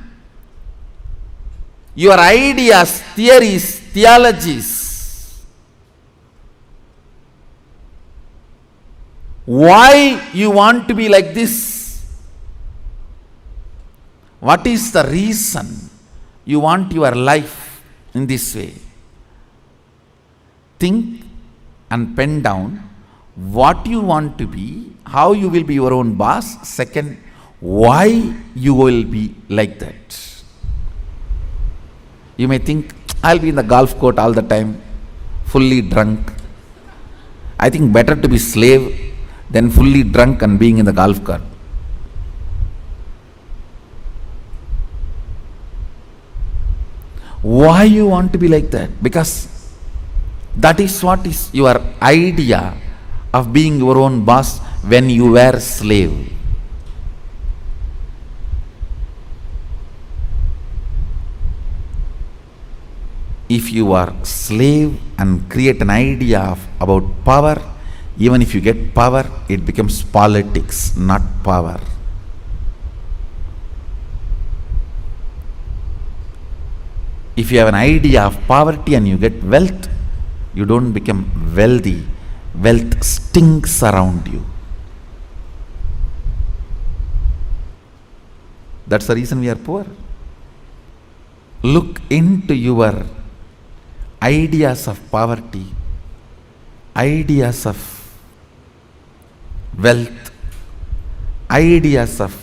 your ideas, theories, theologies, why you want to be like this? What is the reason you want your life in this way? Think and pen down what you want to be, how you will be your own boss. Second, why you will be like that. You may think, I'll be in the golf court all the time, fully drunk. I think better to be slave than fully drunk and being in the golf cart. Why you want to be like that? Because that is what is your idea of being your own boss when you were a slave. if you are slave and create an idea about power, even if you get power, it becomes politics, not power. If you have an idea of poverty and you get wealth, you don't become wealthy. Wealth stinks around you. That's the reason we are poor. Look into your ideas of poverty, ideas of wealth, ideas of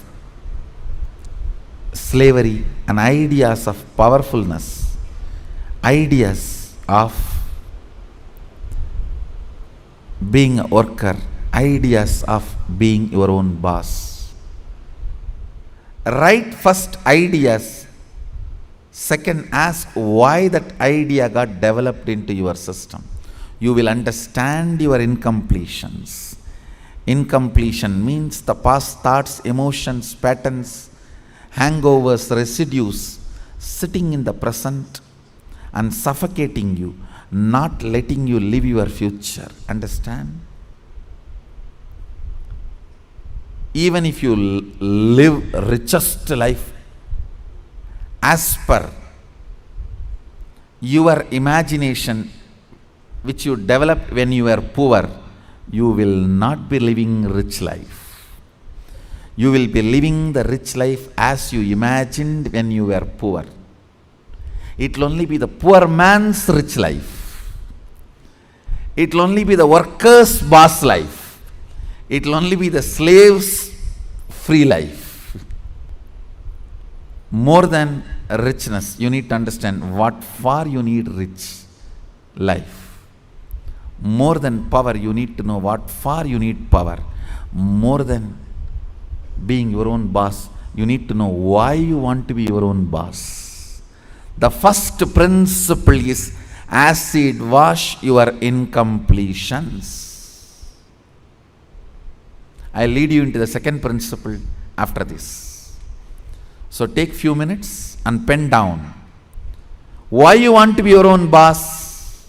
slavery, and ideas of powerfulness, ideas of being a worker, ideas of being your own boss. Write first ideas. Second, ask why that idea got developed into your system. You will understand your incompletions. Incompletion means the past thoughts, emotions, patterns, hangovers, residues sitting in the present and suffocating you, not letting you live your future. Understand? Even if you live richest life as per your imagination which you developed when you were poor, you will not be living rich life. You will be living the rich life as you imagined when you were poor. It will only be the poor man's rich life. It will only be the worker's boss life. It will only be the slave's free life. More than richness, you need to understand what for you need rich life. More than power, you need to know what for you need power. More than being your own boss, you need to know why you want to be your own boss. The first principle is acid wash your incompletions. I'll lead you into the second principle after this. So take few minutes and pen down why you want to be your own boss.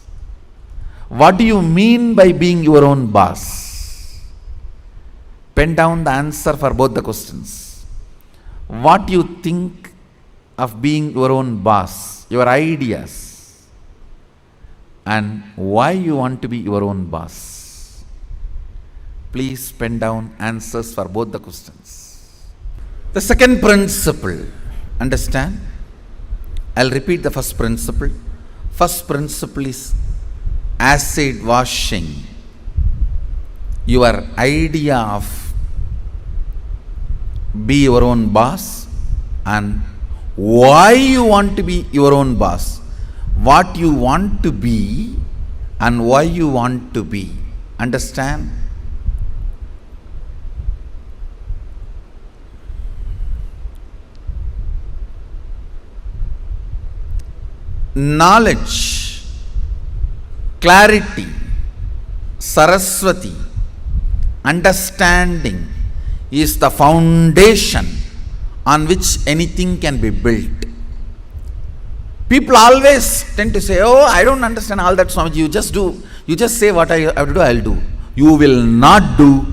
What do you mean by being your own boss? Pen down the answer for both the questions. What you think of being your own boss, your ideas, and why you want to be your own boss. Please pen down answers for both the questions. The second principle, understand? I'll repeat the first principle. First principle is acid washing your idea of be your own boss and why you want to be your own boss, what you want to be and why you want to be. Understand? Knowledge, clarity, Saraswati, understanding is the foundation on which anything can be built. People always tend to say, oh, I don't understand all that, Swamiji. You just say what I have to do, I'll do. You will not do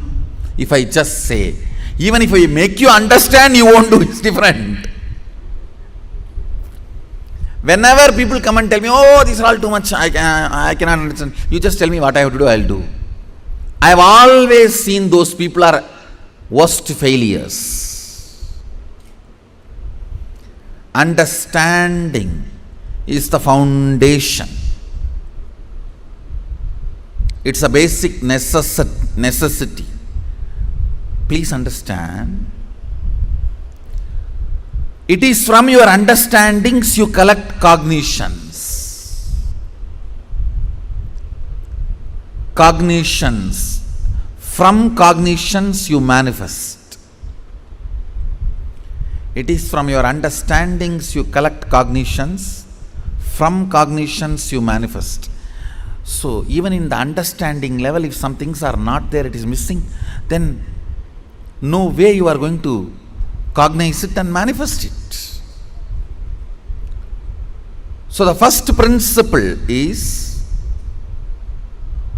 if I just say. Even if I make you understand, you won't do. It's different. Whenever people come and tell me, oh, these are all too much, I cannot understand. You just tell me what I have to do, I'll do. I have always seen those people are worst failures. Understanding is the foundation. It's a basic necessity. Please understand. It is from your understandings you collect cognitions. Cognitions. From cognitions you manifest. It is from your understandings you collect cognitions. From cognitions you manifest. So even in the understanding level, if some things are not there, it is missing, then no way you are going to cognize it and manifest it. So the first principle is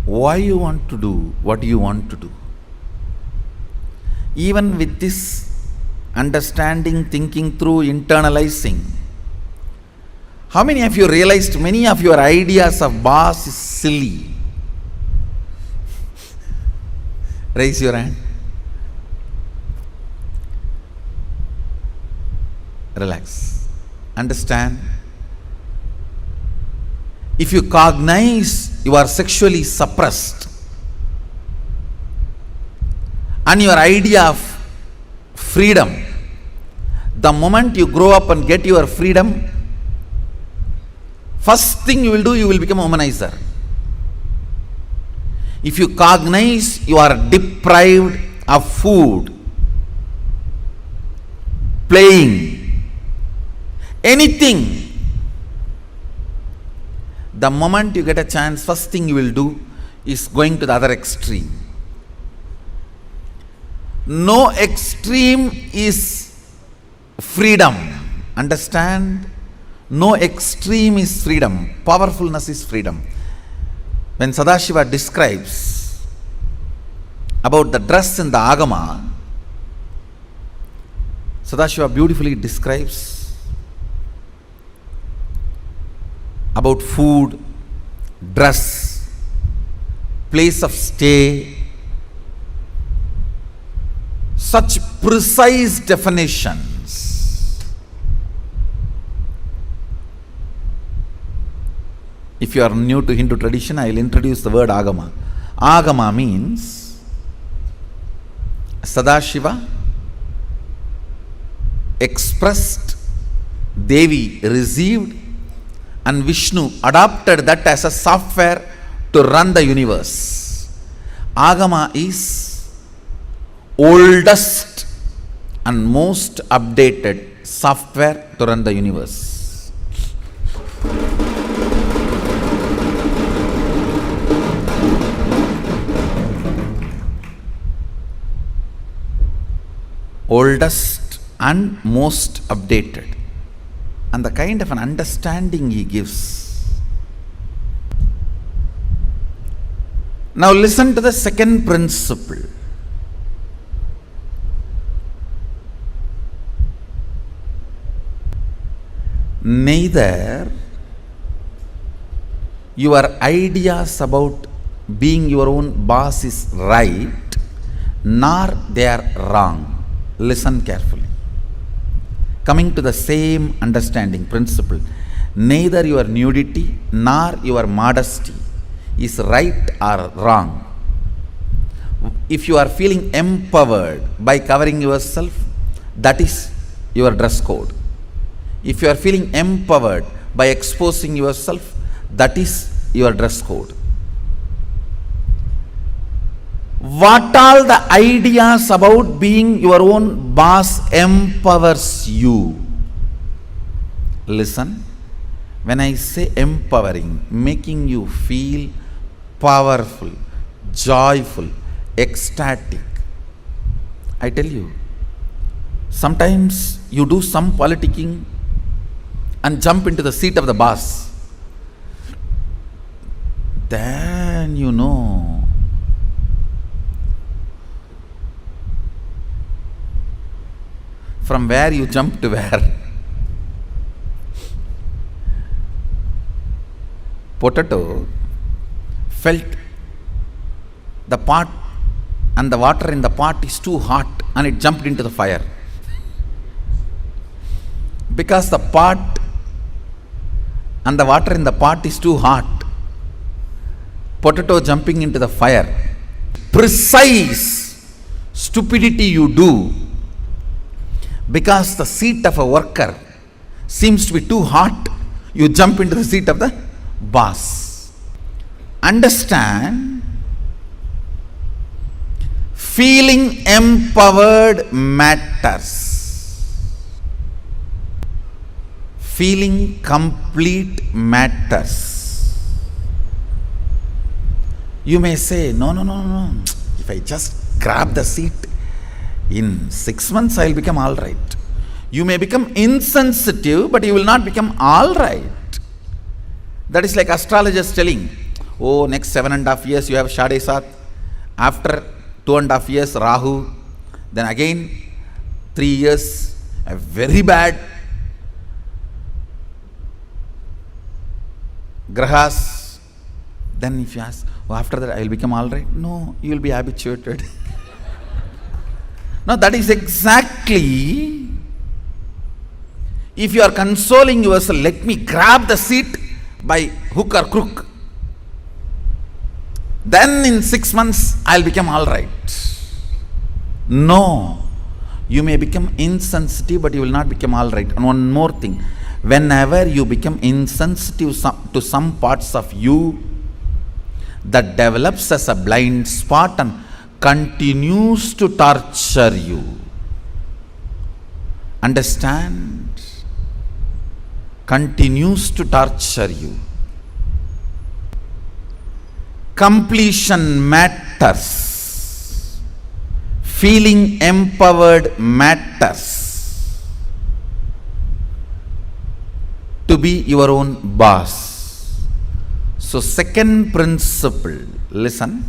why you want to do what you want to do. Even with this understanding, thinking through, internalizing, how many of you realized many of your ideas of boss is silly? Raise your hand. Relax. Understand. If you cognize you are sexually suppressed and your idea of freedom, the moment you grow up and get your freedom, first thing you will do, you will become a womanizer. If you cognize you are deprived of food, playing, anything, the moment you get a chance, first thing you will do is going to the other extreme. No extreme is freedom. Understand? No extreme is freedom. Powerfulness is freedom. When Sadashiva describes about the dress in the Agama, Sadashiva beautifully describes about food, dress, place of stay, such precise definitions. If you are new to Hindu tradition, I will introduce the word Agama. Agama means Sadashiva expressed, Devi received, and Vishnu adopted that as a software to run the universe. Agama is oldest and most updated software to run the universe. Oldest and most updated. And the kind of an understanding he gives. Now listen to the second principle. Neither your ideas about being your own boss is right, nor they are wrong. Listen carefully. Coming to the same understanding principle, neither your nudity nor your modesty is right or wrong. If you are feeling empowered by covering yourself, that is your dress code. If you are feeling empowered by exposing yourself, that is your dress code. What all the ideas about being your own boss empowers you? Listen, when I say empowering, making you feel powerful, joyful, ecstatic, I tell you, sometimes you do some politicking and jump into the seat of the boss. Then you know from where you jump to where. Potato felt the pot and the water in the pot is too hot and it jumped into the fire. Because the pot and the water in the pot is too hot, potato jumping into the fire. Precise stupidity you do because the seat of a worker seems to be too hot, you jump into the seat of the boss. Understand, feeling empowered matters. Feeling complete matters. You may say, no. If I just grab the seat, in 6 months I will become all right. You may become insensitive, but you will not become all right. That is like astrologers telling, oh, next 7.5 years you have Shade Sat. After 2.5 years, Rahu. Then again, 3 years, a very bad Grahas. Then if you ask, oh, after that I will become alright. No, you will be habituated. No, that is exactly, if you are consoling yourself, let me grab the seat by hook or crook. Then in 6 months, I'll become alright. No. You may become insensitive, but you will not become alright. And one more thing. Whenever you become insensitive to some parts of you, that develops as a blind spot and continues to torture you. Understand? Continues to torture you. Completion matters. Feeling empowered matters. To be your own boss. So second principle, listen.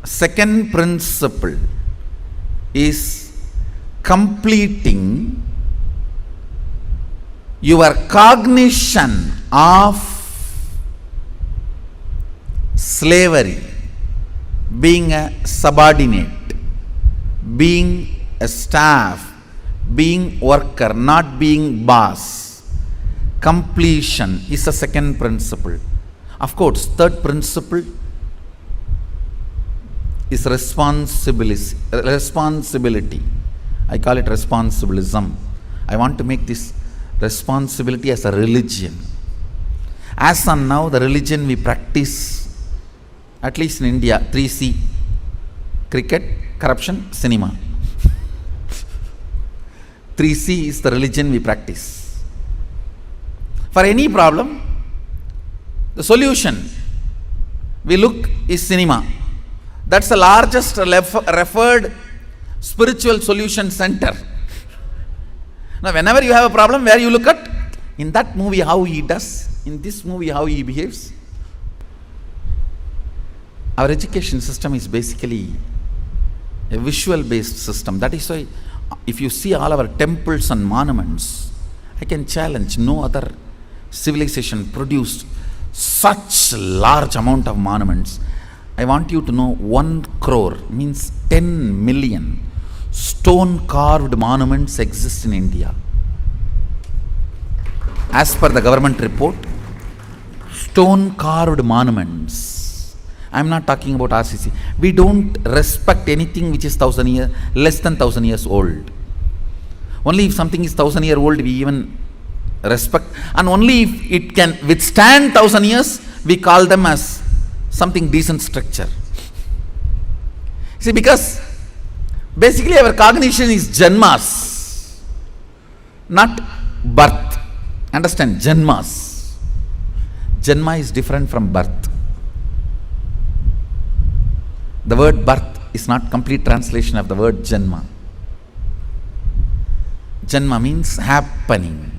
Second principle is completing your cognition of slavery, being a subordinate, being a staff, being worker, not being boss. Completion is the second principle. Of course, third principle is responsibility. I call it responsibilism. I want to make this responsibility as a religion. As on now, the religion we practice, at least in India, 3C: cricket, corruption, cinema. 3C is the religion we practice. For any problem, the solution we look is cinema. That's the largest referred spiritual solution center. Now, whenever you have a problem, where you look at? In that movie, how he does. In this movie, how he behaves. Our education system is basically a visual-based system. That is why, if you see all our temples and monuments, I can challenge, no other civilization produced such large amount of monuments. I want you to know 1 crore means 10 million stone carved monuments exist in India. As per the government report, stone carved monuments. I am not talking about RCC. We don't respect anything which is less than 1,000 years old. Only if something is 1,000 years old, we even respect, and only if it can withstand 1,000 years, we call them as something decent structure. See, because basically our cognition is janmas, not birth. Understand? Janmas. Janma is different from birth. The word birth is not complete translation of the word janma. Janma means happening.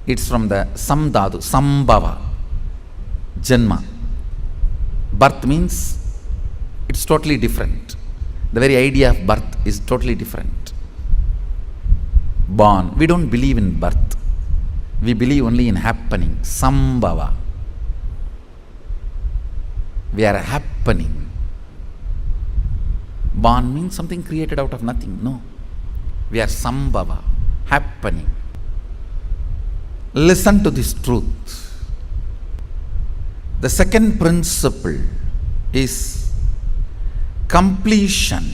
It's from the samdhatu, sambhava. Janma. Birth means it's totally different. The very idea of birth is totally different. Born. We don't believe in birth. We believe only in happening. Sambhava. We are happening. Born means something created out of nothing. No. We are sambhava. Happening. Listen to this truth. The second principle is completion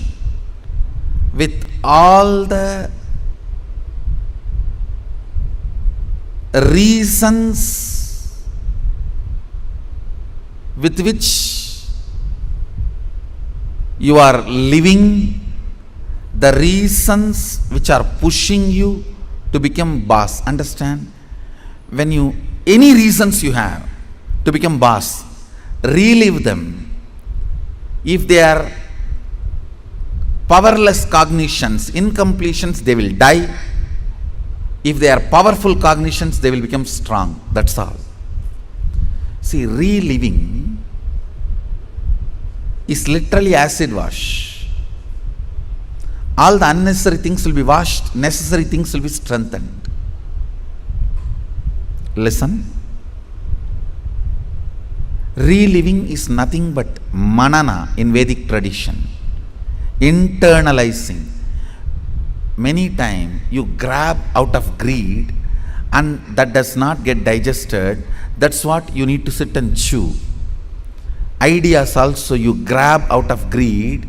with all the reasons with which you are living, the reasons which are pushing you to become boss. Understand? When you, any reasons you have to become boss, relive them. If they are powerless cognitions, incompletions, they will die. If they are powerful cognitions, they will become strong. That's all. See, reliving is literally acid wash. All the unnecessary things will be washed, necessary things will be strengthened. Listen. Reliving is nothing but manana in Vedic tradition. Internalizing. Many times you grab out of greed and that does not get digested. That's what you need to sit and chew. Ideas also you grab out of greed,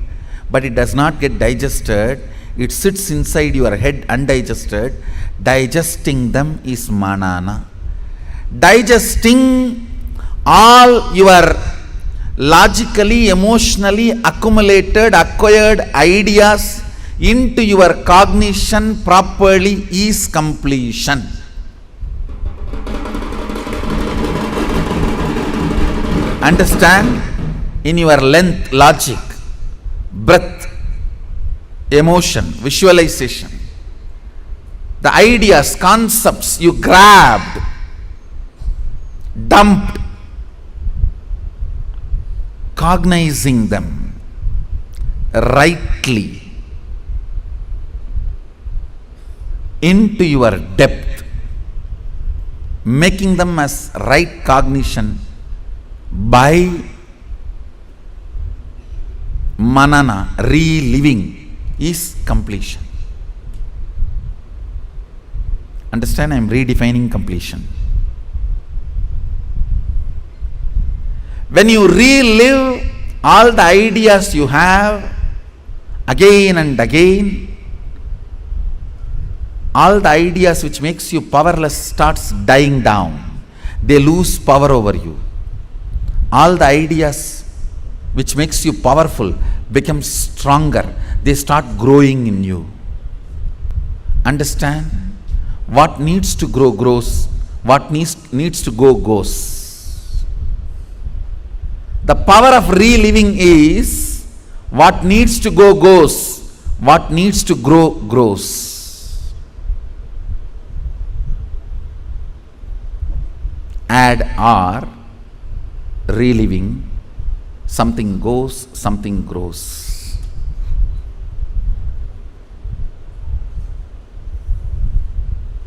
but it does not get digested. It sits inside your head undigested. Digesting them is manana. Digesting all your logically, emotionally accumulated, acquired ideas into your cognition properly is completion. Understand? In your length, logic, breath, emotion, visualization, the ideas, concepts you grabbed, dumped, cognizing them rightly into your depth, making them as right cognition by manana, reliving is completion. Understand? I am redefining completion. When you relive all the ideas you have again and again, all the ideas which makes you powerless starts dying down. They lose power over you. All the ideas which makes you powerful become stronger. They start growing in you. Understand? What needs to grow grows. What needs to go goes. The power of reliving is what needs to go goes, what needs to grow grows. Add or, reliving, something goes, something grows.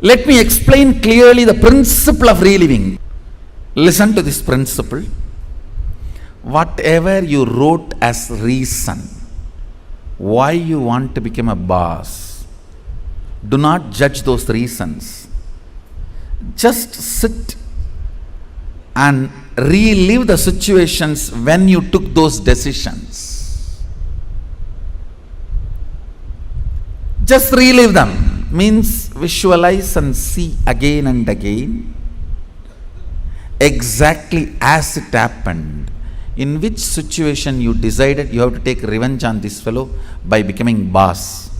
Let me explain clearly the principle of reliving. Listen to this principle. Whatever you wrote as reason why you want to become a boss, do not judge those reasons. Just sit and relive the situations when you took those decisions. Just relive them, means visualize and see again and again exactly as it happened. In which situation you decided you have to take revenge on this fellow by becoming boss.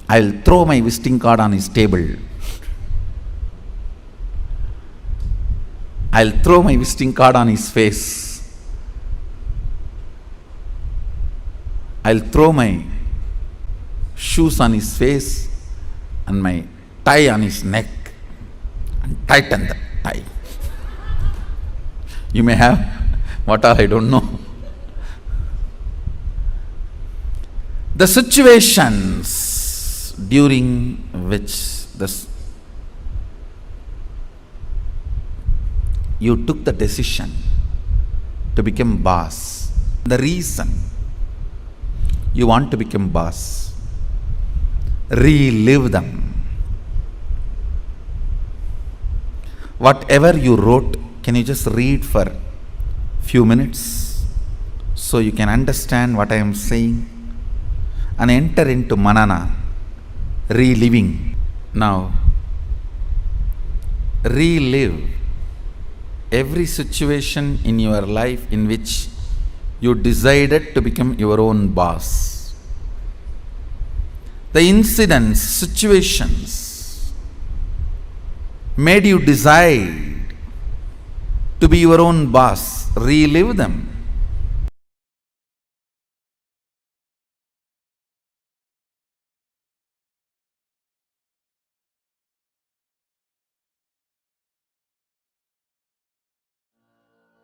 I will throw my visiting card on his table. I will throw my visiting card on his face. I will throw my shoes on his face and my tie on his neck and tighten the tie. You may have what all I don't know. The situations during which you took the decision to become boss, the reason you want to become boss, relive them. Whatever you wrote, can you just read for few minutes so you can understand what I am saying and enter into manana, reliving. Now, relive every situation in your life in which you decided to become your own boss. The incidents, situations made you decide to be your own boss. Relive them.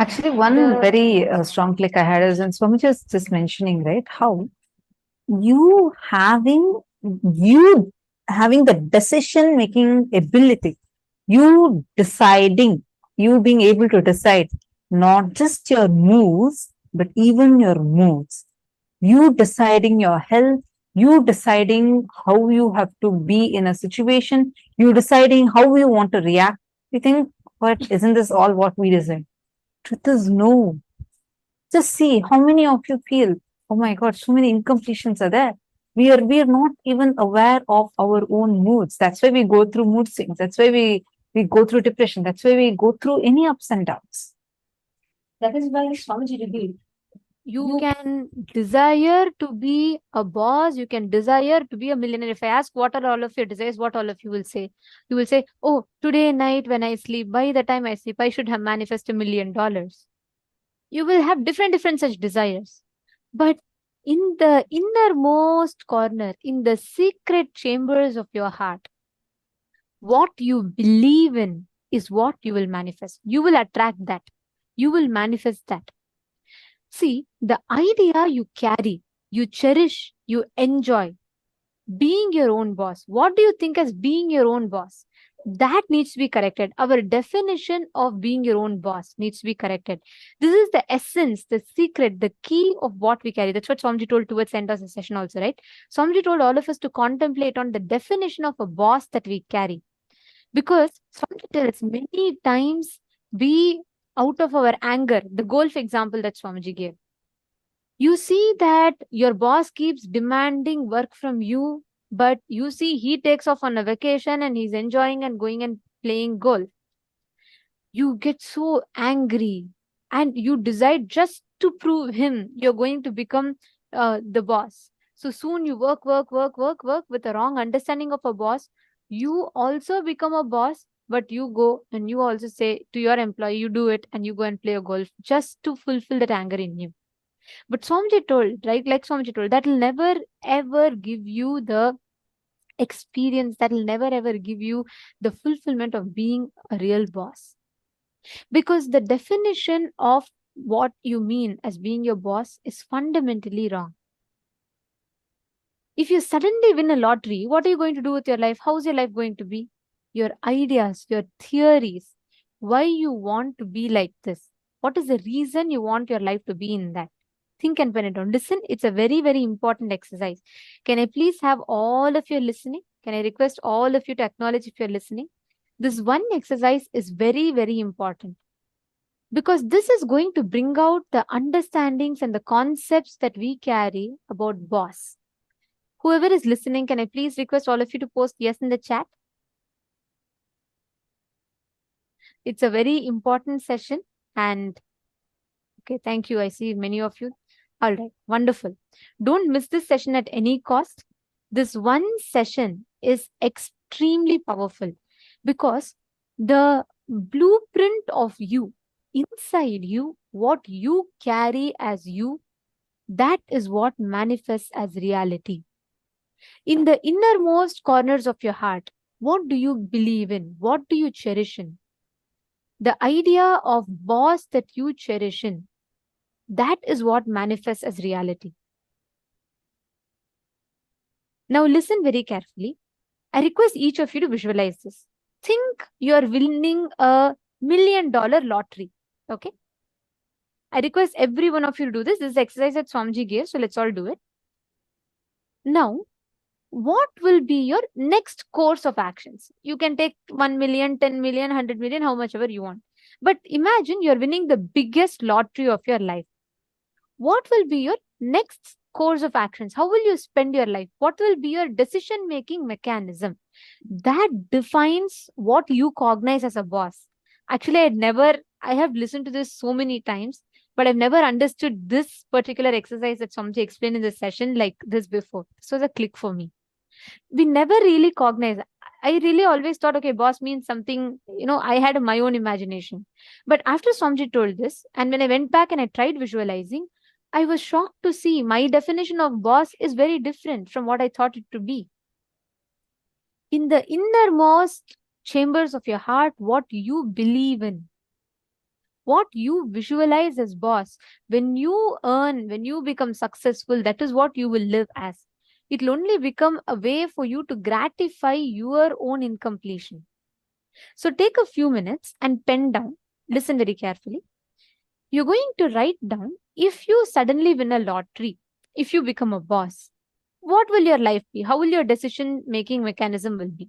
Actually, one very strong click I had is, and Swami was just mentioning, right, how you having you having the decision making ability, you deciding, you being able to decide not just your moves, but even your moods. You deciding your health, you deciding how you have to be in a situation, you deciding how you want to react. You think, but isn't this all what we deserve? Truth is no. Just see how many of you feel, oh my God, so many incompletions are there. We are not even aware of our own moods. That's why we go through mood swings. That's why we go through depression. That's why we go through any ups and downs. That is why Swamiji revealed. You can desire to be a boss, you can desire to be a millionaire. If I ask what are all of your desires, what all of you will say? You will say, oh, today night when I sleep, by the time I sleep, I should have manifested $1,000,000. You will have different such desires. But in the innermost corner, in the secret chambers of your heart, what you believe in is what you will manifest. You will attract that. You will manifest that. See, the idea you carry, you cherish, you enjoy, being your own boss. What do you think as being your own boss? That needs to be corrected. Our definition of being your own boss needs to be corrected. This is the essence, the secret, the key of what we carry. That's what Swamiji told towards the end of the session also, right? Swamiji told all of us to contemplate on the definition of a boss that we carry. Because Swamiji tells many times we, out of our anger, the golf example that Swamiji gave, you see that your boss keeps demanding work from you, but you see he takes off on a vacation and he's enjoying and going and playing golf. You get so angry and you decide just to prove him you're going to become the boss. So soon you work with a wrong understanding of a boss. You also become a boss, but you go and you also say to your employee, you do it and you go and play a golf just to fulfill that anger in you. But Swamiji told, right? Like Swamiji told, that will never ever give you the experience, that will never ever give you the fulfillment of being a real boss. Because the definition of what you mean as being your boss is fundamentally wrong. If you suddenly win a lottery, what are you going to do with your life? How's your life going to be? Your ideas, your theories, why you want to be like this. What is the reason you want your life to be in that? Think and pen it down. Listen, it's a very important exercise. Can I please have all of you listening? Can I request all of you to acknowledge if you're listening? This one exercise is very important. Because this is going to bring out the understandings and the concepts that we carry about boss. Whoever is listening, can I please request all of you to post yes in the chat? It's a very important session and okay, thank you. I see many of you. All right, wonderful. Don't miss this session at any cost. This one session is extremely powerful because the blueprint of you, inside you, what you carry as you, that is what manifests as reality. In the innermost corners of your heart, what do you believe in? What do you cherish in? The idea of boss that you cherish in, that is what manifests as reality. Now listen very carefully. I request each of you to visualize this. Think you are winning a $1 million lottery. Okay? I request every one of you to do this. This is the exercise that Swamiji gave, so let's all do it. Now, what will be your next course of actions? You can take 1 million, 10 million, 100 million, how much ever you want. But imagine you're winning the biggest lottery of your life. What will be your next course of actions? How will you spend your life? What will be your decision-making mechanism? That defines what you cognize as a boss. Actually, I have listened to this so many times, but I've never understood this particular exercise that Swamiji explained in this session like this before. So it's a click for me. We never really cognize. I really always thought, okay, boss means something, I had my own imagination. But after Swamiji told this, and when I went back and I tried visualizing, I was shocked to see my definition of boss is very different from what I thought it to be. In the innermost chambers of your heart, what you believe in, what you visualize as boss, when you earn, when you become successful, that is what you will live as. It will only become a way for you to gratify your own incompletion. So take a few minutes and pen down. Listen very carefully. You're going to write down, if you suddenly win a lottery, if you become a boss, what will your life be? How will your decision making mechanism will be?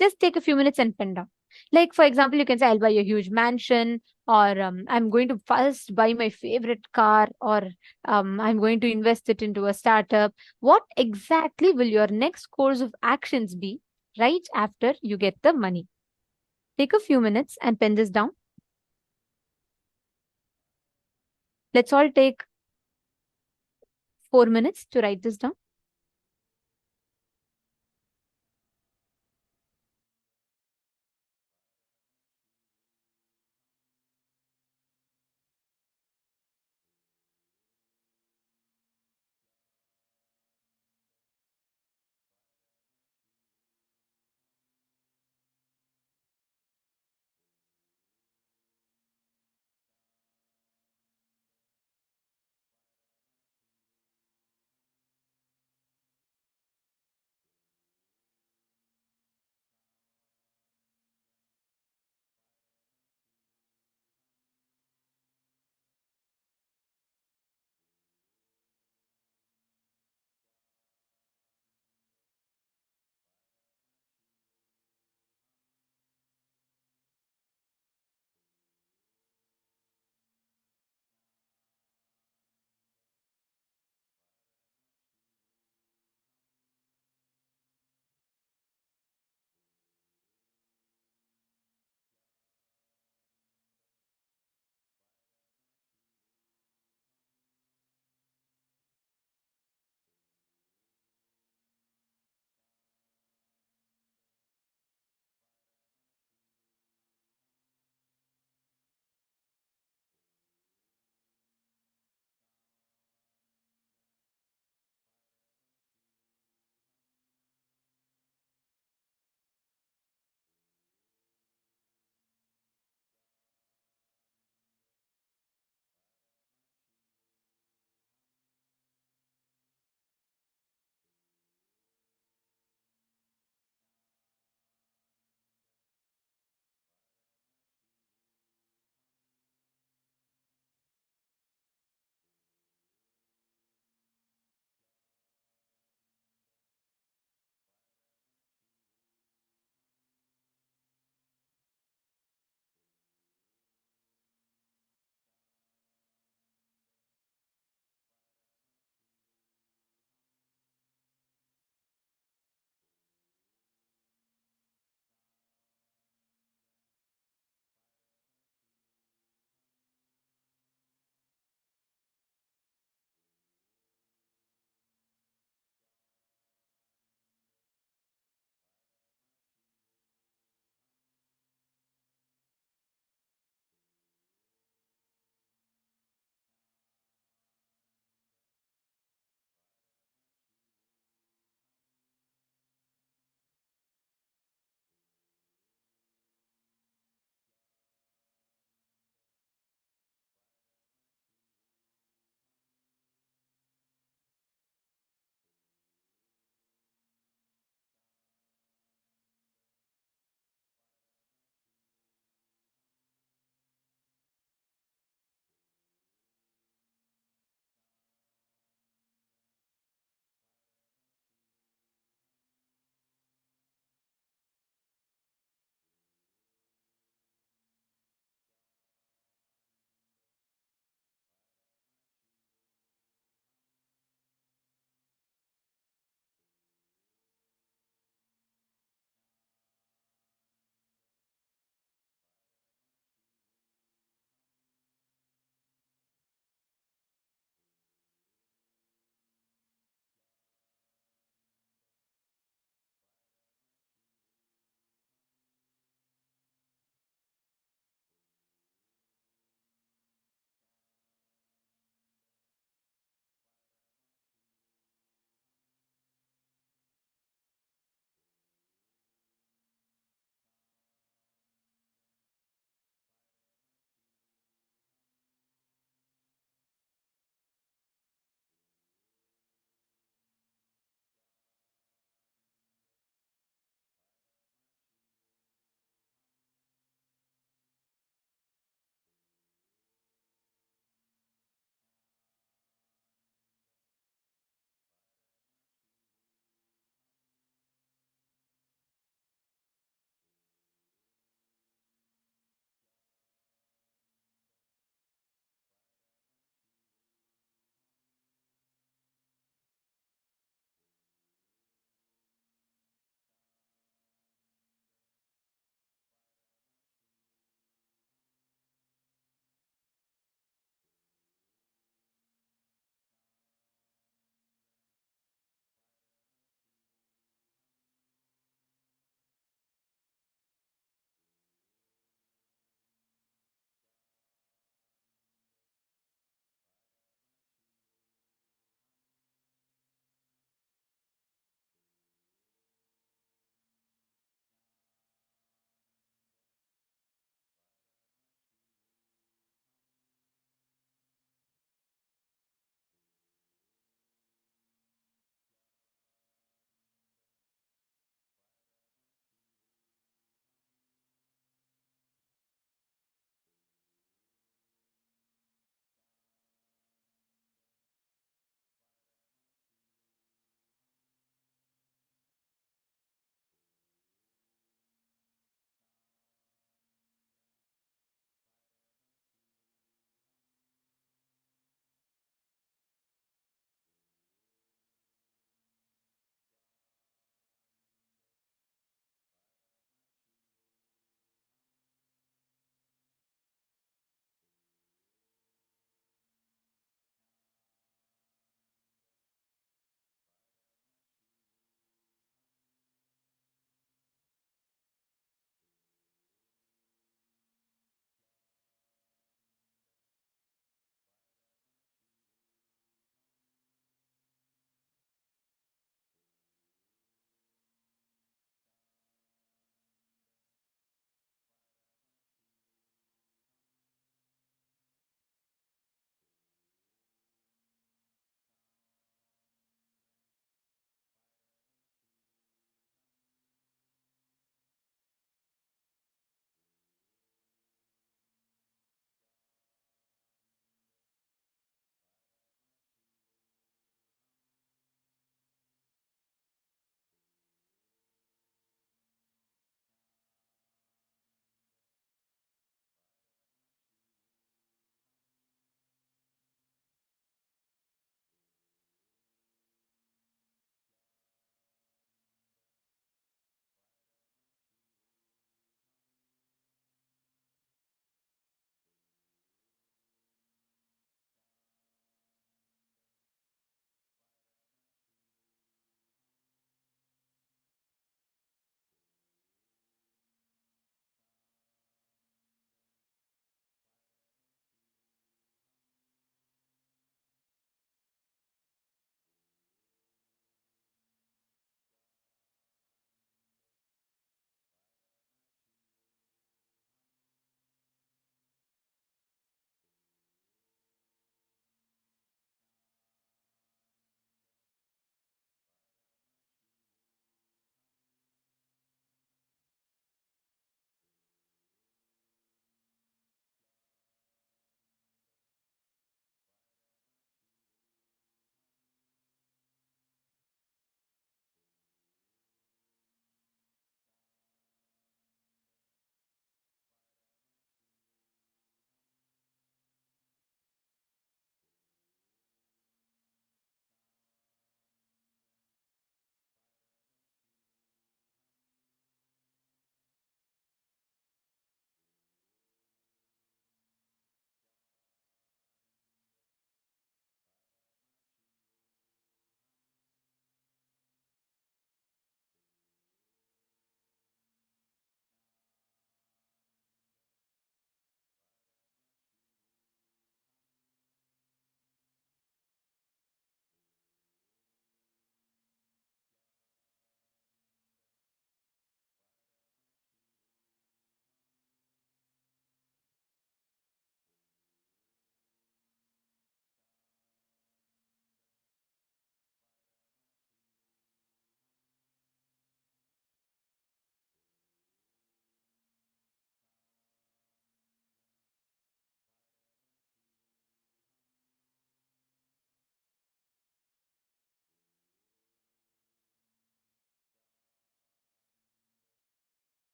Just take a few minutes and pen down. Like, for example, you can say, I'll buy a huge mansion, or I'm going to first buy my favorite car, or I'm going to invest it into a startup. What exactly will your next course of actions be right after you get the money? Take a few minutes and pen this down. Let's all take 4 minutes to write this down.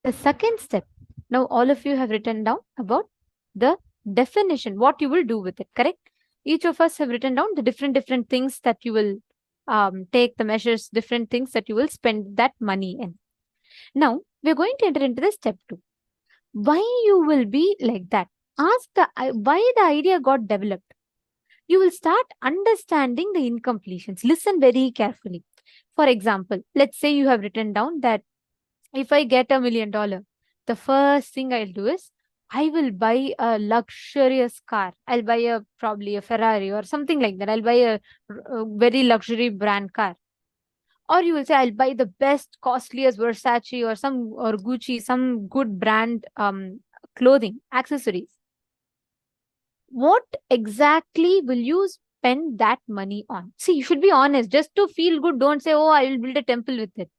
The second step, now all of you have written down about the definition, what you will do with it, correct? Each of us have written down the different things that you will take, the measures, different things that you will spend that money in. Now, we're going to enter into the step 2. Why you will be like that? Ask why the idea got developed. You will start understanding the incompletions. Listen very carefully. For example, let's say you have written down that if I get $1 million, the first thing I'll do is I will buy a luxurious car. I'll buy probably a Ferrari or something like that. I'll buy a very luxury brand car. Or you will say I'll buy the best, costliest Versace or Gucci, some good brand clothing, accessories. What exactly will you spend that money on? See, you should be honest. Just to feel good, don't say, oh, I will build a temple with it.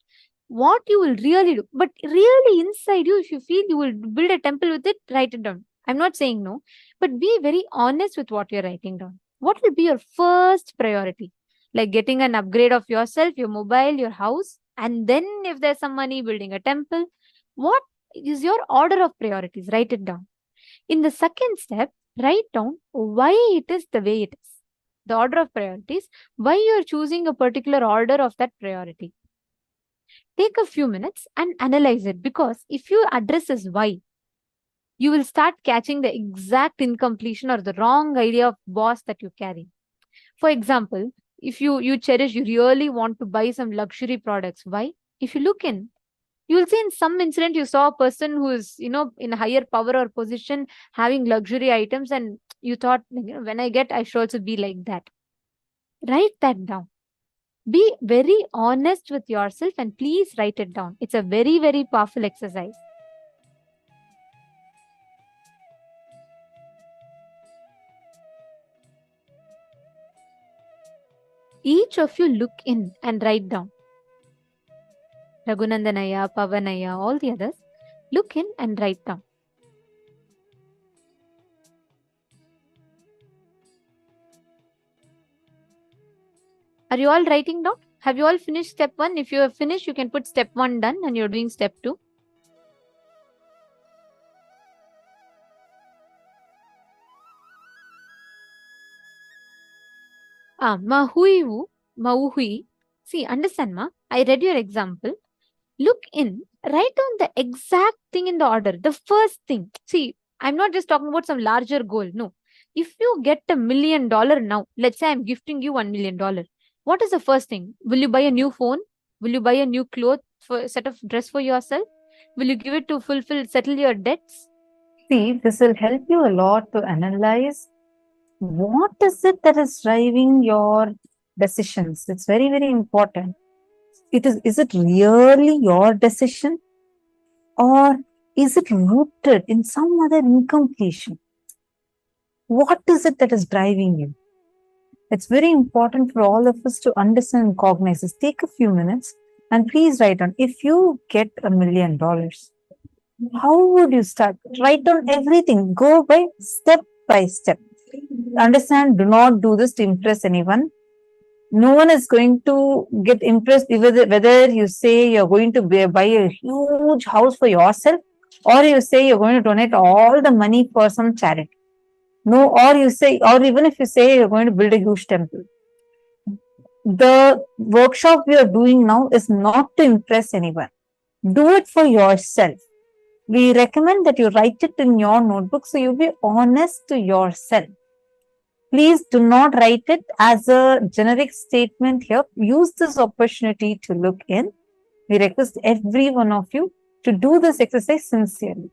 What you will really do, but really inside you, if you feel you will build a temple with it, write it down. I'm not saying no, but be very honest with what you're writing down. What will be your first priority? Like getting an upgrade of yourself, your mobile, your house, and then if there's some money, building a temple. What is your order of priorities? Write it down. In the second step, write down why it is the way it is. The order of priorities, why you're choosing a particular order of that priority. Take a few minutes and analyze it, because if you address this why, you will start catching the exact incompletion or the wrong idea of boss that you carry. For example, if you cherish, you really want to buy some luxury products. Why? If you look in, you will see in some incident you saw a person who is in a higher power or position having luxury items, and you thought, when I get, I should also be like that. Write that down. Be very honest with yourself and please write it down. It's a very, very powerful exercise. Each of you look in and write down. Raghunandanaya, Pavanaya, all the others, look in and write down. Are you all writing down? Have you all finished step 1? If you have finished, you can put step 1 done and you're doing step 2. Mahuivu, Mauhui. See, understand, ma? I read your example. Look in, write down the exact thing in the order. The first thing. See, I'm not just talking about some larger goal. No. If you get $1 million now, let's say I'm gifting you $1 million. What is the first thing? Will you buy a new phone? Will you buy a new cloth for set of dress for yourself? Will you give it to settle your debts? See, this will help you a lot to analyze what is it that is driving your decisions. It's very, very important. Is it really your decision, or is it rooted in some other incompletion? What is it that is driving you? It's very important for all of us to understand and cognize this. Take a few minutes and please write down, if you get $1 million, how would you start? Write down everything. Go by step by step. Understand, do not do this to impress anyone. No one is going to get impressed whether you say you're going to buy a huge house for yourself, or you say you're going to donate all the money for some charity. No, or even if you say you're going to build a huge temple. The workshop we are doing now is not to impress anyone. Do it for yourself. We recommend that you write it in your notebook so you be honest to yourself. Please do not write it as a generic statement here. Use this opportunity to look in. We request every one of you to do this exercise sincerely.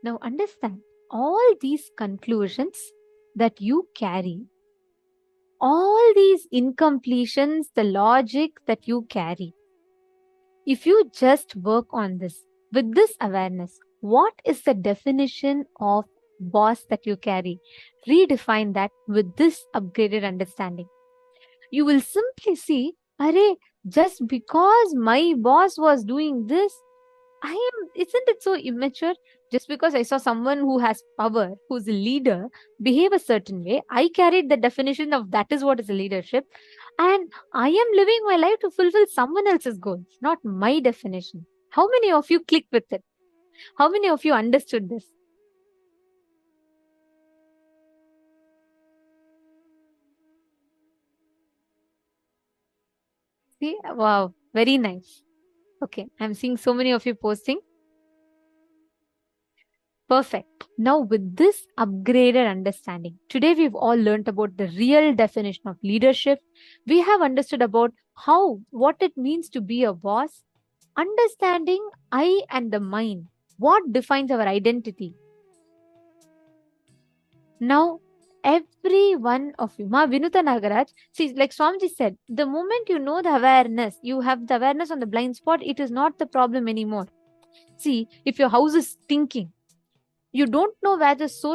Now understand all these conclusions that you carry, all these incompletions, the logic that you carry. If you just work on this with this awareness, what is the definition of boss that you carry? Redefine that with this upgraded understanding. You will simply see, Arey, just because my boss was doing this, isn't it so immature? Just because I saw someone who has power, who's a leader, behave a certain way, I carried the definition of that is what is a leadership. And I am living my life to fulfill someone else's goals, not my definition. How many of you click with it? How many of you understood this? See, wow, very nice. Okay, I'm seeing so many of you posting. Perfect. Now, with this upgraded understanding, today we've all learned about the real definition of leadership. We have understood about what it means to be a boss, understanding I and the mind, what defines our identity. Now, every one of you, Ma Vinuta Nagaraj, see, like Swamiji said, the moment you know the awareness, you have the awareness on the blind spot, it is not the problem anymore. See, if your house is stinking, you don't know where the source